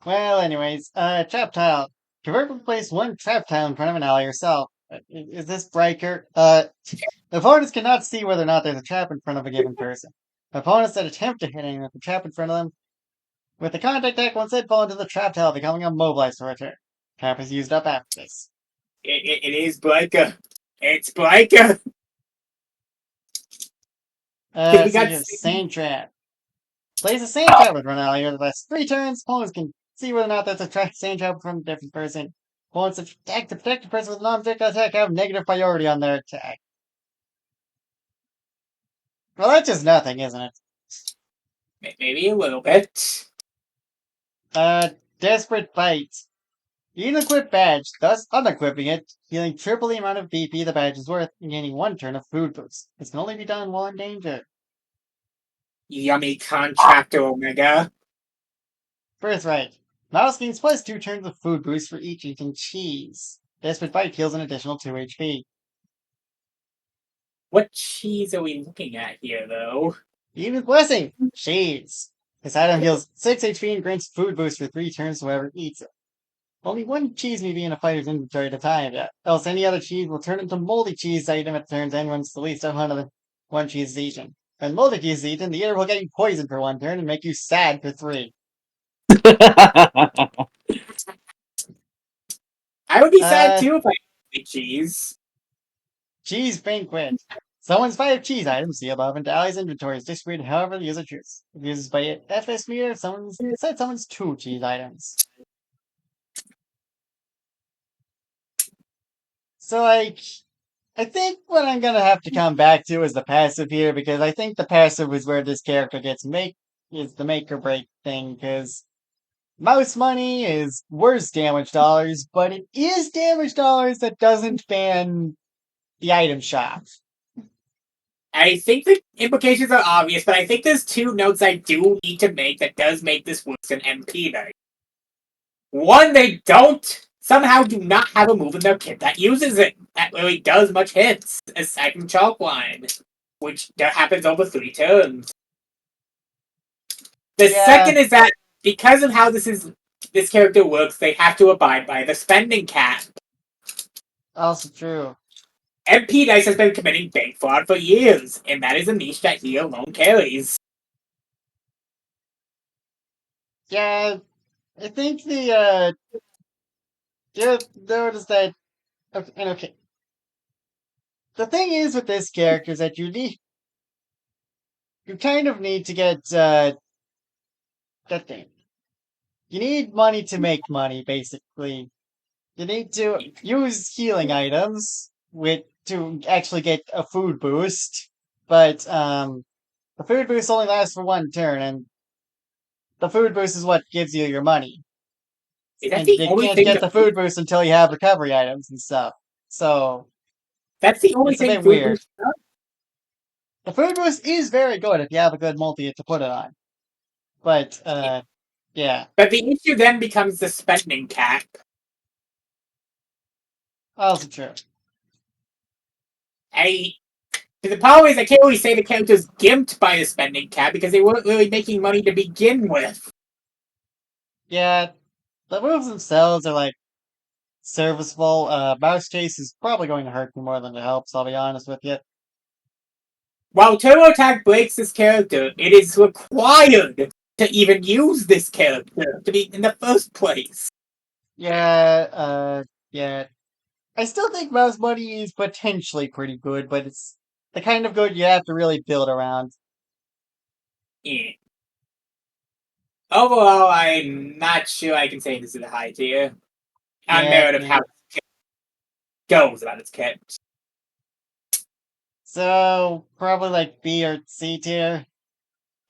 Well, anyways, trap tile. Convert place 1 trap tile in front of an ally yourself. Is this Breaker? Opponents cannot see whether or not there's a trap in front of a given person. Opponents that attempt to hit anyone with the trap in front of them with the contact deck will instead fall into the trap tile, becoming immobilized for a turn. Trap is used up after this. It is Breaker. It's Breaker. So you have Sand Trap. Place a Sand Trap in front of an ally. The last 3 turns, opponents can see whether or not there's a Sand Trap from a different person. Opponents that attack the protected person with a non-projectile attack have negative priority on their attack. Well, that's just nothing, isn't it? Maybe a little bit. Desperate Bite. You unequip badge, thus unequipping it, healing triple the amount of BP the badge is worth, and gaining 1 turn of food boost. This can only be done while in danger. Yummy contractor Omega. Birthright. Mouse gains plus 2 turns of food boost for each eaten cheese. Desperate Bite heals an additional 2 HP. What cheese are we looking at here, though? Even's Blessing! Cheese. This item heals 6 HP and grants food boost for 3 turns to whoever eats it. Only 1 cheese may be in a fighter's inventory at a time, else any other cheese will turn into moldy cheese item at turn's end once the least of one cheese is eaten. When moldy cheese is eaten, the eater will get you poisoned for 1 turn and make you sad for 3. I would be sad too if I ate cheese. Cheese Banquet. Summons 5 cheese items, see above, into allies' inventories, distributed however the user chooses. If used by FS meter, summons 2 cheese items. So, I think what I'm gonna have to come back to is the passive here, because I think the passive is where this character is the make or break thing, because Mouse Money is worse damage dollars, but it is damage dollars that doesn't ban the item shop. I think the implications are obvious, but I think there's 2 notes I do need to make that does make this worse than MP though. One, they somehow do not have a move in their kit that uses it. That really does much hits, aside from Chalk Line, which happens over 3 turns. The second is that because of how this character works, they have to abide by the spending cap. Also true. MP Dice has been committing bank fraud for years, and that is a niche that he alone carries. Yeah, I think notice that. Okay. The thing is with this character is that you kind of need to get that thing. You need money to make money, basically. You need to use healing items to actually get a food boost, but the food boost only lasts for 1 turn, and the food boost is what gives you your money. And you can't get the food boost until you have recovery items and stuff. So that's the only thing. It's a bit weird. The food boost is very good if you have a good multi to put it on, but yeah. But the issue then becomes the spending cap. Also true. The problem is I can't really say the character's gimped by the spending cap because they weren't really making money to begin with. Yeah, the moves themselves are like serviceable. Mouse Chase is probably going to hurt me more than it helps, I'll be honest with you. While Turbo Attack breaks this character, it is required to even use this character to be in the first place. Yeah. I still think Mouse Money is potentially pretty good, but it's the kind of good you have to really build around. Yeah. Overall, I'm not sure I can say this is a high tier. On merit of how it goes about its kit. So, probably like B or C tier.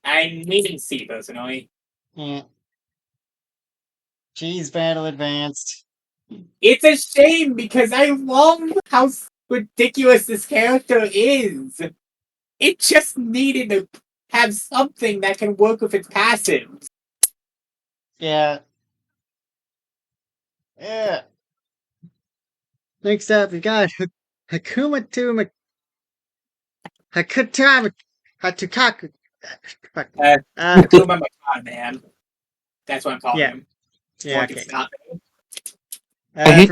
I'm leaning C, personally. Yeah. Cheese Battle Advanced. It's a shame because I love how ridiculous this character is. It just needed to have something that can work with its passives. Yeah. Next up, we got Hakuma Tuma Hakutama Hatukaku. Hakuma Matata, man. That's what I'm calling him. Yeah, okay. I hate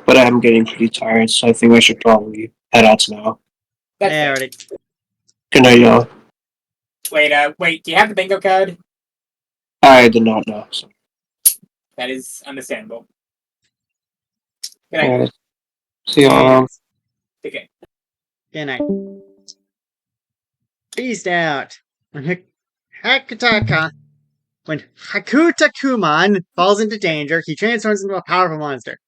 but I'm getting pretty tired, so I think I should probably head out now. That's Good night, y'all. Wait, do you have the bingo card? I did not know. So. That is understandable. Good night. See y'all. Okay. Good night. Peace out. When Hakuta Kuman falls into danger, he transforms into a powerful monster,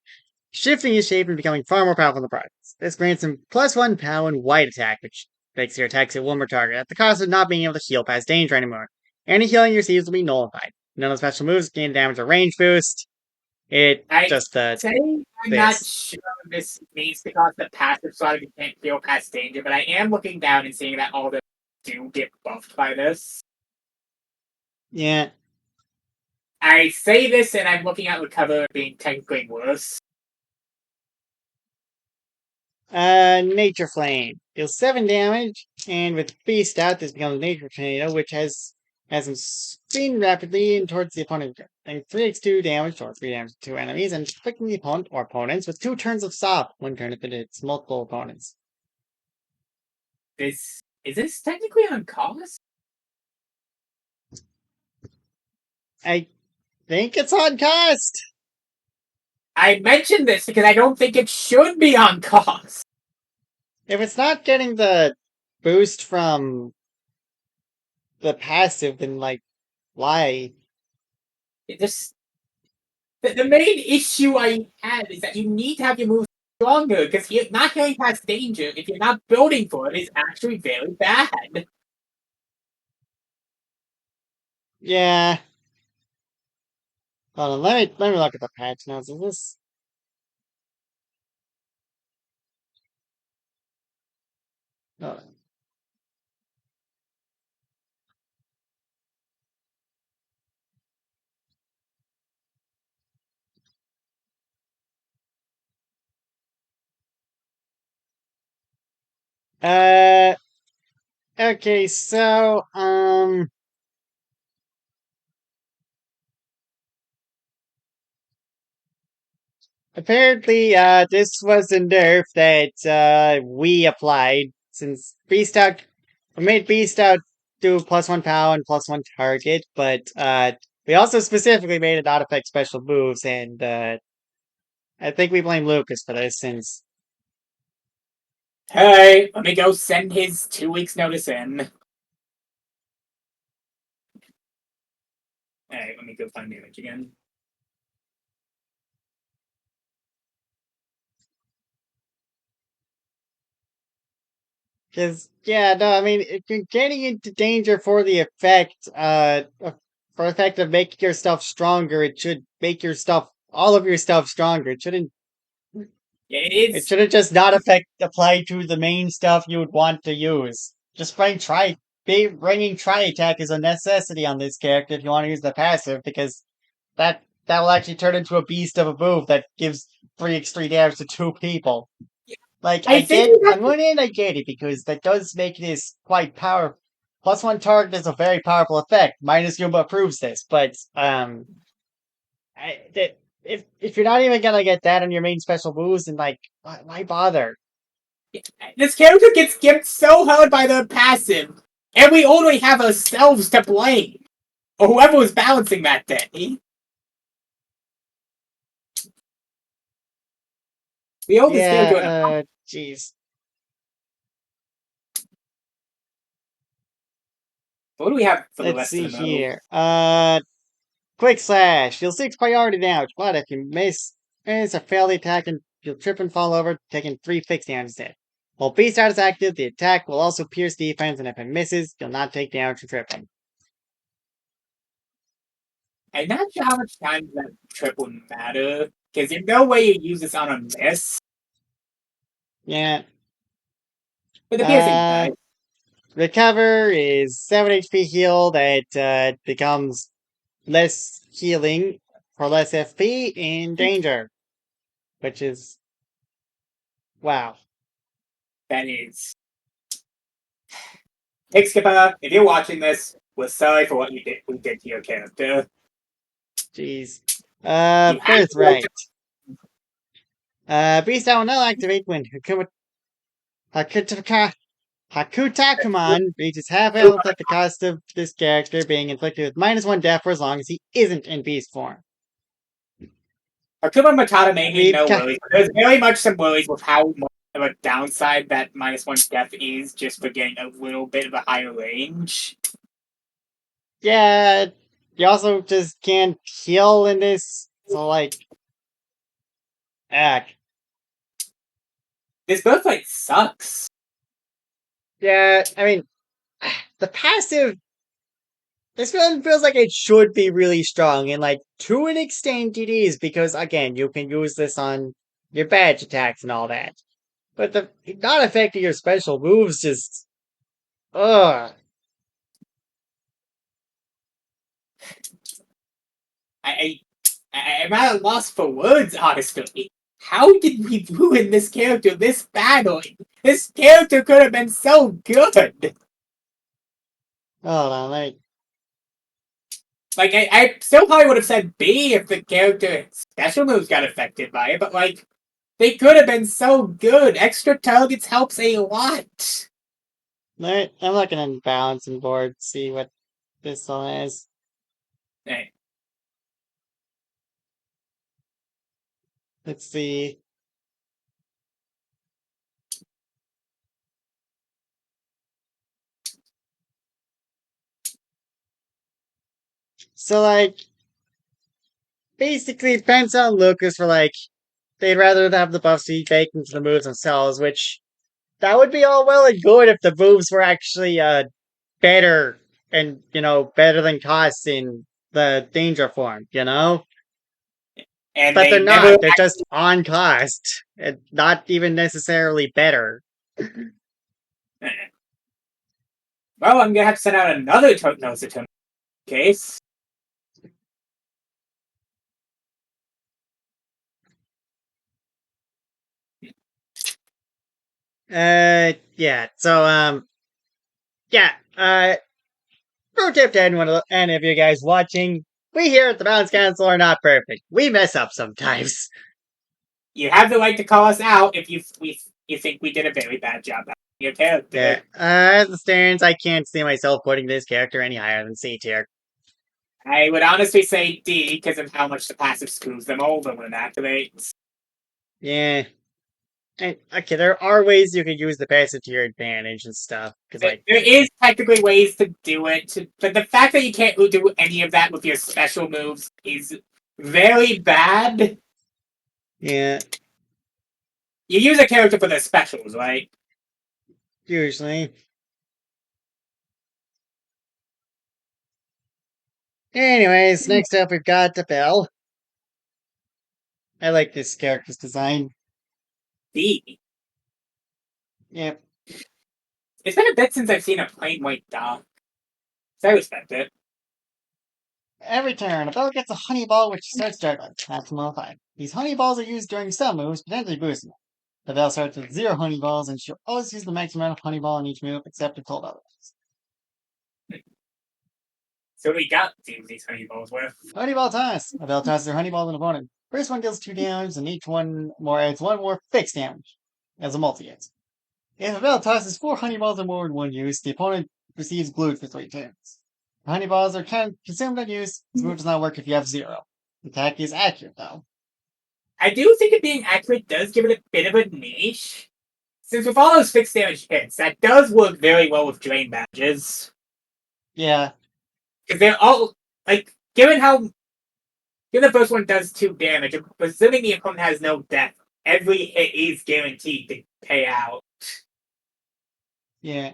shifting his shape and becoming far more powerful in the process. This grants him +1 POW and white attack, which Makes your attacks hit one more target at the cost of not being able to heal past danger anymore. Any healing you receive will be nullified. None of the special moves gain damage or range boost. It I just say I'm not this. sure if this means to cause the passive slot if you can't heal past danger, but I am looking down and seeing that all the do get buffed by this. Yeah. I say this and I'm looking at the cover being technically worse. Nature Flame. Deals 7 damage, and with Beast out, this becomes Nature Tornado, which has him spin rapidly and towards the opponent. And 3x2 damage, or 3 damage to enemies, and inflicting the opponent or opponents with 2 turns of stop. 1 turn if it hits multiple opponents. Is this technically on cost? I think it's on cost. I mentioned this because I don't think it should be on cost. If it's not getting the boost from the passive, then why? It just the main issue I had is that you need to have your moves stronger because not healing past danger if you're not building for it is actually very bad. Yeah. Hold on, let me look at the patch notes. Is this? Hold on. Okay, so, apparently, this was a nerf that, we applied, since Beast Out, we made Beast Out do +1 power and +1 target, but, we also specifically made it not affect special moves, and, I think we blame Lucas for this, since, Hey, let me go send his 2 weeks notice in. Hey, let me go find the image again. because, yeah, no, I mean, if you're getting into danger for the effect, for the effect of making your stuff stronger, it should make your stuff, all of your stuff stronger. It shouldn't. Yeah, it It is. shouldn't just not apply to the main stuff you would want to use. Just bringing try attack is a necessity on this character if you want to use the passive, because that will actually turn into a beast of a move that gives 3x3 damage to 2 people. Like, I think on one hand, I get it, because that does make this quite powerful. +1 target is a very powerful effect. Minus Yuma proves this, but, if you're not even gonna get that on your main special moves, then, why bother? this character gets skipped so hard by the passive, and we only have ourselves to blame. Or whoever was balancing that day. We owe this character an Jeez. What do we have for the Let's rest see of the mode? here. Quick Slash. You'll 6 priority damage, but if you miss, it's a failed attack and you'll trip and fall over, taking 3 fixed damage instead. While Beast Out is active, the attack will also pierce defense, and if it misses, you'll not take damage from tripping. I'm not sure how much time that trip will matter, because there's no way you use this on a miss. Yeah. But the piercing does. Recover is 7 HP heal that becomes less healing for less FP in danger. Which is. Wow. That is. Pick Skipper, if you're watching this, we're sorry for what we did to your character. Jeez. You had to Birthright. Beast Out will now activate when Hakutakuman reaches half health at the cost of this character being inflicted with -1 death for as long as he isn't in beast form. Akuma Matata may need no We've got- worries, but there's very much some worries with how much of a downside that -1 death is just for getting a little bit of a higher range. Yeah, you also just can't heal in this, so This birthright sucks. Yeah, I mean, the passive. This one feels like it should be really strong, and like to an extent it is, because again, you can use this on your badge attacks and all that. But the not affecting your special moves just ugh. I, I'm at a loss for words, honestly. How did we ruin this character this badly? This character could have been so good. Hold on, like Like, I still probably would have said B if the character special moves got affected by it, but like, they could have been so good. Extra targets helps a lot. alright, I'm looking at the balancing board to see what this one is. Hey, Let's see. So like basically it depends on Lucas for like they'd rather have the buffs be baked into the moves themselves, which that would be all well and good if the moves were actually better and better than cost in the danger form, and but they're they never. not. They're just on cost and not even necessarily better. Well, I'm gonna have to send out another notice attempt case. Yeah. So yeah. Pro tip to anyone, any of you guys watching: we here at the Balance Council are not perfect. We mess up sometimes. You have the right to call us out if you think we did a very bad job at your character. Yeah. As it stands, I can't see myself putting this character any higher than C tier. I would honestly say D because of how much the passive screws them over when it activates. Yeah. And okay, there are ways you could use the passive to your advantage and stuff. Because There like, is technically ways to do it, but the fact that you can't do any of that with your special moves is very bad. yeah, You use a character for their specials, right? usually. Anyways, next up we've got the Bell. I like this character's design. D. Yep. It's been a bit since I've seen a plain white dog, so I respect it. Every turn, a Bell gets a honey ball which starts juggling. Maximum of 5. These honey balls are used during some moves, potentially boosting them. The Bell starts with 0 honey balls and she'll always use the maximum amount of honey ball in each move except if told otherwise. So we got to use these honey balls with. Honey ball toss. A Bell tosses her honey ball at an opponent. First one deals 2 damage and each one more adds 1 more fixed damage as a multi-hit. If a Bell tosses 4 honey balls or more in one use, the opponent receives glued for 3 turns. The honey balls are consumed on use. This move does not work if you have 0. The attack is accurate though. I do think it being accurate does give it a bit of a niche. Since with all those fixed damage hits, that does work very well with drain badges. Yeah. Because they're all, like, given the first one does 2 damage, assuming the opponent has no death, every hit is guaranteed to pay out. Yeah.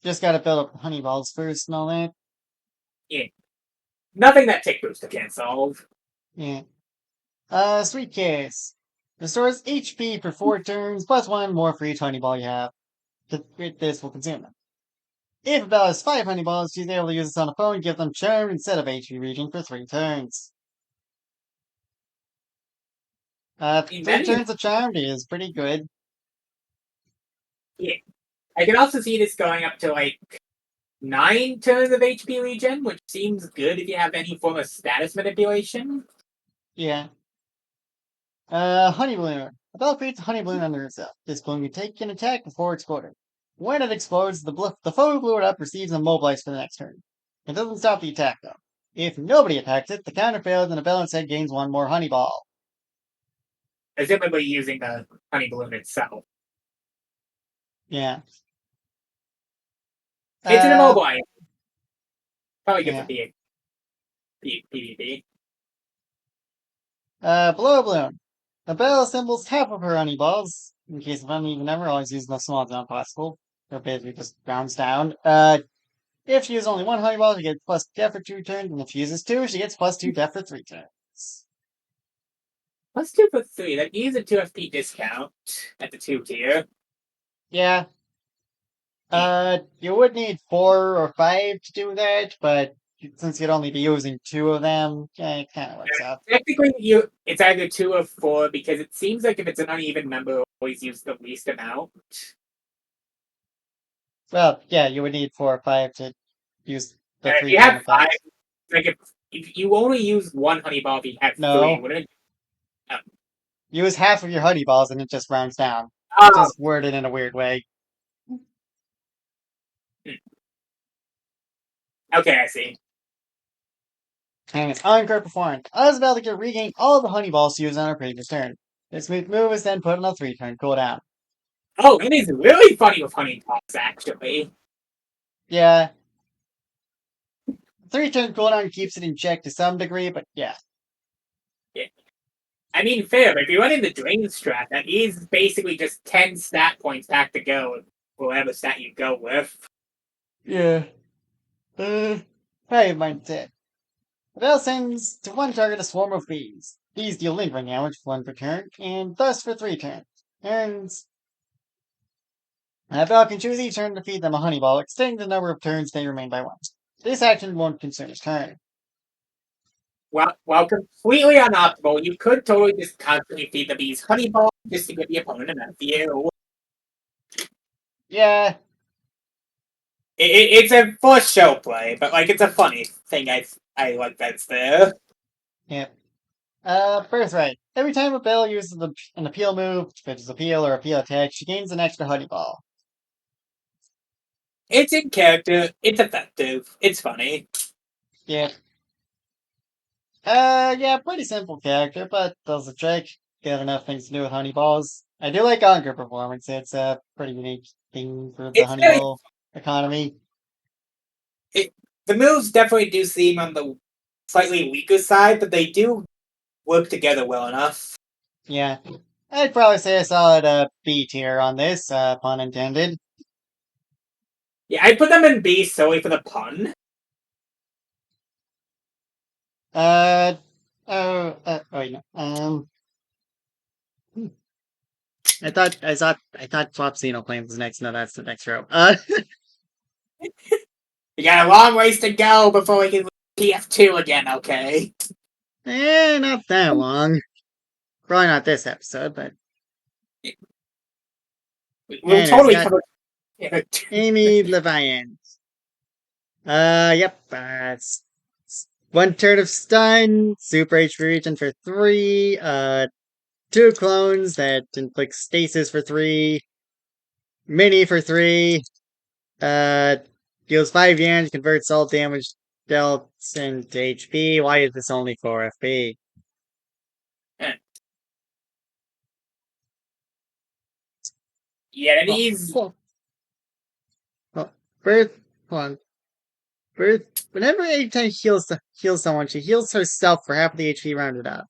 Just gotta build up honey balls first and all that. Yeah. Nothing that Tick Booster can't solve. Yeah. Sweet Case. Restores HP for 4 turns, plus 1 more for each honey ball you have. This will consume them. If a Bell has 5 honey balls, she's able to use this on a phone and give them charmed instead of HP regen for 3 turns. 3 turns of charmed is pretty good. Yeah. I can also see this going up to, like, 9 turns of HP regen, which seems good if you have any form of status manipulation. Yeah. Honey Balloon. A Bell creates a honey balloon under itself. This balloon can take an attack before exploding. When it explodes, the foe who blew it up receives immobilized for the next turn. It doesn't stop the attack, though. If nobody attacks it, the counter fails and the Bell instead gains 1 more honey ball. Presumably using the honey balloon itself. Yeah. It's an immobilize. Probably good yeah. for PvP. Blow Balloon. The Bell assembles half of her honey balls In case of uneven number, always use the smallest amount possible. Or basically just rounds down. If she uses only one honey ball, she gets plus def for 2 turns, and if she uses 2, she gets plus 2 def for 3 turns. Plus 2 for 3. That gives a 2 FP discount at the 2 tier. Yeah. You would need 4 or 5 to do that, but since you'd only be using 2 of them, it kind of works out. Technically, it's either 2 or 4 because it seems like if it's an uneven number, always use the least amount. Well, yeah, you would need 4 or 5 to use the If 3 you turn have 5, effect. like if you only use one honey ball, if you have 3, No. wouldn't it? Use half of your honey balls and it just rounds down. It's Oh, just worded in a weird way. okay, I see. And it's encore performed. Isabel can regain all the honey balls used on her previous turn. This move is then put on a 3-turn cooldown. Oh, it is really funny with honey balls, actually. Yeah. 3-turn cooldown keeps it in check to some degree, but yeah. I mean, fair, but if you run in the drain strat, that is basically just 10 stat points back to go with whatever stat you go with. Yeah. Hey, mindset. Bell sends to one target a swarm of bees. Bees deal lingering damage for 1 per turn, and thus for 3 turns. Turns. Bell can choose each turn to feed them a honey ball, extending the number of turns they remain by 1. This action won't consume his turn. While completely unoptimal, you could totally just constantly feed the bees honey balls just to get the opponent enough view. Yeah. It's a for show play, but like it's a funny thing. I like that's there. Yep. Birthright. Every time a Bell uses an appeal move, which is appeal or appeal attack, she gains an extra honey ball. It's in character. It's effective. It's funny. Yeah. Yeah, pretty simple character, but does the trick. Got enough things to do with honey balls. I do like Anchor performance. It's a pretty unique thing for the It's honey very ball economy. the moves definitely do seem on the slightly weaker side, but they do work together well enough. Yeah. I'd probably say a solid B tier on this, pun intended. Yeah, I put them in B solely for the pun. Wait, no. I thought Flop Xenoplanes was next. No, that's the next row. We got a long ways to go before we can PF2 again, okay? Not that long. Probably not this episode, but We'll anyways, totally got cover it. Amy Levian. Yep. One turn of stun, super HP region for 3, 2 clones that inflict stasis for 3, mini for 3, uh, deals 5 damage, converts all damage dealt into HP. Why is this only 4 FP? Yeah, these. Birth, hold on. Birth, whenever anytime heals someone, she heals herself for half of the HP rounded up.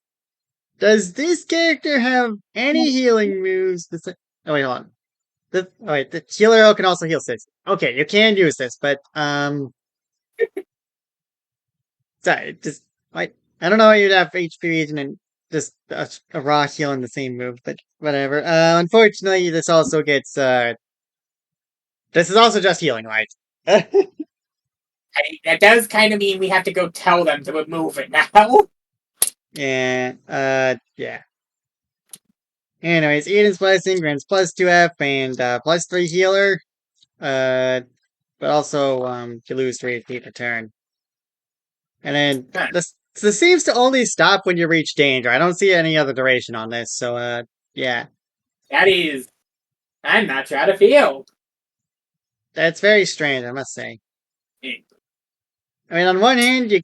Does this character have any healing moves? Oh wait, hold on. The healer O can also heal 6. Okay, you can use this, but sorry, just I don't know why you'd have HP region and just a raw heal in the same move, but whatever. Unfortunately, this also gets this is also just healing, right? That does kind of mean we have to go tell them to remove it now. Yeah, yeah. Anyways, Eden's Blessing grants plus 2 F and plus 3 healer. But also you lose 3 HP per turn. And then this seems to only stop when you reach danger. I don't see any other duration on this, so yeah. That is. I'm not sure how to feel. That's very strange, I must say. Mm. I mean, on one hand, you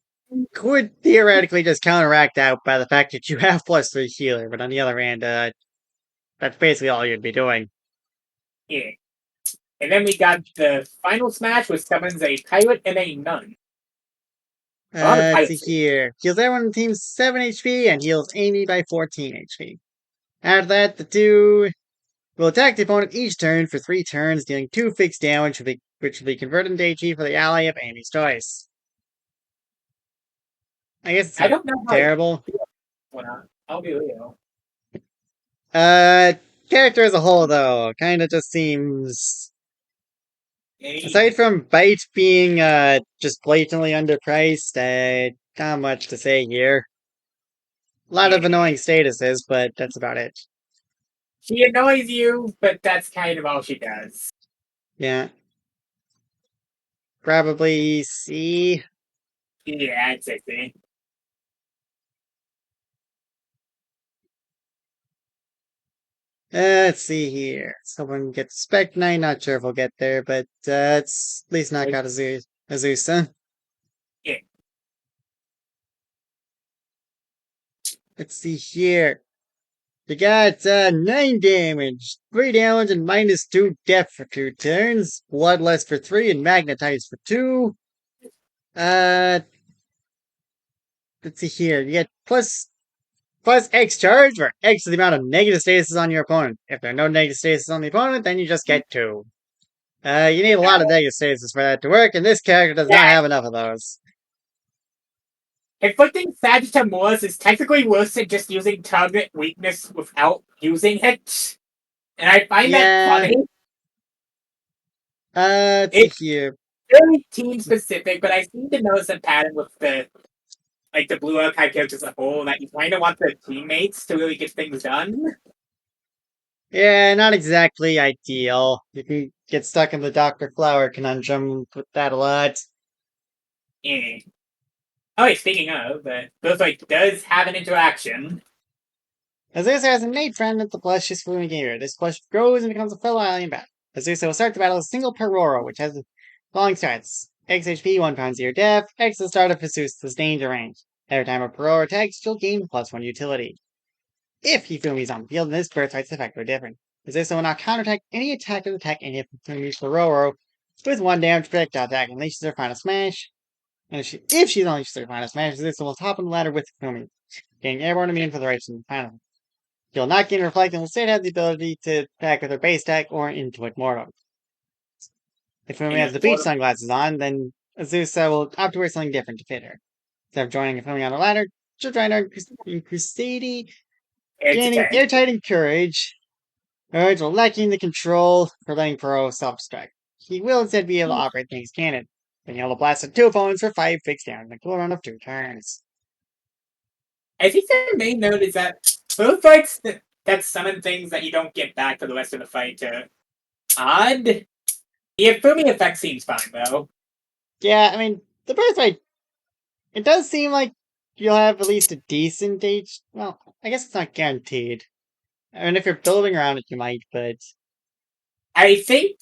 could theoretically just counteract that by the fact that you have plus 3 healer, but on the other hand, that's basically all you'd be doing. Yeah. And then we got the final smash, which summons a pirate and a nun. Let's see here. Heals everyone on the team 7 HP and heals Amy by 14 HP. After that, the two Will attack the opponent each turn for 3 turns, dealing 2 fixed damage, which will be converted into HP for the ally of enemy's choice. I guess it's I not don't know how terrible. I'll be real. Character as a whole, though, kind of just seems. Aside from Bite being just blatantly underpriced, not much to say here. A lot of annoying statuses, but that's about it. She annoys you, but that's kind of all she does. Yeah. Probably C. Yeah, I'd say C. Let's see here. Someone gets Spec Knight, not sure if we'll get there, but it's at least knock out Azusa. Yeah. Let's see here. You got 9 damage, 3 damage, and -2 depth for 2 turns, Bloodlust for 3, and Magnetize for 2. Uh, let's see here. You get plus X charge, where X is the amount of negative statuses on your opponent. If there are no negative statuses on the opponent, then you just get 2. You need a lot of negative statuses for that to work, and this character does not have enough of those. Inflicting Sagittarius is technically worse than just using target weakness without using it. And I find that funny. Let's see here. Very team specific, but I seem to notice a pattern with the blue archive characters as a whole that you kind of want their teammates to really get things done. Yeah, not exactly ideal. You can get stuck in the Dr. Flower conundrum with that a lot. Yeah. Oh, wait, speaking of, Birthright does have an interaction. Azusa has an innate friend at the Blushious Fumigator. This plush grows and becomes a fellow alien battle. Azusa will start the battle with a single Perora, which has the following stats. X HP, 1 pound 0 def, X the start of Azusa's danger range. Every time a Perora attacks, she'll gain +1 utility. If Hifumi's on the field, then this Birthright's effect are different. Azusa will not counterattack any attack that attack any of Hifumi's Perora with 1 damage projectile attack, unleashes her final smash. And if she unleashes her final smash, Azusa will top on the ladder with Hifumi, gaining airborne immune for the rest of the final. You'll not gain Reflect and will instead have the ability to attack with her base attack or into Mortal. If Fumi has the beach sunglasses on, then Azusa will opt to wear something different to fit her. Instead of joining Fumi on the ladder, she'll join her in Crusade, gaining airtight and courage. Courage will lacking the control, preventing Pro self-destruct. He will instead be able to operate things cannon, being able to blast at 2 opponents for 5 fixed damage in a cooldown of 2 turns. I think the main note is that both fights that summon things that you don't get back for the rest of the fight are odd. The Ifumi effect seems fine, though. Yeah, I mean, the Birthright, it does seem like you'll have at least a decent H. Well, I guess it's not guaranteed. I mean, if you're building around it, you might, but I think,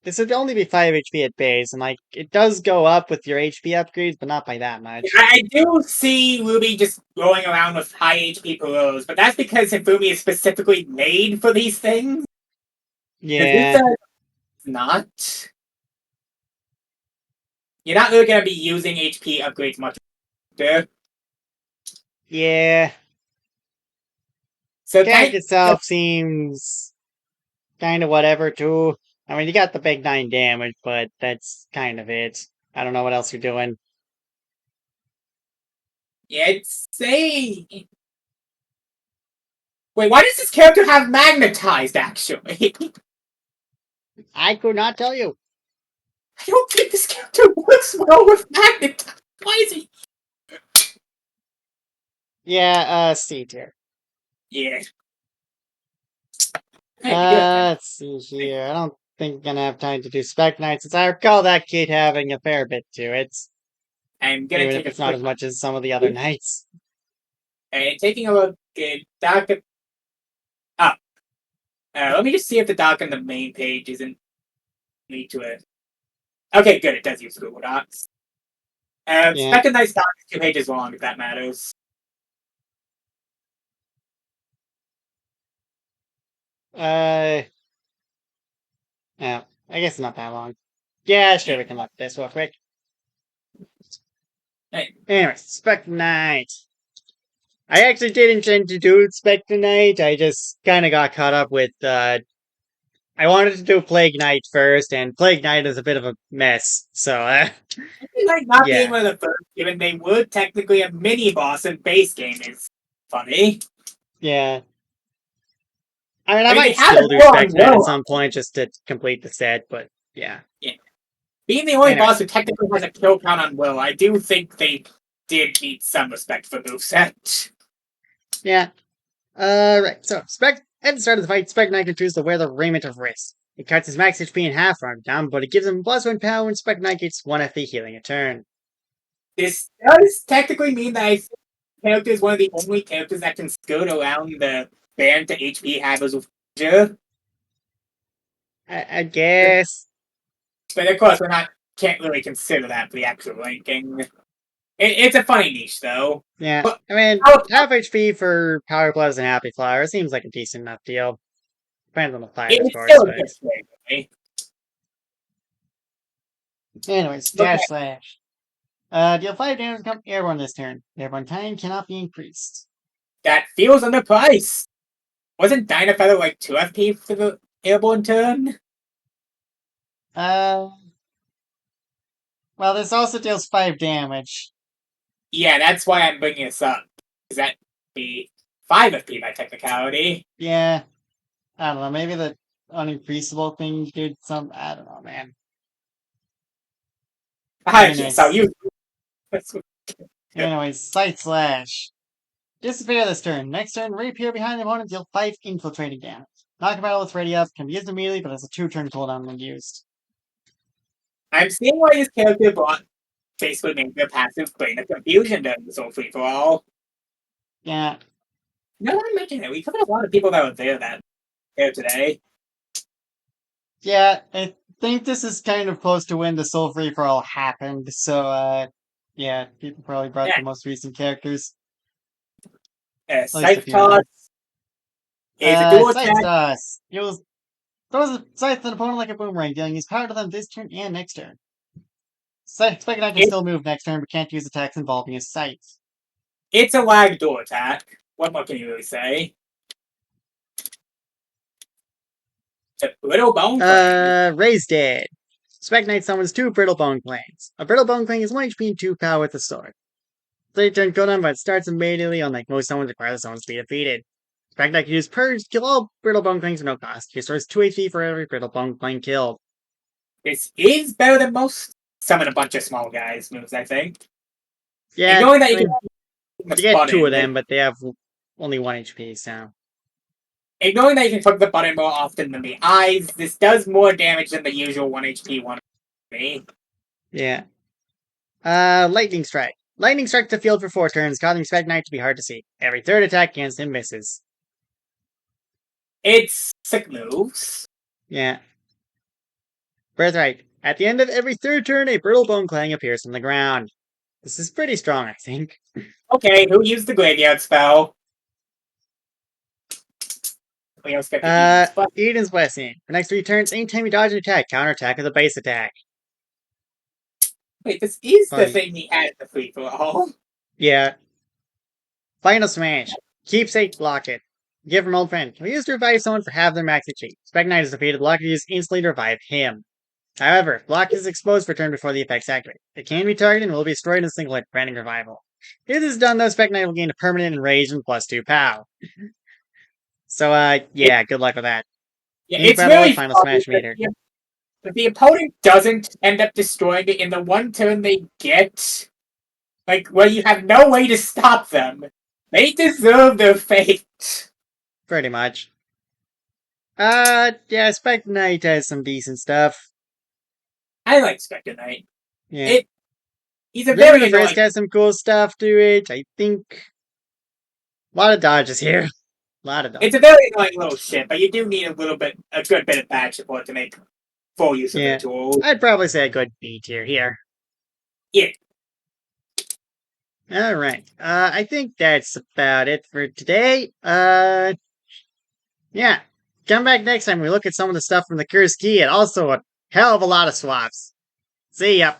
this would only be 5 HP at base, and, it does go up with your HP upgrades, but not by that much. I do see Ruby just going around with high HP Peros, but that's because Hifumi is specifically made for these things. Yeah. Not. You're not really going to be using HP upgrades much. Yeah. So Tank itself seems kind of whatever, too. I mean, you got the big 9 damage, but that's kind of it. I don't know what else you're doing. Yeah, it's say. Wait, why does this character have magnetized, actually? I could not tell you. I don't think this character works well with magnetized. Why is he? Yeah, C tier. Yeah. Let's see here. I don't think I'm gonna have time to do Spec Knight, since I recall that kid having a fair bit to it. I'm gonna Even take if it's not as much as some of the other knights. Taking a look at Doc. Oh. Let me just see if the doc on the main page isn't lead to it. Okay, good. It does use Google Docs. Yeah. Spec and Nice doc is 2 pages long, if that matters. Yeah, I guess not that long. Yeah, sure, we can look at this real quick. Hey. Anyways, Spec Knight. I actually did intend to do Spectre Knight. I just kind of got caught up with. I wanted to do Plague Knight first, and Plague Knight is a bit of a mess. So, Like not being yeah, one of the first, given they would technically a mini boss in base game is funny. yeah. I mean, I I mean, they might have a still do door on Spectre Knight at Will. some point just to complete the set, but yeah. Yeah. Being the only boss Anyways, who technically has a kill count on Will, I do think they did need some respect for moveset. yeah. Right. So, at the start of the fight, Spectre Knight can choose to wear the Raiment of Risk. It cuts his max HP in half from down, but it gives him +1 power when Spectre Knight gets 1 FP healing a turn. This does technically mean that I think the character is one of the only characters that can skirt around the ban to HP havers with Ninja. I guess. But of course, can't really consider that for the actual ranking. It's a funny niche, though. Yeah. But I mean, oh, half HP for Power Plus and Happy Flower seems like a decent enough deal. Depends on the fight, of it's course, still a but. good play, really. Anyways, Okay, Dash Slash. Deal 5 damage become airborne this turn. Airborne time cannot be increased. that feels underpriced. Wasn't Dynafeather like 2 FP for the airborne turn? Uh, well, this also deals 5 damage. Yeah, that's why I'm bringing this up. Because that be 5 FP by technicality. Yeah. I don't know, maybe the unincreasable thing did some. I don't know, man. Okay, so you. Anyways, Sight Slash. Disappear this turn. Next turn, reappear behind the opponent, deal 5 infiltrating damage. Knock battle with ready up, can be used immediately, but has a 2-turn cooldown when used. I'm seeing why this character brought basically made the passive brain of confusion during this whole free for all. Yeah. No one mentioned it. We covered a lot of people that were there today. Yeah, I think this is kind of close to when the Soul Free for All happened, so, yeah, people probably brought Yeah. the most recent characters. At least a Scythe few of them. Toss is a dual Scythe attack. Toss. Throws a scythe at an opponent like a boomerang, dealing his power to them this turn and next turn. Spectre Knight can still move next turn, but can't use attacks involving his scythe. It's a lag dual attack. What more can you really say? It's a brittle bone plane. Raised Dead. Spectre Knight summons 2 Brittle Bone Planes. A Brittle Bone Plane is 1 HP and 2 power with the sword. 3-turn cooldown, but it starts immediately, unlike most summons require the summons to be defeated. Spectre Knight can use Purge to kill all Brittle Bone Planes for no cost. He restores 2 HP for every Brittle Bone Plane killed. This is better than most summon a bunch of small guys moves, I think. Yeah, Knowing that I mean, you you get 2 of them, but they have only 1 HP, so. Ignoring that you can click the button more often than the eyes, this does more damage than the usual 1 HP 1 HP. Yeah. Lightning Strike. Lightning strikes the field for 4 turns, causing Spectre Knight to be hard to see. Every third attack against him misses. It's sick moves. Yeah. Birthright. At the end of every third turn, a Brittle Bone Clang appears from the ground. This is pretty strong, I think. Okay, who used the graveyard spell? We also get the Eden's Blessing. For next 3 turns, anytime you dodge an attack, counterattack with a base attack. Wait, this is the Fine. thing he had the free for all. Yeah. Final Smash. Keepsake Locket. Give from old friend. Can we use to revive someone for half their max HP? Spectre Knight is defeated, Locket is instantly to revive him. However, Locket is exposed for a turn before the effects activate. It can be targeted and will be destroyed in a single hit, granting revival. If this is done though, Spectre Knight will gain a permanent enraged and +2 POW. So, yeah, good luck with that. Yeah, Ink it's Battle really with Final funny Smash meter. if the opponent doesn't end up destroying it in the one turn they get, like where you have no way to stop them, they deserve their fate. Pretty much. Yeah, Spectre Knight has some decent stuff. I like Spectre Knight. Yeah. He's a Raven very of Risk annoying. has some cool stuff to it. I think a lot of dodges here. A lot of dodges. It's a very annoying little shit, but you do need a good bit of badge support to make full use of the tool. I'd probably say a good B tier here. Yeah. Alright. I think that's about it for today. Yeah. Come back next time we look at some of the stuff from the Curse Key and also a hell of a lot of swaps. See ya.